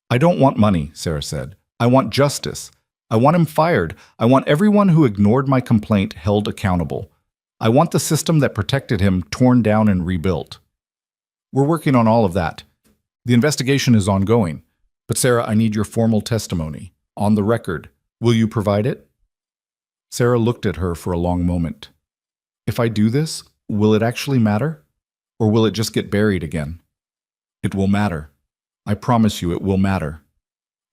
I don't want money, Sarah said. I want justice. I want him fired. I want everyone who ignored my complaint held accountable. I want the system that protected him torn down and rebuilt. We're working on all of that. The investigation is ongoing. But Sarah, I need your formal testimony. On the record. Will you provide it? Sarah looked at her for a long moment. If I do this, will it actually matter? Or will it just get buried again? It will matter. I promise you it will matter.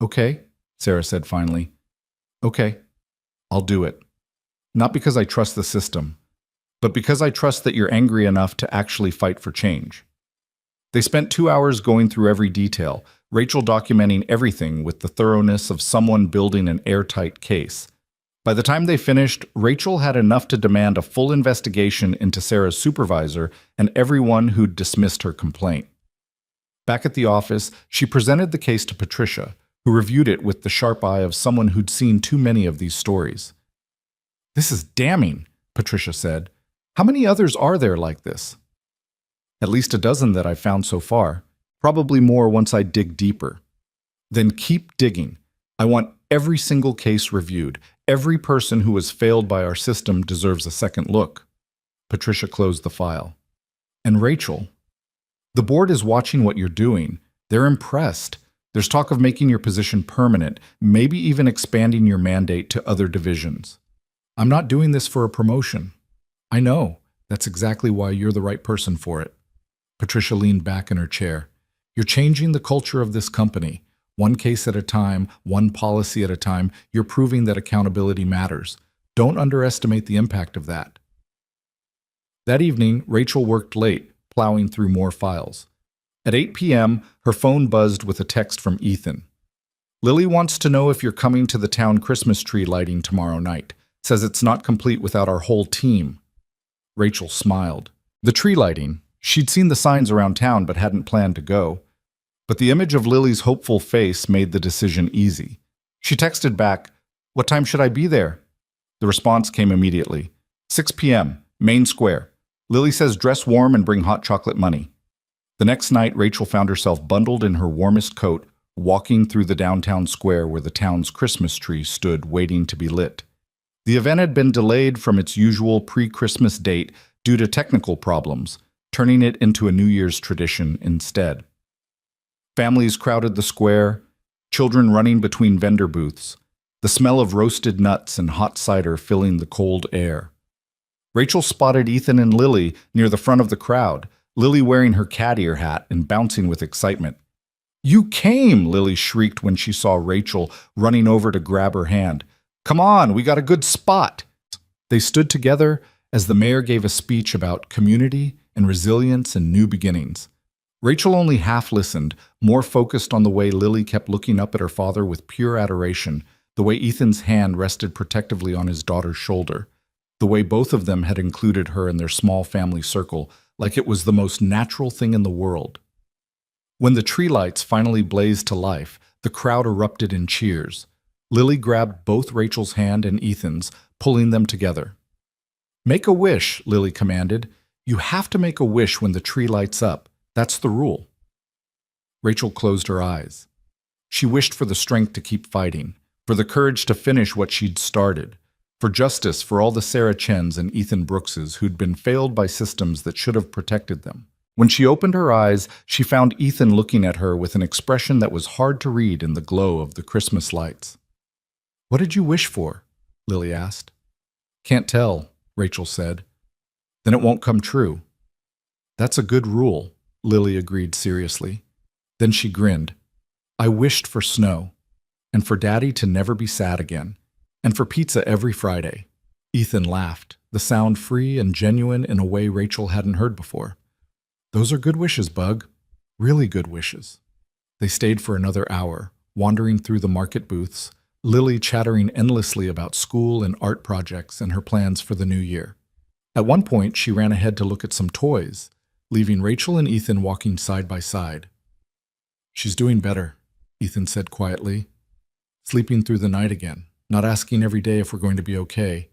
Okay, Sarah said finally. Okay, I'll do it. Not because I trust the system, but because I trust that you're angry enough to actually fight for change. They spent 2 hours going through every detail, Rachel documenting everything with the thoroughness of someone building an airtight case. By the time they finished, Rachel had enough to demand a full investigation into Sarah's supervisor and everyone who'd dismissed her complaint. Back at the office, she presented the case to Patricia, who reviewed it with the sharp eye of someone who'd seen too many of these stories. "This is damning," Patricia said. "How many others are there like this?" "At least a dozen that I've found so far. Probably more once I dig deeper." "Then keep digging. I want every single case reviewed. Every person who has failed by our system deserves a second look." Patricia closed the file. "And Rachel, the board is watching what you're doing. They're impressed. There's talk of making your position permanent, maybe even expanding your mandate to other divisions. I'm not doing this for a promotion. I know. That's exactly why you're the right person for it." Patricia leaned back in her chair. "You're changing the culture of this company. One case at a time, one policy at a time, you're proving that accountability matters. Don't underestimate the impact of that." That evening, Rachel worked late, plowing through more files. At 8 p.m., her phone buzzed with a text from Ethan. "Lily wants to know if you're coming to the town Christmas tree lighting tomorrow night. Says it's not complete without our whole team." Rachel smiled. The tree lighting. She'd seen the signs around town but hadn't planned to go. But the image of Lily's hopeful face made the decision easy. She texted back, "What time should I be there?" The response came immediately. 6 p.m., Main Square. Lily says dress warm and bring hot chocolate money. The next night, Rachel found herself bundled in her warmest coat, walking through the downtown square where the town's Christmas tree stood waiting to be lit. The event had been delayed from its usual pre-Christmas date due to technical problems, turning it into a New Year's tradition instead. Families crowded the square, children running between vendor booths, the smell of roasted nuts and hot cider filling the cold air. Rachel spotted Ethan and Lily near the front of the crowd, Lily wearing her cat ear hat and bouncing with excitement. "You came!" Lily shrieked when she saw Rachel running over to grab her hand. "Come on, we got a good spot." They stood together as the mayor gave a speech about community and resilience and new beginnings. Rachel only half listened, more focused on the way Lily kept looking up at her father with pure adoration, the way Ethan's hand rested protectively on his daughter's shoulder, the way both of them had included her in their small family circle like it was the most natural thing in the world. When the tree lights finally blazed to life, the crowd erupted in cheers. Lily grabbed both Rachel's hand and Ethan's, pulling them together. "Make a wish," Lily commanded. "You have to make a wish when the tree lights up. That's the rule." Rachel closed her eyes. She wished for the strength to keep fighting, for the courage to finish what she'd started, for justice for all the Sarah Chens and Ethan Brookses who'd been failed by systems that should have protected them. When she opened her eyes, she found Ethan looking at her with an expression that was hard to read in the glow of the Christmas lights. "What did you wish for?" Lily asked. "Can't tell," Rachel said. "Then it won't come true." "That's a good rule," Lily agreed seriously. Then she grinned. "I wished for snow, and for Daddy to never be sad again, and for pizza every Friday." Ethan laughed, the sound free and genuine in a way Rachel hadn't heard before. "Those are good wishes, Bug. Really good wishes." They stayed for another hour, wandering through the market booths, Lily chattering endlessly about school and art projects and her plans for the new year. At one point, she ran ahead to look at some toys, leaving Rachel and Ethan walking side by side. "She's doing better," Ethan said quietly. "Sleeping through the night again, not asking every day if we're going to be okay.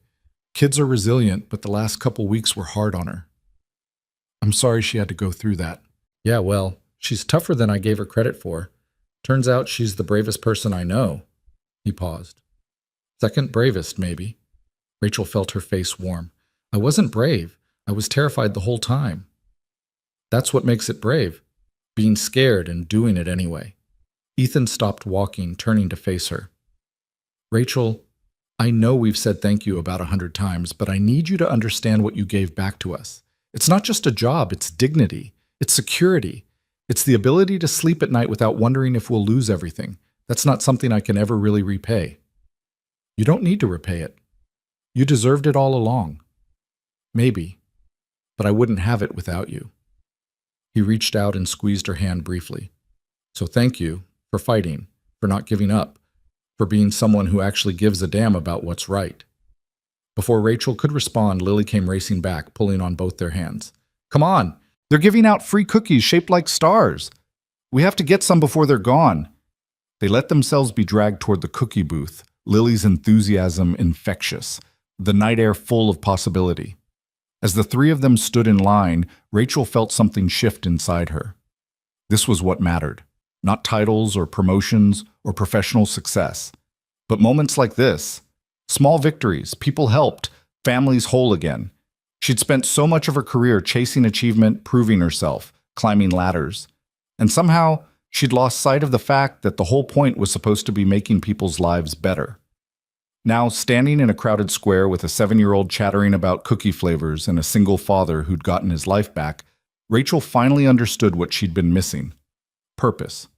Kids are resilient, but the last couple weeks were hard on her. I'm sorry she had to go through that." "Yeah, well, she's tougher than I gave her credit for. Turns out she's the bravest person I know." He paused. "Second bravest, maybe." Rachel felt her face warm. "I wasn't brave. I was terrified the whole time." "That's what makes it brave. Being scared and doing it anyway." Ethan stopped walking, turning to face her. "Rachel, I know we've said thank you about 100 times, but I need you to understand what you gave back to us. It's not just a job, it's dignity. It's security. It's the ability to sleep at night without wondering if we'll lose everything. That's not something I can ever really repay." You don't need to repay it. You deserved it all along. Maybe, but I wouldn't have it without you. He reached out and squeezed her hand briefly. So thank you for fighting, for not giving up, for being someone who actually gives a damn about what's right. Before Rachel could respond, Lily came racing back, pulling on both their hands. Come on! They're giving out free cookies shaped like stars. We have to get some before they're gone. They let themselves be dragged toward the cookie booth, Lily's enthusiasm infectious, the night air full of possibility. As the three of them stood in line, Rachel felt something shift inside her. This was what mattered, not titles or promotions or professional success, but moments like this. Small victories, people helped, families whole again. She'd spent so much of her career chasing achievement, proving herself, climbing ladders. And somehow, she'd lost sight of the fact that the whole point was supposed to be making people's lives better. Now, standing in a crowded square with a 7-year-old chattering about cookie flavors and a single father who'd gotten his life back, Rachel finally understood what she'd been missing. Purpose.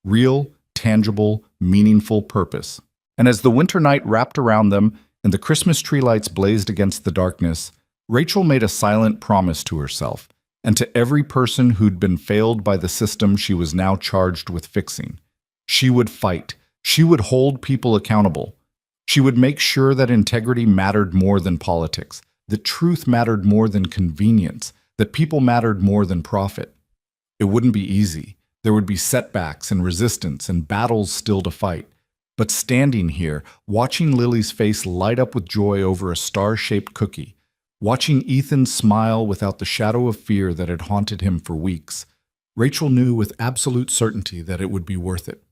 Real, tangible, meaningful purpose. And as the winter night wrapped around them and the Christmas tree lights blazed against the darkness, Rachel made a silent promise to herself and to every person who'd been failed by the system she was now charged with fixing. She would fight. She would hold people accountable. She would make sure that integrity mattered more than politics, that truth mattered more than convenience, that people mattered more than profit. It wouldn't be easy. There would be setbacks and resistance and battles still to fight. But standing here, watching Lily's face light up with joy over a star-shaped cookie, watching Ethan smile without the shadow of fear that had haunted him for weeks, Rachel knew with absolute certainty that it would be worth it.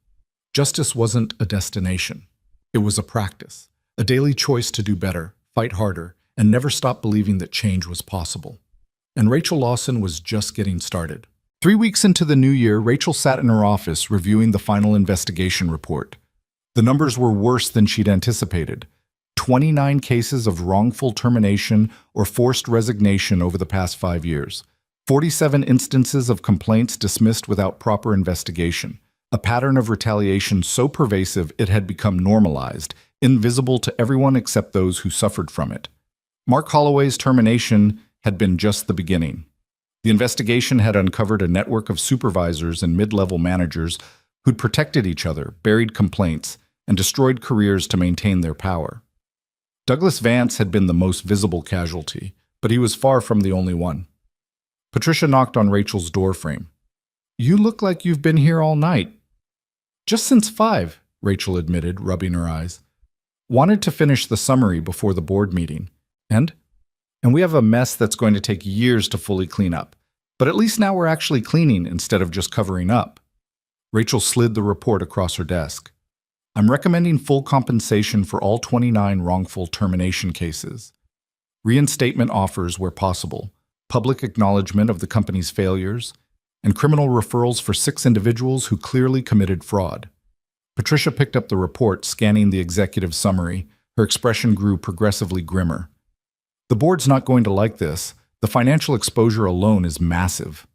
Justice wasn't a destination. It was a practice, a daily choice to do better, fight harder, and never stop believing that change was possible. And Rachel Lawson was just getting started. 3 weeks into the new year, Rachel sat in her office reviewing the final investigation report. The numbers were worse than she'd anticipated. 29 cases of wrongful termination or forced resignation over the past 5 years. 47 instances of complaints dismissed without proper investigation. A pattern of retaliation so pervasive it had become normalized, invisible to everyone except those who suffered from it. Mark Holloway's termination had been just the beginning. The investigation had uncovered a network of supervisors and mid-level managers who'd protected each other, buried complaints, and destroyed careers to maintain their power. Douglas Vance had been the most visible casualty, but he was far from the only one. Patricia knocked on Rachel's doorframe. "You look like you've been here all night." "Just since 5, Rachel admitted, rubbing her eyes. "Wanted to finish the summary before the board meeting. And we have a mess that's going to take years to fully clean up. But at least now we're actually cleaning instead of just covering up." Rachel slid the report across her desk. "I'm recommending full compensation for all 29 wrongful termination cases. Reinstatement offers where possible, public acknowledgement of the company's failures, and criminal referrals for 6 individuals who clearly committed fraud." Patricia picked up the report, scanning the executive summary. Her expression grew progressively grimmer. "The board's not going to like this. The financial exposure alone is massive.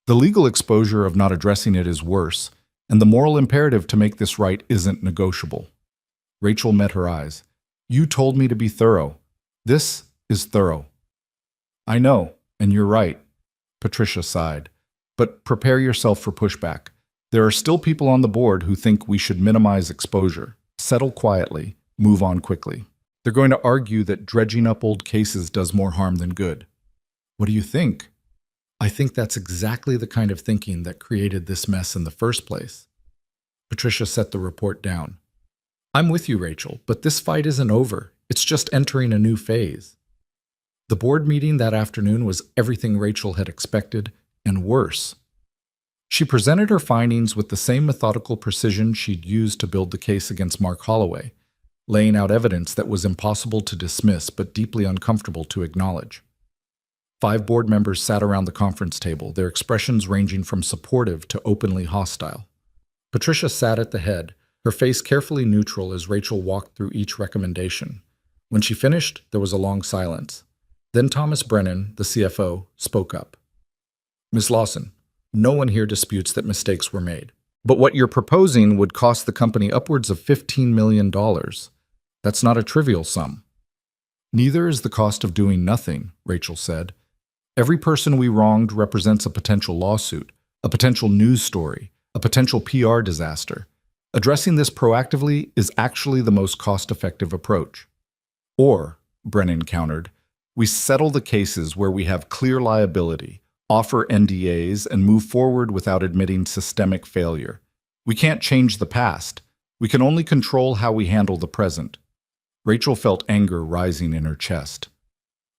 The legal exposure of not addressing it is worse, and the moral imperative to make this right isn't negotiable." Rachel met her eyes. "You told me to be thorough. This is thorough." "I know, and you're right," Patricia sighed. "But prepare yourself for pushback. There are still people on the board who think we should minimize exposure, settle quietly, move on quickly. They're going to argue that dredging up old cases does more harm than good." "What do you think?" "I think that's exactly the kind of thinking that created this mess in the first place." Patricia set the report down. "I'm with you, Rachel, but this fight isn't over. It's just entering a new phase." The board meeting that afternoon was everything Rachel had expected, and worse. She presented her findings with the same methodical precision she'd used to build the case against Mark Holloway, laying out evidence that was impossible to dismiss but deeply uncomfortable to acknowledge. 5 board members sat around the conference table, their expressions ranging from supportive to openly hostile. Patricia sat at the head, her face carefully neutral as Rachel walked through each recommendation. When she finished, there was a long silence. Then Thomas Brennan, the CFO, spoke up. "Ms. Lawson, no one here disputes that mistakes were made. But what you're proposing would cost the company upwards of $15 million. That's not a trivial sum. Neither is the cost of doing nothing, Rachel said. Every person we wronged represents a potential lawsuit, a potential news story, a potential PR disaster. Addressing this proactively is actually the most cost-effective approach. Or, Brennan countered, we settle the cases where we have clear liability, offer NDAs, and move forward without admitting systemic failure. We can't change the past. We can only control how we handle the present. Rachel felt anger rising in her chest.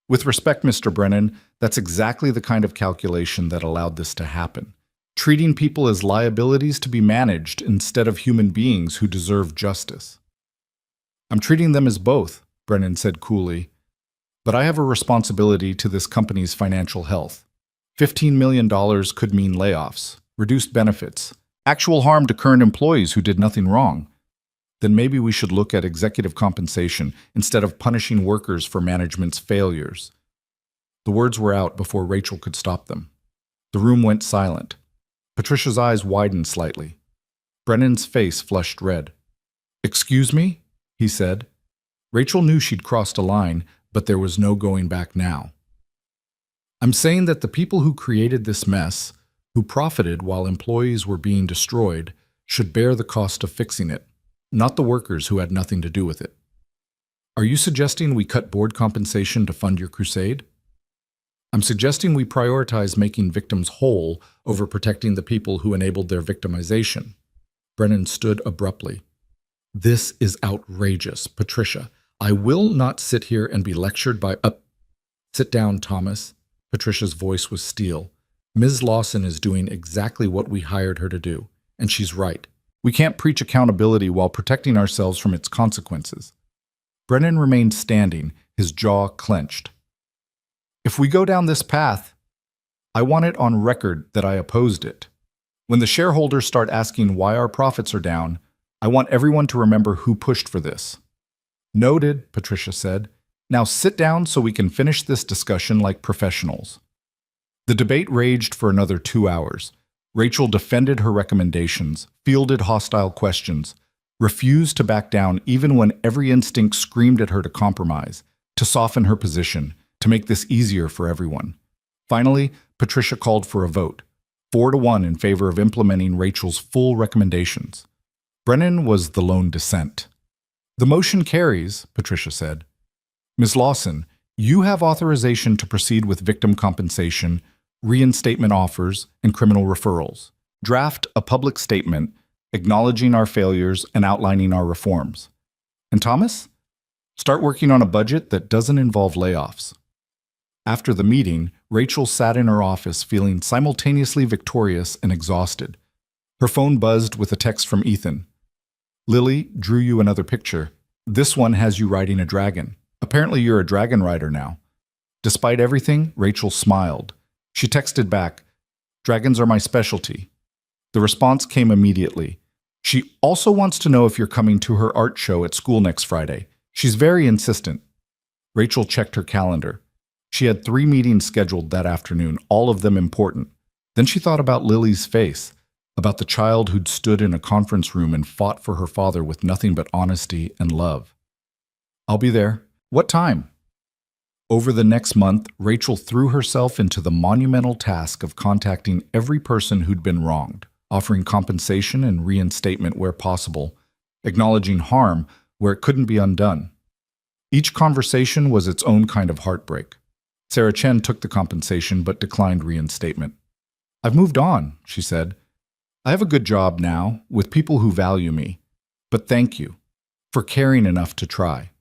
With respect, Mr. Brennan, that's exactly the kind of calculation that allowed this to happen. Treating people as liabilities to be managed instead of human beings who deserve justice. I'm treating them as both, Brennan said coolly. But I have a responsibility to this company's financial health. $15 million could mean layoffs, reduced benefits, actual harm to current employees who did nothing wrong. Then maybe we should look at executive compensation instead of punishing workers for management's failures. The words were out before Rachel could stop them. The room went silent. Patricia's eyes widened slightly. Brennan's face flushed red. "Excuse me?" he said. Rachel knew she'd crossed a line, but there was no going back now. "I'm saying that the people who created this mess, who profited while employees were being destroyed, should bear the cost of fixing it, not the workers who had nothing to do with it. Are you suggesting we cut board compensation to fund your crusade?" "I'm suggesting we prioritize making victims whole over protecting the people who enabled their victimization." Brennan stood abruptly. "This is outrageous, Patricia. I will not sit here and be lectured by Sit down, Thomas." Patricia's voice was steel. "Ms. Lawson is doing exactly what we hired her to do, and she's right. We can't preach accountability while protecting ourselves from its consequences." Brennan remained standing, his jaw clenched. "If we go down this path, I want it on record that I opposed it. When the shareholders start asking why our profits are down, I want everyone to remember who pushed for this." "Noted," Patricia said. "Now sit down so we can finish this discussion like professionals." The debate raged for another 2 hours. Rachel defended her recommendations, fielded hostile questions, refused to back down even when every instinct screamed at her to compromise, to soften her position, to make this easier for everyone. Finally, Patricia called for a vote, 4-1 in favor of implementing Rachel's full recommendations. Brennan was the lone dissent. "The motion carries," Patricia said. "Ms. Lawson, you have authorization to proceed with victim compensation, reinstatement offers, and criminal referrals. Draft a public statement acknowledging our failures and outlining our reforms. And Thomas, start working on a budget that doesn't involve layoffs." After the meeting, Rachel sat in her office feeling simultaneously victorious and exhausted. Her phone buzzed with a text from Ethan. "Lily drew you another picture. This one has you riding a dragon. Apparently you're a dragon rider now." Despite everything, Rachel smiled. She texted back, "Dragons are my specialty." The response came immediately. "She also wants to know if you're coming to her art show at school next Friday. She's very insistent." Rachel checked her calendar. She had 3 meetings scheduled that afternoon, all of them important. Then she thought about Lily's face, about the child who'd stood in a conference room and fought for her father with nothing but honesty and love. "I'll be there. What time?" Over the next month, Rachel threw herself into the monumental task of contacting every person who'd been wronged, offering compensation and reinstatement where possible, acknowledging harm where it couldn't be undone. Each conversation was its own kind of heartbreak. Sarah Chen took the compensation but declined reinstatement. "I've moved on," she said. "I have a good job now, with people who value me. But thank you for caring enough to try."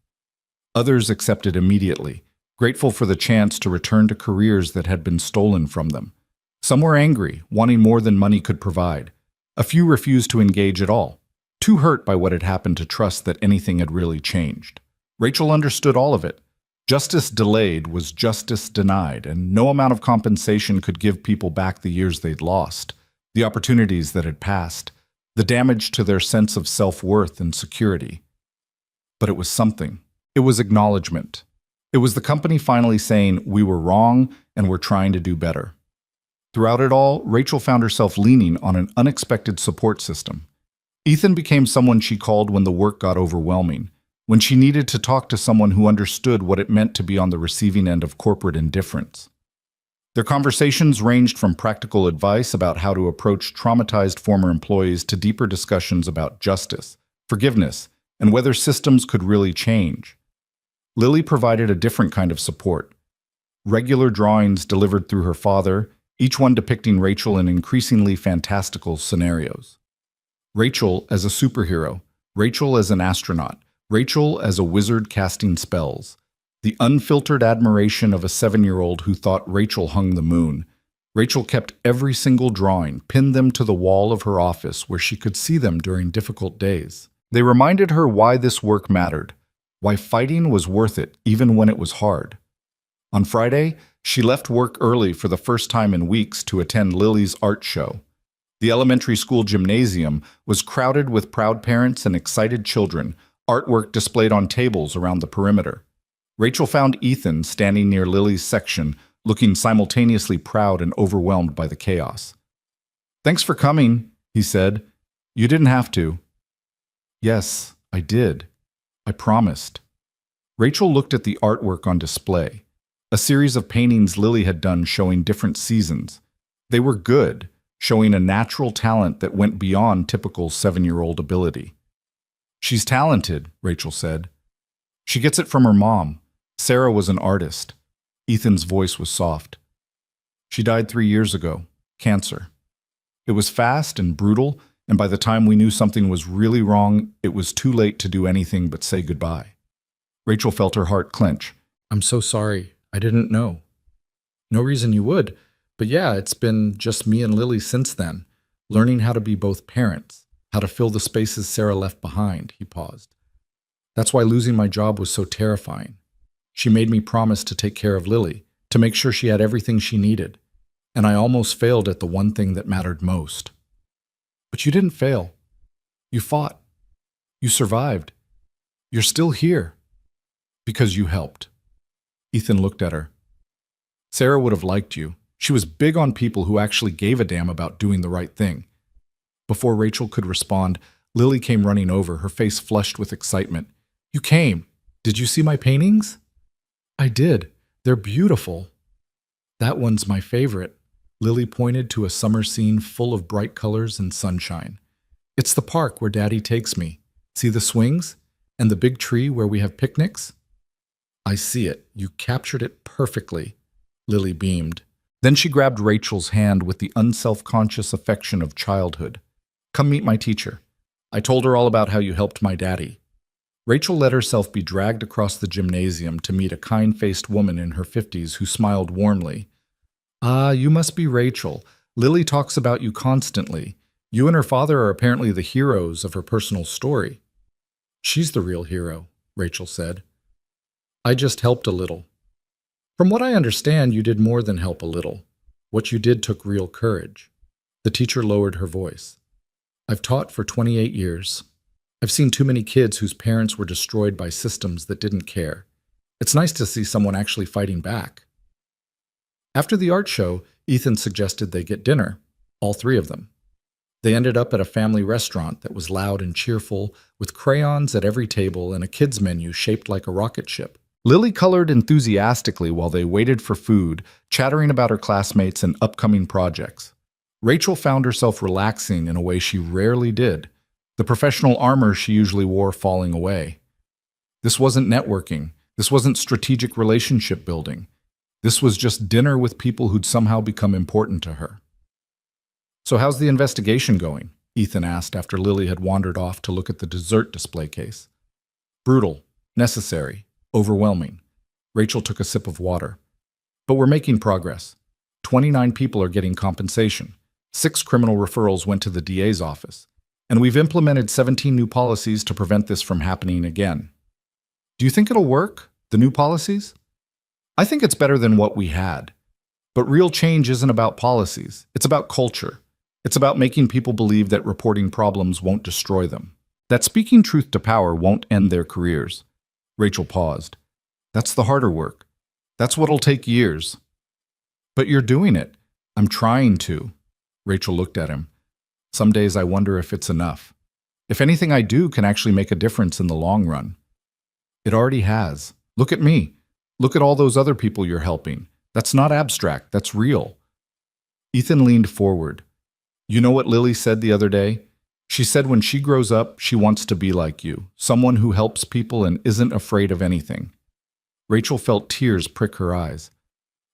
Others accepted immediately, grateful for the chance to return to careers that had been stolen from them. Some were angry, wanting more than money could provide. A few refused to engage at all, too hurt by what had happened to trust that anything had really changed. Rachel understood all of it. Justice delayed was justice denied, and no amount of compensation could give people back the years they'd lost, the opportunities that had passed, the damage to their sense of self-worth and security. But it was something. It was acknowledgement. It was the company finally saying, "We were wrong, and we're trying to do better." Throughout it all, Rachel found herself leaning on an unexpected support system. Ethan became someone she called when the work got overwhelming. when she needed to talk to someone who understood what it meant to be on the receiving end of corporate indifference. Their conversations ranged from practical advice about how to approach traumatized former employees to deeper discussions about justice, forgiveness, and whether systems could really change. Lily provided a different kind of support. Regular drawings delivered through her father, each one depicting Rachel in increasingly fantastical scenarios. Rachel as a superhero, Rachel as an astronaut, Rachel as a wizard casting spells. The unfiltered admiration of a 7-year-old who thought Rachel hung the moon. Rachel kept every single drawing, pinned them to the wall of her office where she could see them during difficult days. They reminded her why this work mattered, why fighting was worth it even when it was hard. On Friday, she left work early for the first time in weeks to attend Lily's art show. The elementary school gymnasium was crowded with proud parents and excited children, artwork displayed on tables around the perimeter. Rachel found Ethan standing near Lily's section, looking simultaneously proud and overwhelmed by the chaos. "Thanks for coming," he said. "You didn't have to." "Yes, I did. I promised." Rachel looked at the artwork on display, a series of paintings Lily had done showing different seasons. They were good, showing a natural talent that went beyond typical 7-year-old ability. "She's talented," Rachel said. "She gets it from her mom. Sarah was an artist." Ethan's voice was soft. "She died 3 years ago. Cancer. It was fast and brutal, and by the time we knew something was really wrong, it was too late to do anything but say goodbye." Rachel felt her heart clench. I'm so sorry. I didn't know. No reason you would. But yeah, it's been just me and Lily since then, learning how to be both parents, how to fill the spaces Sarah left behind. He paused. That's why losing my job was so terrifying. She made me promise to take care of Lily, to make sure she had everything she needed. And I almost failed at the one thing that mattered most. But you didn't fail. You fought. You survived. You're still here. Because you helped. Ethan looked at her. Sarah would have liked you. She was big on people who actually gave a damn about doing the right thing. Before Rachel could respond, Lily came running over, her face flushed with excitement. "You came. Did you see my paintings?" "I did. They're beautiful." "That one's my favorite." Lily pointed to a summer scene full of bright colors and sunshine. "It's the park where Daddy takes me. See the swings? And the big tree where we have picnics?" "I see it. You captured it perfectly." Lily beamed. Then she grabbed Rachel's hand with the unself-conscious affection of childhood. "Come meet my teacher. I told her all about how you helped my daddy." Rachel let herself be dragged across the gymnasium to meet a kind-faced woman in her 50s who smiled warmly. "Ah, you must be Rachel. Lily talks about you constantly. You and her father are apparently the heroes of her personal story." "She's the real hero," Rachel said. "I just helped a little." "From what I understand, you did more than help a little. What you did took real courage." The teacher lowered her voice. "I've taught for 28 years. I've seen too many kids whose parents were destroyed by systems that didn't care. It's nice to see someone actually fighting back." After the art show, Ethan suggested they get dinner, all 3 of them. They ended up at a family restaurant that was loud and cheerful, with crayons at every table and a kids' menu shaped like a rocket ship. Lily colored enthusiastically while they waited for food, chattering about her classmates and upcoming projects. Rachel found herself relaxing in a way she rarely did, the professional armor she usually wore falling away. This wasn't networking. This wasn't strategic relationship building. This was just dinner with people who'd somehow become important to her. "So how's the investigation going?" Ethan asked after Lily had wandered off to look at the dessert display case. "Brutal, necessary, overwhelming." Rachel took a sip of water. "But we're making progress. 29 people are getting compensation. 6 criminal referrals went to the DA's office. And we've implemented 17 new policies to prevent this from happening again." "Do you think it'll work, the new policies?" "I think it's better than what we had. But real change isn't about policies. It's about culture. It's about making people believe that reporting problems won't destroy them, that speaking truth to power won't end their careers." Rachel paused. "That's the harder work. That's what'll take years." "But you're doing it." "I'm trying to." Rachel looked at him. "Some days I wonder if it's enough. If anything I do can actually make a difference in the long run." It already has. Look at me. Look at all those other people you're helping. That's not abstract, that's real. Ethan leaned forward. You know what Lily said the other day? She said when she grows up, she wants to be like you, someone who helps people and isn't afraid of anything. Rachel felt tears prick her eyes.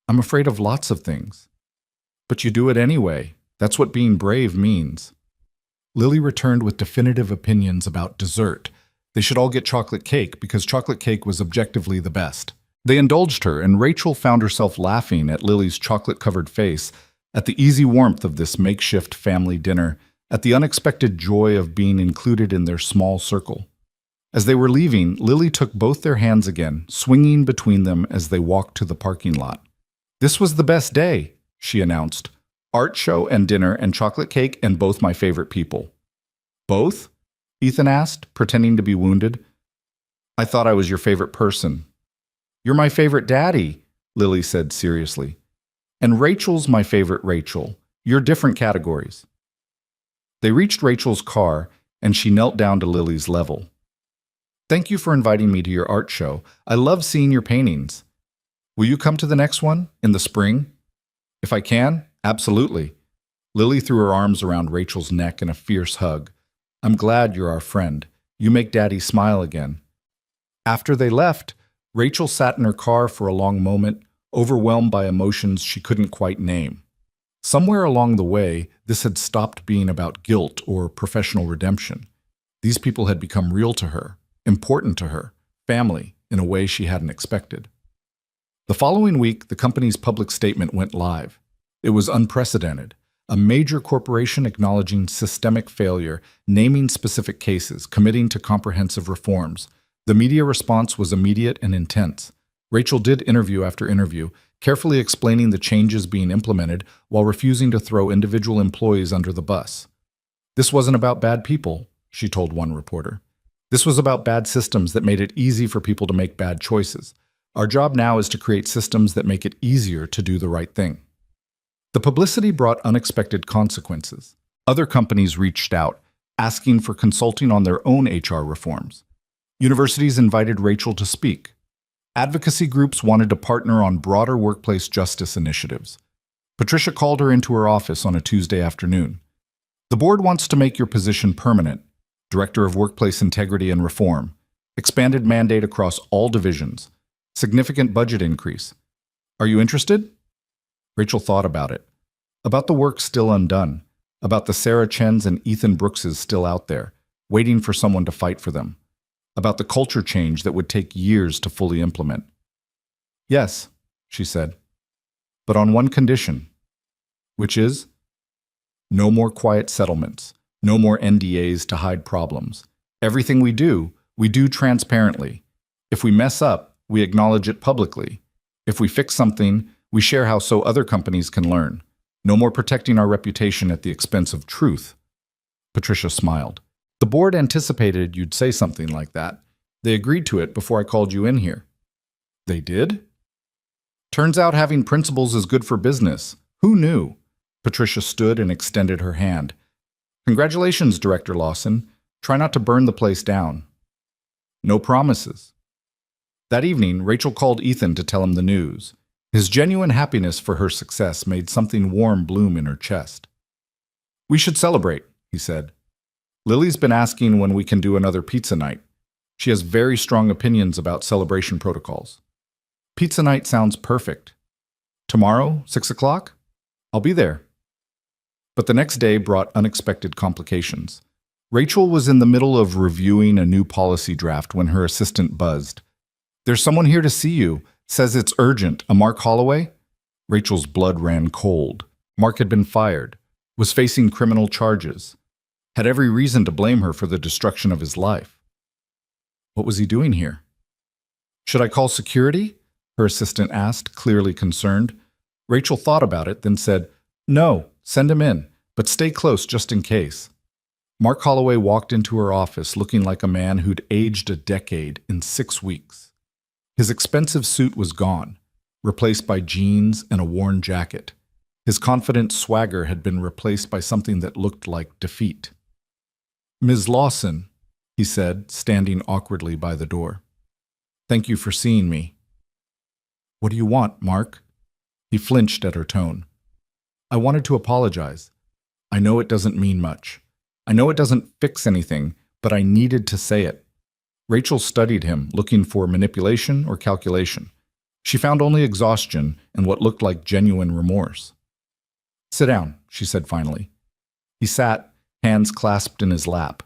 I'm afraid of lots of things. But you do it anyway. That's what being brave means. Lily returned with definitive opinions about dessert. They should all get chocolate cake because chocolate cake was objectively the best. They indulged her, and Rachel found herself laughing at Lily's chocolate-covered face, at the easy warmth of this makeshift family dinner, at the unexpected joy of being included in their small circle. As they were leaving, Lily took both their hands again, swinging between them as they walked to the parking lot. This was the best day, she announced. Art show and dinner and chocolate cake and both my favorite people. Both? Ethan asked, pretending to be wounded. I thought I was your favorite person. You're my favorite daddy, Lily said seriously. And Rachel's my favorite Rachel. You're different categories. They reached Rachel's car, and she knelt down to Lily's level. Thank you for inviting me to your art show. I love seeing your paintings. Will you come to the next one, in the spring? If I can, absolutely. Lily threw her arms around Rachel's neck in a fierce hug. I'm glad you're our friend. You make Daddy smile again. After they left, Rachel sat in her car for a long moment, overwhelmed by emotions she couldn't quite name. Somewhere along the way, this had stopped being about guilt or professional redemption. These people had become real to her, important to her, family, in a way she hadn't expected. The following week, the company's public statement went live. It was unprecedented. A major corporation acknowledging systemic failure, naming specific cases, committing to comprehensive reforms. The media response was immediate and intense. Rachel did interview after interview, carefully explaining the changes being implemented while refusing to throw individual employees under the bus. This wasn't about bad people, she told one reporter. This was about bad systems that made it easy for people to make bad choices. Our job now is to create systems that make it easier to do the right thing. The publicity brought unexpected consequences. Other companies reached out, asking for consulting on their own HR reforms. Universities invited Rachel to speak. Advocacy groups wanted to partner on broader workplace justice initiatives. Patricia called her into her office on a Tuesday afternoon. The board wants to make your position permanent, Director of Workplace Integrity and Reform, expanded mandate across all divisions, significant budget increase. Are you interested? Rachel thought about it. About the work still undone, about the Sarah Chens and Ethan Brookses still out there, waiting for someone to fight for them, about the culture change that would take years to fully implement. Yes, she said, but on one condition, which is no more quiet settlements, no more NDAs to hide problems. Everything we do transparently. If we mess up, we acknowledge it publicly. If we fix something, we share how so other companies can learn. No more protecting our reputation at the expense of truth. Patricia smiled. The board anticipated you'd say something like that. They agreed to it before I called you in here. They did? Turns out having principles is good for business. Who knew? Patricia stood and extended her hand. Congratulations, Director Lawson. Try not to burn the place down. No promises. That evening, Rachel called Ethan to tell him the news. His genuine happiness for her success made something warm bloom in her chest. We should celebrate, he said. Lily's been asking when we can do another pizza night. She has very strong opinions about celebration protocols. Pizza night sounds perfect. Tomorrow, 6 o'clock? I'll be there. But the next day brought unexpected complications. Rachel was in the middle of reviewing a new policy draft when her assistant buzzed. There's someone here to see you. Says it's urgent. A Mark Holloway? Rachel's blood ran cold. Mark had been fired, was facing criminal charges, had every reason to blame her for the destruction of his life. What was he doing here? Should I call security? Her assistant asked, clearly concerned. Rachel thought about it, then said, No, send him in, but stay close just in case. Mark Holloway walked into her office looking like a man who'd aged a decade in 6 weeks. His expensive suit was gone, replaced by jeans and a worn jacket. His confident swagger had been replaced by something that looked like defeat. Ms. Lawson, he said, standing awkwardly by the door. Thank you for seeing me. What do you want, Mark? He flinched at her tone. I wanted to apologize. I know it doesn't mean much. I know it doesn't fix anything, but I needed to say it. Rachel studied him, looking for manipulation or calculation. She found only exhaustion and what looked like genuine remorse. Sit down, she said finally. He sat, hands clasped in his lap.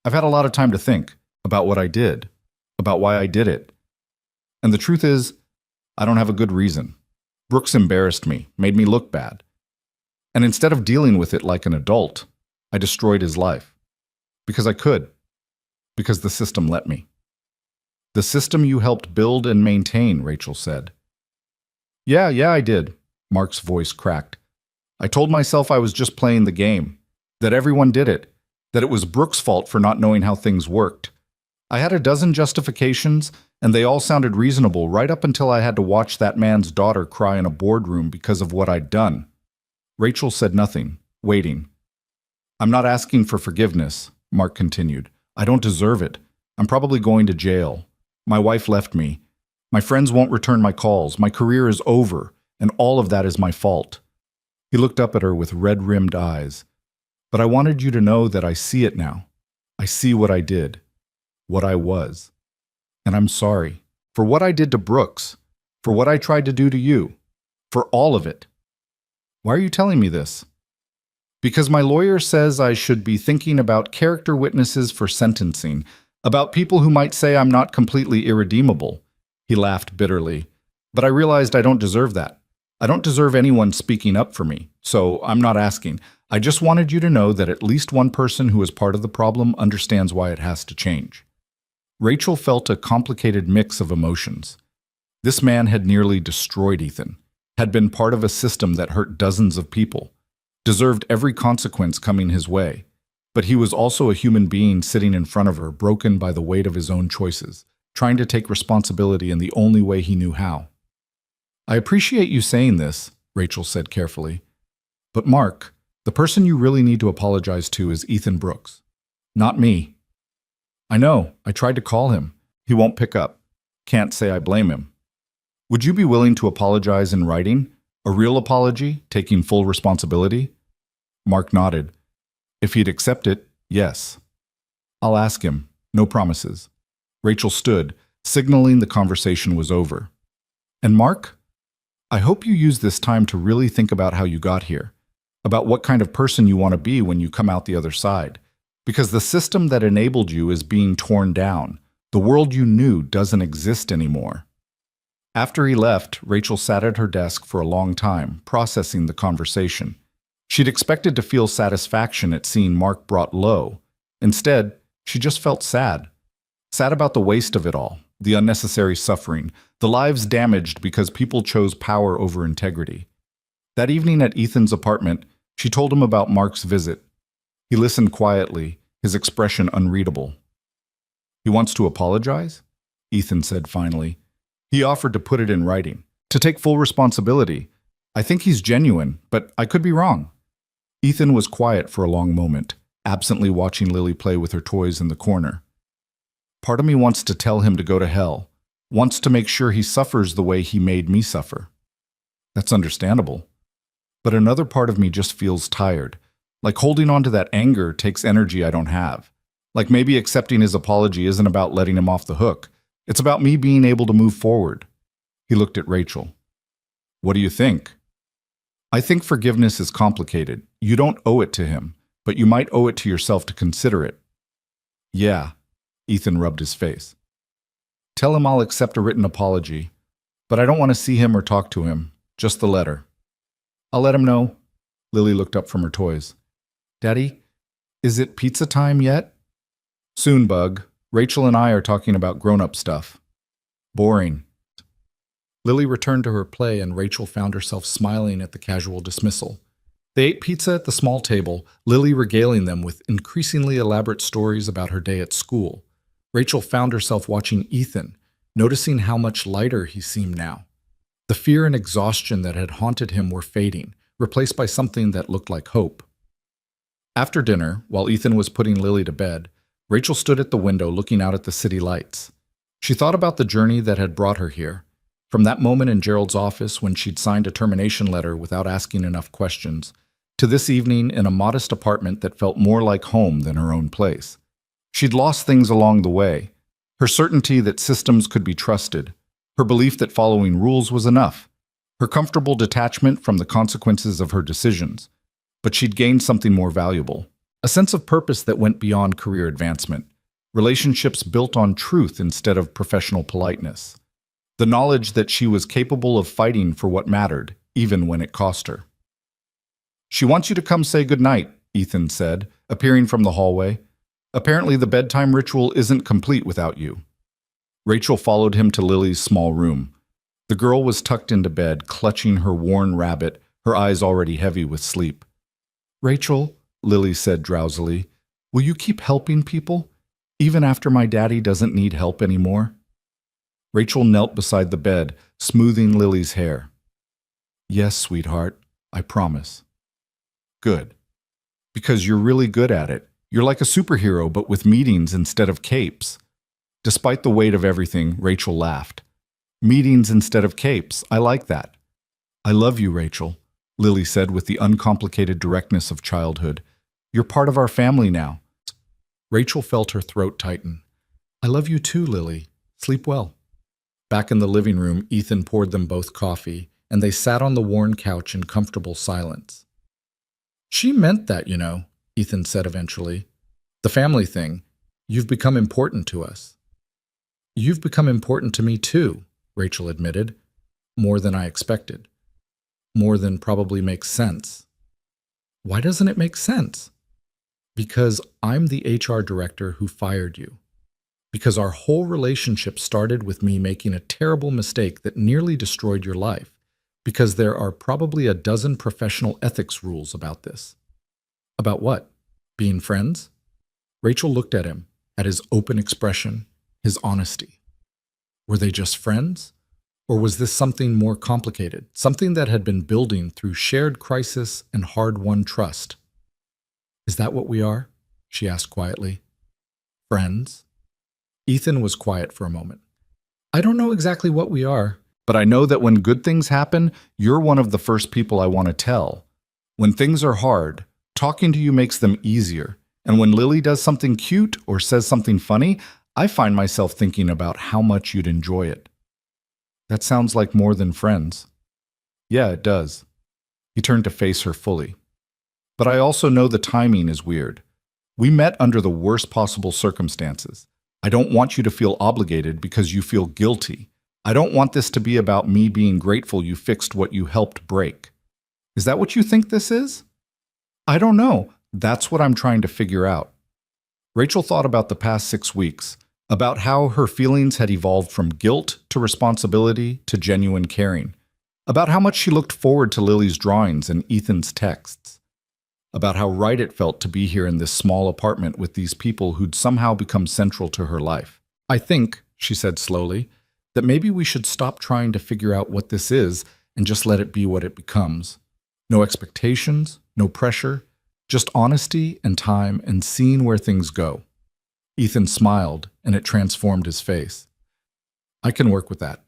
I've had a lot of time to think about what I did, about why I did it. And the truth is, I don't have a good reason. Brooks embarrassed me, made me look bad. And instead of dealing with it like an adult, I destroyed his life. Because I could. Because the system let me. The system you helped build and maintain, Rachel said. Yeah, I did, Mark's voice cracked. I told myself I was just playing the game, that everyone did it, that it was Brooks' fault for not knowing how things worked. I had a dozen justifications, and they all sounded reasonable right up until I had to watch that man's daughter cry in a boardroom because of what I'd done. Rachel said nothing, waiting. I'm not asking for forgiveness, Mark continued. I don't deserve it. I'm probably going to jail. My wife left me. My friends won't return my calls. My career is over, and all of that is my fault. He looked up at her with red-rimmed eyes. But I wanted you to know that I see it now. I see what I did, what I was. And I'm sorry for what I did to Brooks, for what I tried to do to you, for all of it. Why are you telling me this? Because my lawyer says I should be thinking about character witnesses for sentencing, about people who might say I'm not completely irredeemable. He laughed bitterly. But I realized I don't deserve that. I don't deserve anyone speaking up for me, so I'm not asking. I just wanted you to know that at least one person who is part of the problem understands why it has to change. Rachel felt a complicated mix of emotions. This man had nearly destroyed Ethan, had been part of a system that hurt dozens of people, deserved every consequence coming his way. But he was also a human being sitting in front of her, broken by the weight of his own choices, trying to take responsibility in the only way he knew how. I appreciate you saying this, Rachel said carefully. But Mark, the person you really need to apologize to is Ethan Brooks, not me. I know, I tried to call him. He won't pick up. Can't say I blame him. Would you be willing to apologize in writing? A real apology, taking full responsibility? Mark nodded. If he'd accept it, yes. I'll ask him. No promises. Rachel stood, signaling the conversation was over. And Mark, I hope you use this time to really think about how you got here, about what kind of person you want to be when you come out the other side. Because the system that enabled you is being torn down. The world you knew doesn't exist anymore. After he left, Rachel sat at her desk for a long time, processing the conversation. She'd expected to feel satisfaction at seeing Mark brought low. Instead, she just felt sad. Sad about the waste of it all, the unnecessary suffering, the lives damaged because people chose power over integrity. That evening at Ethan's apartment, she told him about Mark's visit. He listened quietly, his expression unreadable. He wants to apologize? Ethan said finally. He offered to put it in writing, to take full responsibility. I think he's genuine, but I could be wrong. Ethan was quiet for a long moment, absently watching Lily play with her toys in the corner. Part of me wants to tell him to go to hell, wants to make sure he suffers the way he made me suffer. That's understandable. But another part of me just feels tired, like holding on to that anger takes energy I don't have. Like maybe accepting his apology isn't about letting him off the hook. It's about me being able to move forward. He looked at Rachel. What do you think? I think forgiveness is complicated. You don't owe it to him, but you might owe it to yourself to consider it. Yeah, Ethan rubbed his face. Tell him I'll accept a written apology, but I don't want to see him or talk to him, just the letter. I'll let him know. Lily looked up from her toys. Daddy, is it pizza time yet? Soon, Bug. Rachel and I are talking about grown-up stuff. Boring. Lily returned to her play and Rachel found herself smiling at the casual dismissal. They ate pizza at the small table, Lily regaling them with increasingly elaborate stories about her day at school. Rachel found herself watching Ethan, noticing how much lighter he seemed now. The fear and exhaustion that had haunted him were fading, replaced by something that looked like hope. After dinner, while Ethan was putting Lily to bed, Rachel stood at the window looking out at the city lights. She thought about the journey that had brought her here, from that moment in Gerald's office when she'd signed a termination letter without asking enough questions, to this evening in a modest apartment that felt more like home than her own place. She'd lost things along the way, her certainty that systems could be trusted, her belief that following rules was enough, her comfortable detachment from the consequences of her decisions. But she'd gained something more valuable, a sense of purpose that went beyond career advancement, relationships built on truth instead of professional politeness, the knowledge that she was capable of fighting for what mattered, even when it cost her. "She wants you to come say goodnight," Ethan said, appearing from the hallway. "Apparently the bedtime ritual isn't complete without you." Rachel followed him to Lily's small room. The girl was tucked into bed, clutching her worn rabbit, her eyes already heavy with sleep. "Rachel," Lily said drowsily, "will you keep helping people, even after my daddy doesn't need help anymore?" Rachel knelt beside the bed, smoothing Lily's hair. "Yes, sweetheart, I promise." "Good. Because you're really good at it. You're like a superhero, but with meetings instead of capes." Despite the weight of everything, Rachel laughed. "Meetings instead of capes. I like that." "I love you, Rachel," Lily said with the uncomplicated directness of childhood. "You're part of our family now." Rachel felt her throat tighten. "I love you too, Lily. Sleep well." Back in the living room, Ethan poured them both coffee, and they sat on the worn couch in comfortable silence. "She meant that, you know," Ethan said eventually. "The family thing. You've become important to us." "You've become important to me too," Rachel admitted. "More than I expected. More than probably makes sense." "Why doesn't it make sense?" "Because I'm the HR director who fired you. Because our whole relationship started with me making a terrible mistake that nearly destroyed your life. Because there are probably a dozen professional ethics rules about this." "About what? Being friends?" Rachel looked at him, at his open expression, his honesty. Were they just friends? Or was this something more complicated, something that had been building through shared crisis and hard-won trust? "Is that what we are?" she asked quietly. "Friends?" Ethan was quiet for a moment. "I don't know exactly what we are, but I know that when good things happen, you're one of the first people I want to tell. When things are hard, talking to you makes them easier. And when Lily does something cute or says something funny, I find myself thinking about how much you'd enjoy it." "That sounds like more than friends." "Yeah, it does." He turned to face her fully. "But I also know the timing is weird. We met under the worst possible circumstances. I don't want you to feel obligated because you feel guilty. I don't want this to be about me being grateful you fixed what you helped break. Is that what you think this is?" "I don't know. That's what I'm trying to figure out." Rachel thought about the past 6 weeks, about how her feelings had evolved from guilt to responsibility to genuine caring, about how much she looked forward to Lily's drawings and Ethan's texts, about how right it felt to be here in this small apartment with these people who'd somehow become central to her life. "I think," she said slowly, "that maybe we should stop trying to figure out what this is and just let it be what it becomes. No expectations, no pressure, just honesty and time and seeing where things go." Ethan smiled, and it transformed his face. "I can work with that."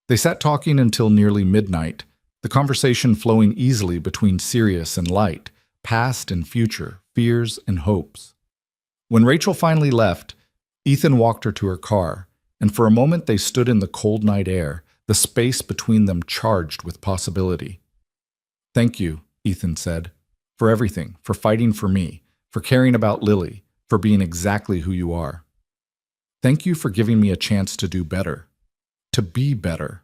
They sat talking until nearly midnight, the conversation flowing easily between serious and light, past and future, fears and hopes. When Rachel finally left, Ethan walked her to her car, and for a moment they stood in the cold night air, the space between them charged with possibility. "Thank you," Ethan said, "for everything, for fighting for me, for caring about Lily, for being exactly who you are. Thank you for giving me a chance to do better, to be better."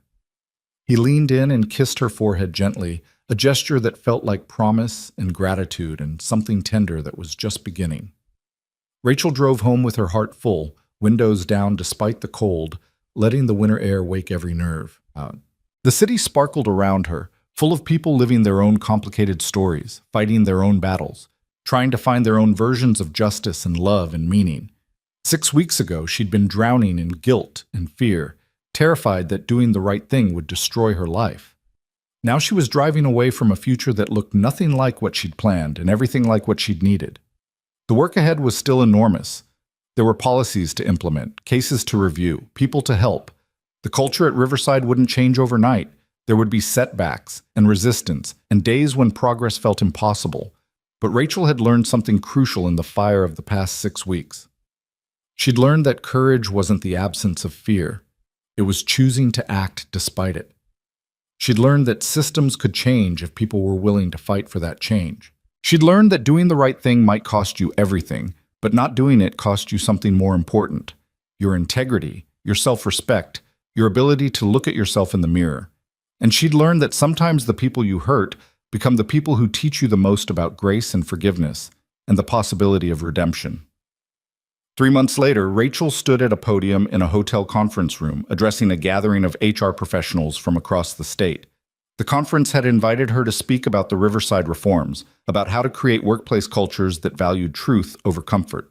He leaned in and kissed her forehead gently, a gesture that felt like promise and gratitude and something tender that was just beginning. Rachel drove home with her heart full, windows down despite the cold, letting the winter air wake every nerve out. The city sparkled around her, full of people living their own complicated stories, fighting their own battles, trying to find their own versions of justice and love and meaning. 6 weeks ago, she'd been drowning in guilt and fear, terrified that doing the right thing would destroy her life. Now she was driving away from a future that looked nothing like what she'd planned and everything like what she'd needed. The work ahead was still enormous, There were policies to implement, cases to review, people to help. The culture at Riverside wouldn't change overnight. There would be setbacks and resistance and days when progress felt impossible. But Rachel had learned something crucial in the fire of the past 6 weeks. She'd learned that courage wasn't the absence of fear. It was choosing to act despite it. She'd learned that systems could change if people were willing to fight for that change. She'd learned that doing the right thing might cost you everything, but not doing it cost you something more important: your integrity, your self-respect, your ability to look at yourself in the mirror. And she'd learned that sometimes the people you hurt become the people who teach you the most about grace and forgiveness and the possibility of redemption. 3 months later, Rachel stood at a podium in a hotel conference room, addressing a gathering of HR professionals from across the state. The conference had invited her to speak about the Riverside reforms, about how to create workplace cultures that valued truth over comfort.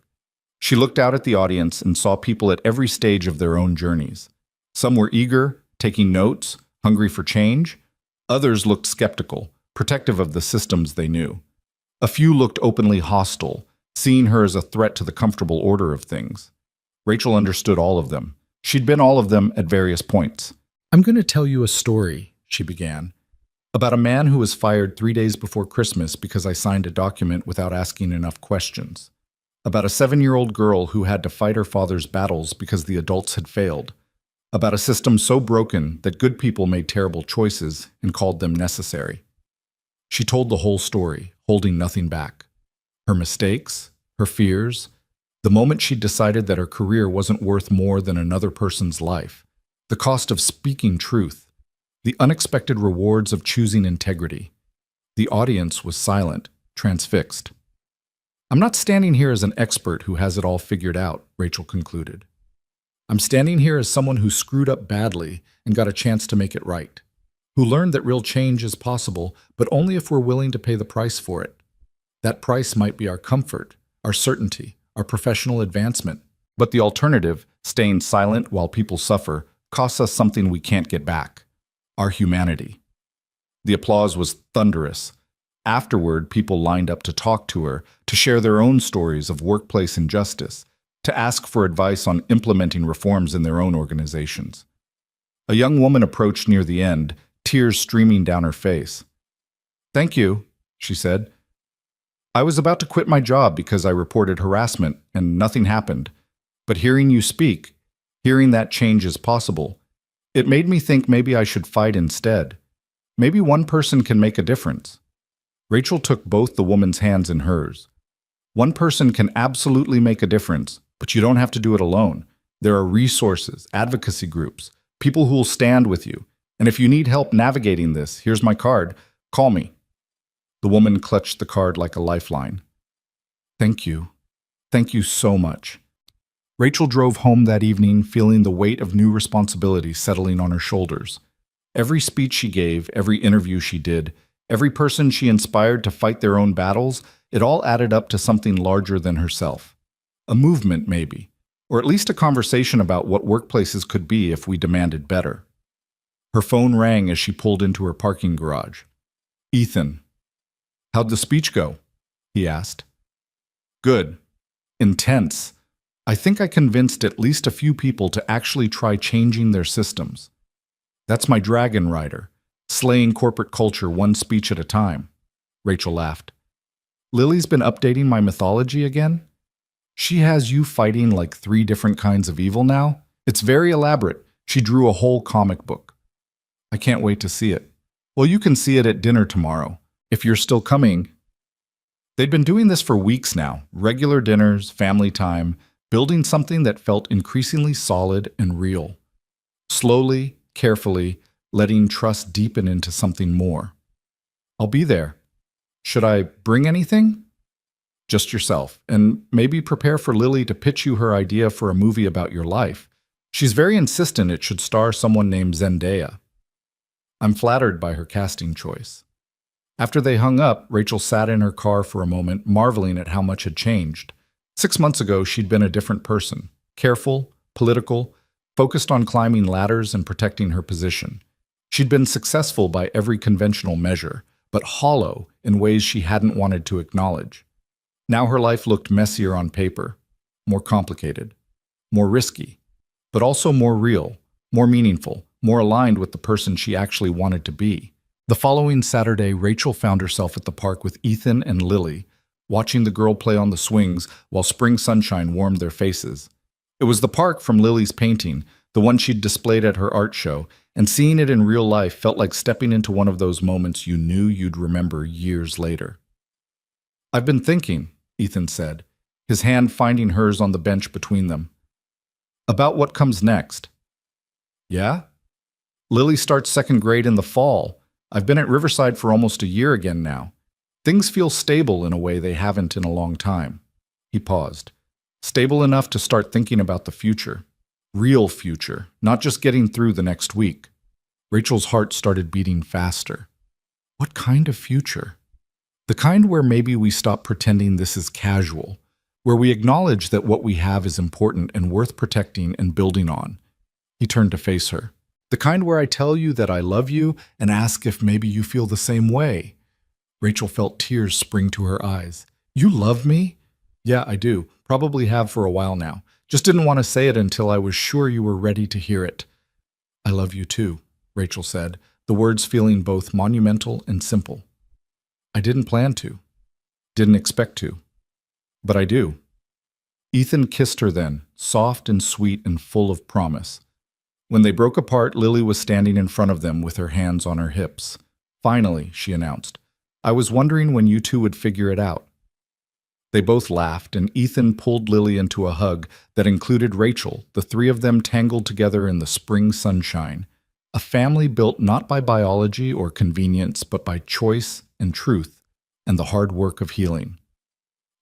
She looked out at the audience and saw people at every stage of their own journeys. Some were eager, taking notes, hungry for change. Others looked skeptical, protective of the systems they knew. A few looked openly hostile, seeing her as a threat to the comfortable order of things. Rachel understood all of them. She'd been all of them at various points. "I'm going to tell you a story," she began, "about a man who was fired 3 days before Christmas because I signed a document without asking enough questions. About a 7-year-old girl who had to fight her father's battles because the adults had failed. About a system so broken that good people made terrible choices and called them necessary." She told the whole story, holding nothing back. Her mistakes, her fears, the moment she decided that her career wasn't worth more than another person's life, the cost of speaking truth, the unexpected rewards of choosing integrity. The audience was silent, transfixed. "I'm not standing here as an expert who has it all figured out," Rachel concluded. "I'm standing here as someone who screwed up badly and got a chance to make it right, who learned that real change is possible, but only if we're willing to pay the price for it. That price might be our comfort, our certainty, our professional advancement. But the alternative, staying silent while people suffer, costs us something we can't get back: our humanity." The applause was thunderous. Afterward, people lined up to talk to her, to share their own stories of workplace injustice, to ask for advice on implementing reforms in their own organizations. A young woman approached near the end, tears streaming down her face. "Thank you," she said. "I was about to quit my job because I reported harassment and nothing happened. But hearing you speak, hearing that change is possible, it made me think maybe I should fight instead. Maybe one person can make a difference." Rachel took both the woman's hands in hers. One person can absolutely make a difference, but you don't have to do it alone. There are resources, advocacy groups, people who will stand with you. And if you need help navigating this, here's my card. Call me." The woman clutched the card like a lifeline. "Thank you. Thank you so much." Rachel drove home that evening feeling the weight of new responsibility settling on her shoulders. Every speech she gave, every interview she did, every person she inspired to fight their own battles, it all added up to something larger than herself. A movement, maybe, or at least a conversation about what workplaces could be if we demanded better. Her phone rang as she pulled into her parking garage. "Ethan." "How'd the speech go?" he asked. "Good. Intense. I think I convinced at least a few people to actually try changing their systems. That's my dragon rider, slaying corporate culture one speech at a time." Rachel laughed. "Lily's been updating my mythology again? She has you fighting like 3 different kinds of evil now? It's very elaborate. She drew a whole comic book." "I can't wait to see it." "Well, you can see it at dinner tomorrow, if you're still coming." They'd been doing this for weeks now, regular dinners, family time, building something that felt increasingly solid and real. Slowly, carefully, letting trust deepen into something more. "I'll be there. Should I bring anything?" "Just yourself, and maybe prepare for Lily to pitch you her idea for a movie about your life. She's very insistent it should star someone named Zendaya." "I'm flattered by her casting choice." After they hung up, Rachel sat in her car for a moment, marveling at how much had changed. 6 months ago, she'd been a different person, careful, political, focused on climbing ladders and protecting her position. She'd been successful by every conventional measure, but hollow in ways she hadn't wanted to acknowledge. Now her life looked messier on paper. more complicated, more risky, but also more real, more meaningful, more aligned with the person she actually wanted to be. The following Saturday, Rachel found herself at the park with Ethan and Lily, watching the girl play on the swings while spring sunshine warmed their faces. It was the park from Lily's painting, the one she'd displayed at her art show, and seeing it in real life felt like stepping into one of those moments you knew you'd remember years later. "I've been thinking," Ethan said, his hand finding hers on the bench between them, "about what comes next." "Yeah? Lily starts second grade in the fall. I've been at Riverside for almost a year again now. Things feel stable in a way they haven't in a long time." He paused. Stable enough to start thinking about the future. Real future, not just getting through the next week. Rachel's heart started beating faster. What kind of future? The kind where maybe we stop pretending this is casual, where we acknowledge that what we have is important and worth protecting and building on. He turned to face her. The kind where I tell you that I love you and ask if maybe you feel the same way. Rachel felt tears spring to her eyes. "You love me?" "Yeah, I do. Probably have for a while now. Just didn't want to say it until I was sure you were ready to hear it." "I love you too," Rachel said, the words feeling both monumental and simple. "I didn't plan to. Didn't expect to. But I do." Ethan kissed her then, soft and sweet and full of promise. When they broke apart, Lily was standing in front of them with her hands on her hips. "Finally," she announced. "I was wondering when you two would figure it out." They both laughed, and Ethan pulled Lily into a hug that included Rachel, the three of them tangled together in the spring sunshine. A family built not by biology or convenience, but by choice and truth and the hard work of healing.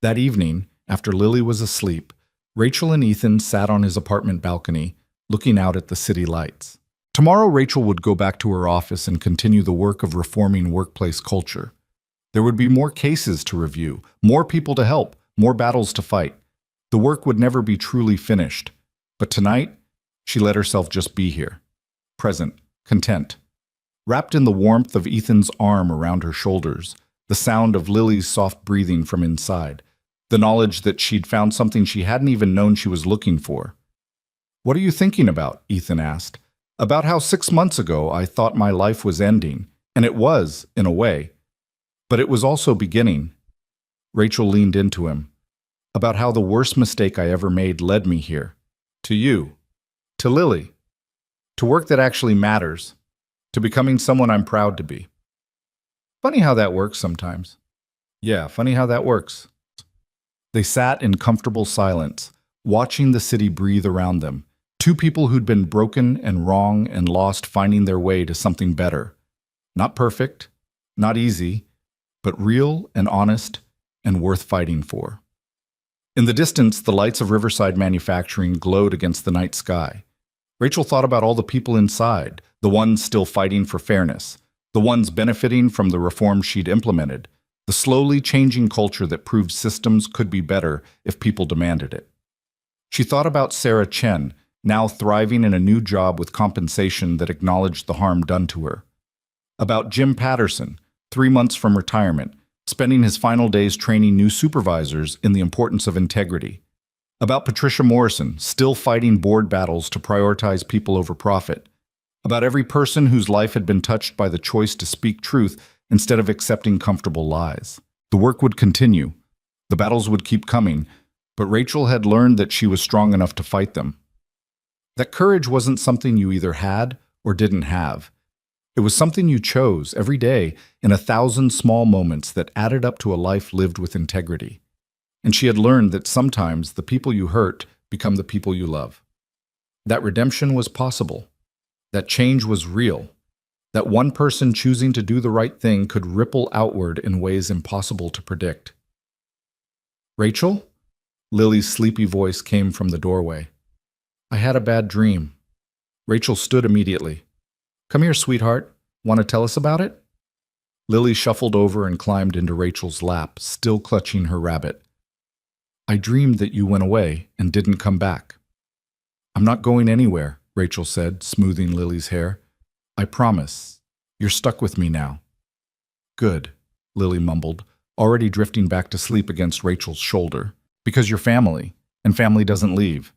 That evening, after Lily was asleep, Rachel and Ethan sat on his apartment balcony, looking out at the city lights. Tomorrow, Rachel would go back to her office and continue the work of reforming workplace culture. There would be more cases to review, more people to help, more battles to fight. The work would never be truly finished. But tonight, she let herself just be here. Present, content. Wrapped in the warmth of Ethan's arm around her shoulders, the sound of Lily's soft breathing from inside, the knowledge that she'd found something she hadn't even known she was looking for. "What are you thinking about?" Ethan asked. "About how 6 months ago I thought my life was ending, and it was, in a way. But it was also beginning." Rachel leaned into him. "About how the worst mistake I ever made led me here. To you. To Lily. To work that actually matters. To becoming someone I'm proud to be." Funny how that works sometimes. Yeah, funny how that works. They sat in comfortable silence, watching the city breathe around them. Two people who'd been broken and wrong and lost finding their way to something better. Not perfect, not easy, but real and honest and worth fighting for. In the distance, the lights of Riverside Manufacturing glowed against the night sky. Rachel thought about all the people inside, the ones still fighting for fairness, the ones benefiting from the reforms she'd implemented, the slowly changing culture that proved systems could be better if people demanded it. She thought about Sarah Chen, now thriving in a new job with compensation that acknowledged the harm done to her. About Jim Patterson, 3 months from retirement, spending his final days training new supervisors in the importance of integrity. About Patricia Morrison, still fighting board battles to prioritize people over profit. About every person whose life had been touched by the choice to speak truth instead of accepting comfortable lies. The work would continue. The battles would keep coming, but Rachel had learned that she was strong enough to fight them. That courage wasn't something you either had or didn't have. It was something you chose every day in 1,000 small moments that added up to a life lived with integrity. And she had learned that sometimes the people you hurt become the people you love. That redemption was possible. That change was real. That one person choosing to do the right thing could ripple outward in ways impossible to predict. "Rachel?" Lily's sleepy voice came from the doorway. "I had a bad dream." Rachel stood immediately. "Come here, sweetheart. Want to tell us about it?" Lily shuffled over and climbed into Rachel's lap, still clutching her rabbit. "I dreamed that you went away and didn't come back." "I'm not going anywhere," Rachel said, smoothing Lily's hair. "I promise. You're stuck with me now." "Good," Lily mumbled, already drifting back to sleep against Rachel's shoulder. "Because you're family. and family doesn't leave.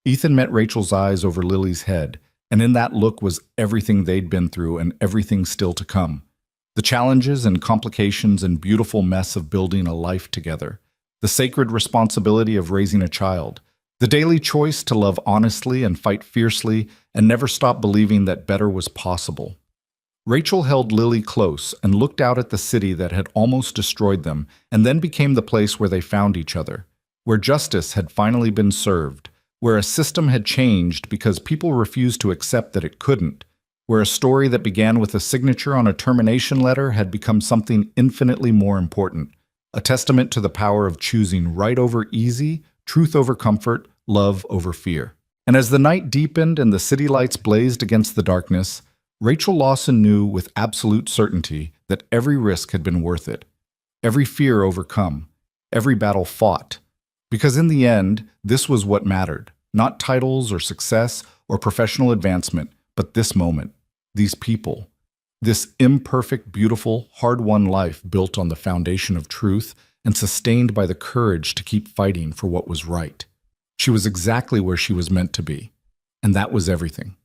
Ethan met Rachel's eyes over Lily's head, and in that look was everything they'd been through and everything still to come. The challenges and complications and beautiful mess of building a life together. The sacred responsibility of raising a child. The daily choice to love honestly and fight fiercely and never stop believing that better was possible. Rachel held Lily close and looked out at the city that had almost destroyed them and then became the place where they found each other, where justice had finally been served, where a system had changed because people refused to accept that it couldn't, where a story that began with a signature on a termination letter had become something infinitely more important, a testament to the power of choosing right over easy, truth over comfort, love over fear. And as the night deepened and the city lights blazed against the darkness, Rachel Lawson knew with absolute certainty that every risk had been worth it, every fear overcome, every battle fought. Because in the end, this was what mattered, not titles or success or professional advancement, but this moment, these people, this imperfect, beautiful, hard-won life built on the foundation of truth and sustained by the courage to keep fighting for what was right. She was exactly where she was meant to be, and that was everything.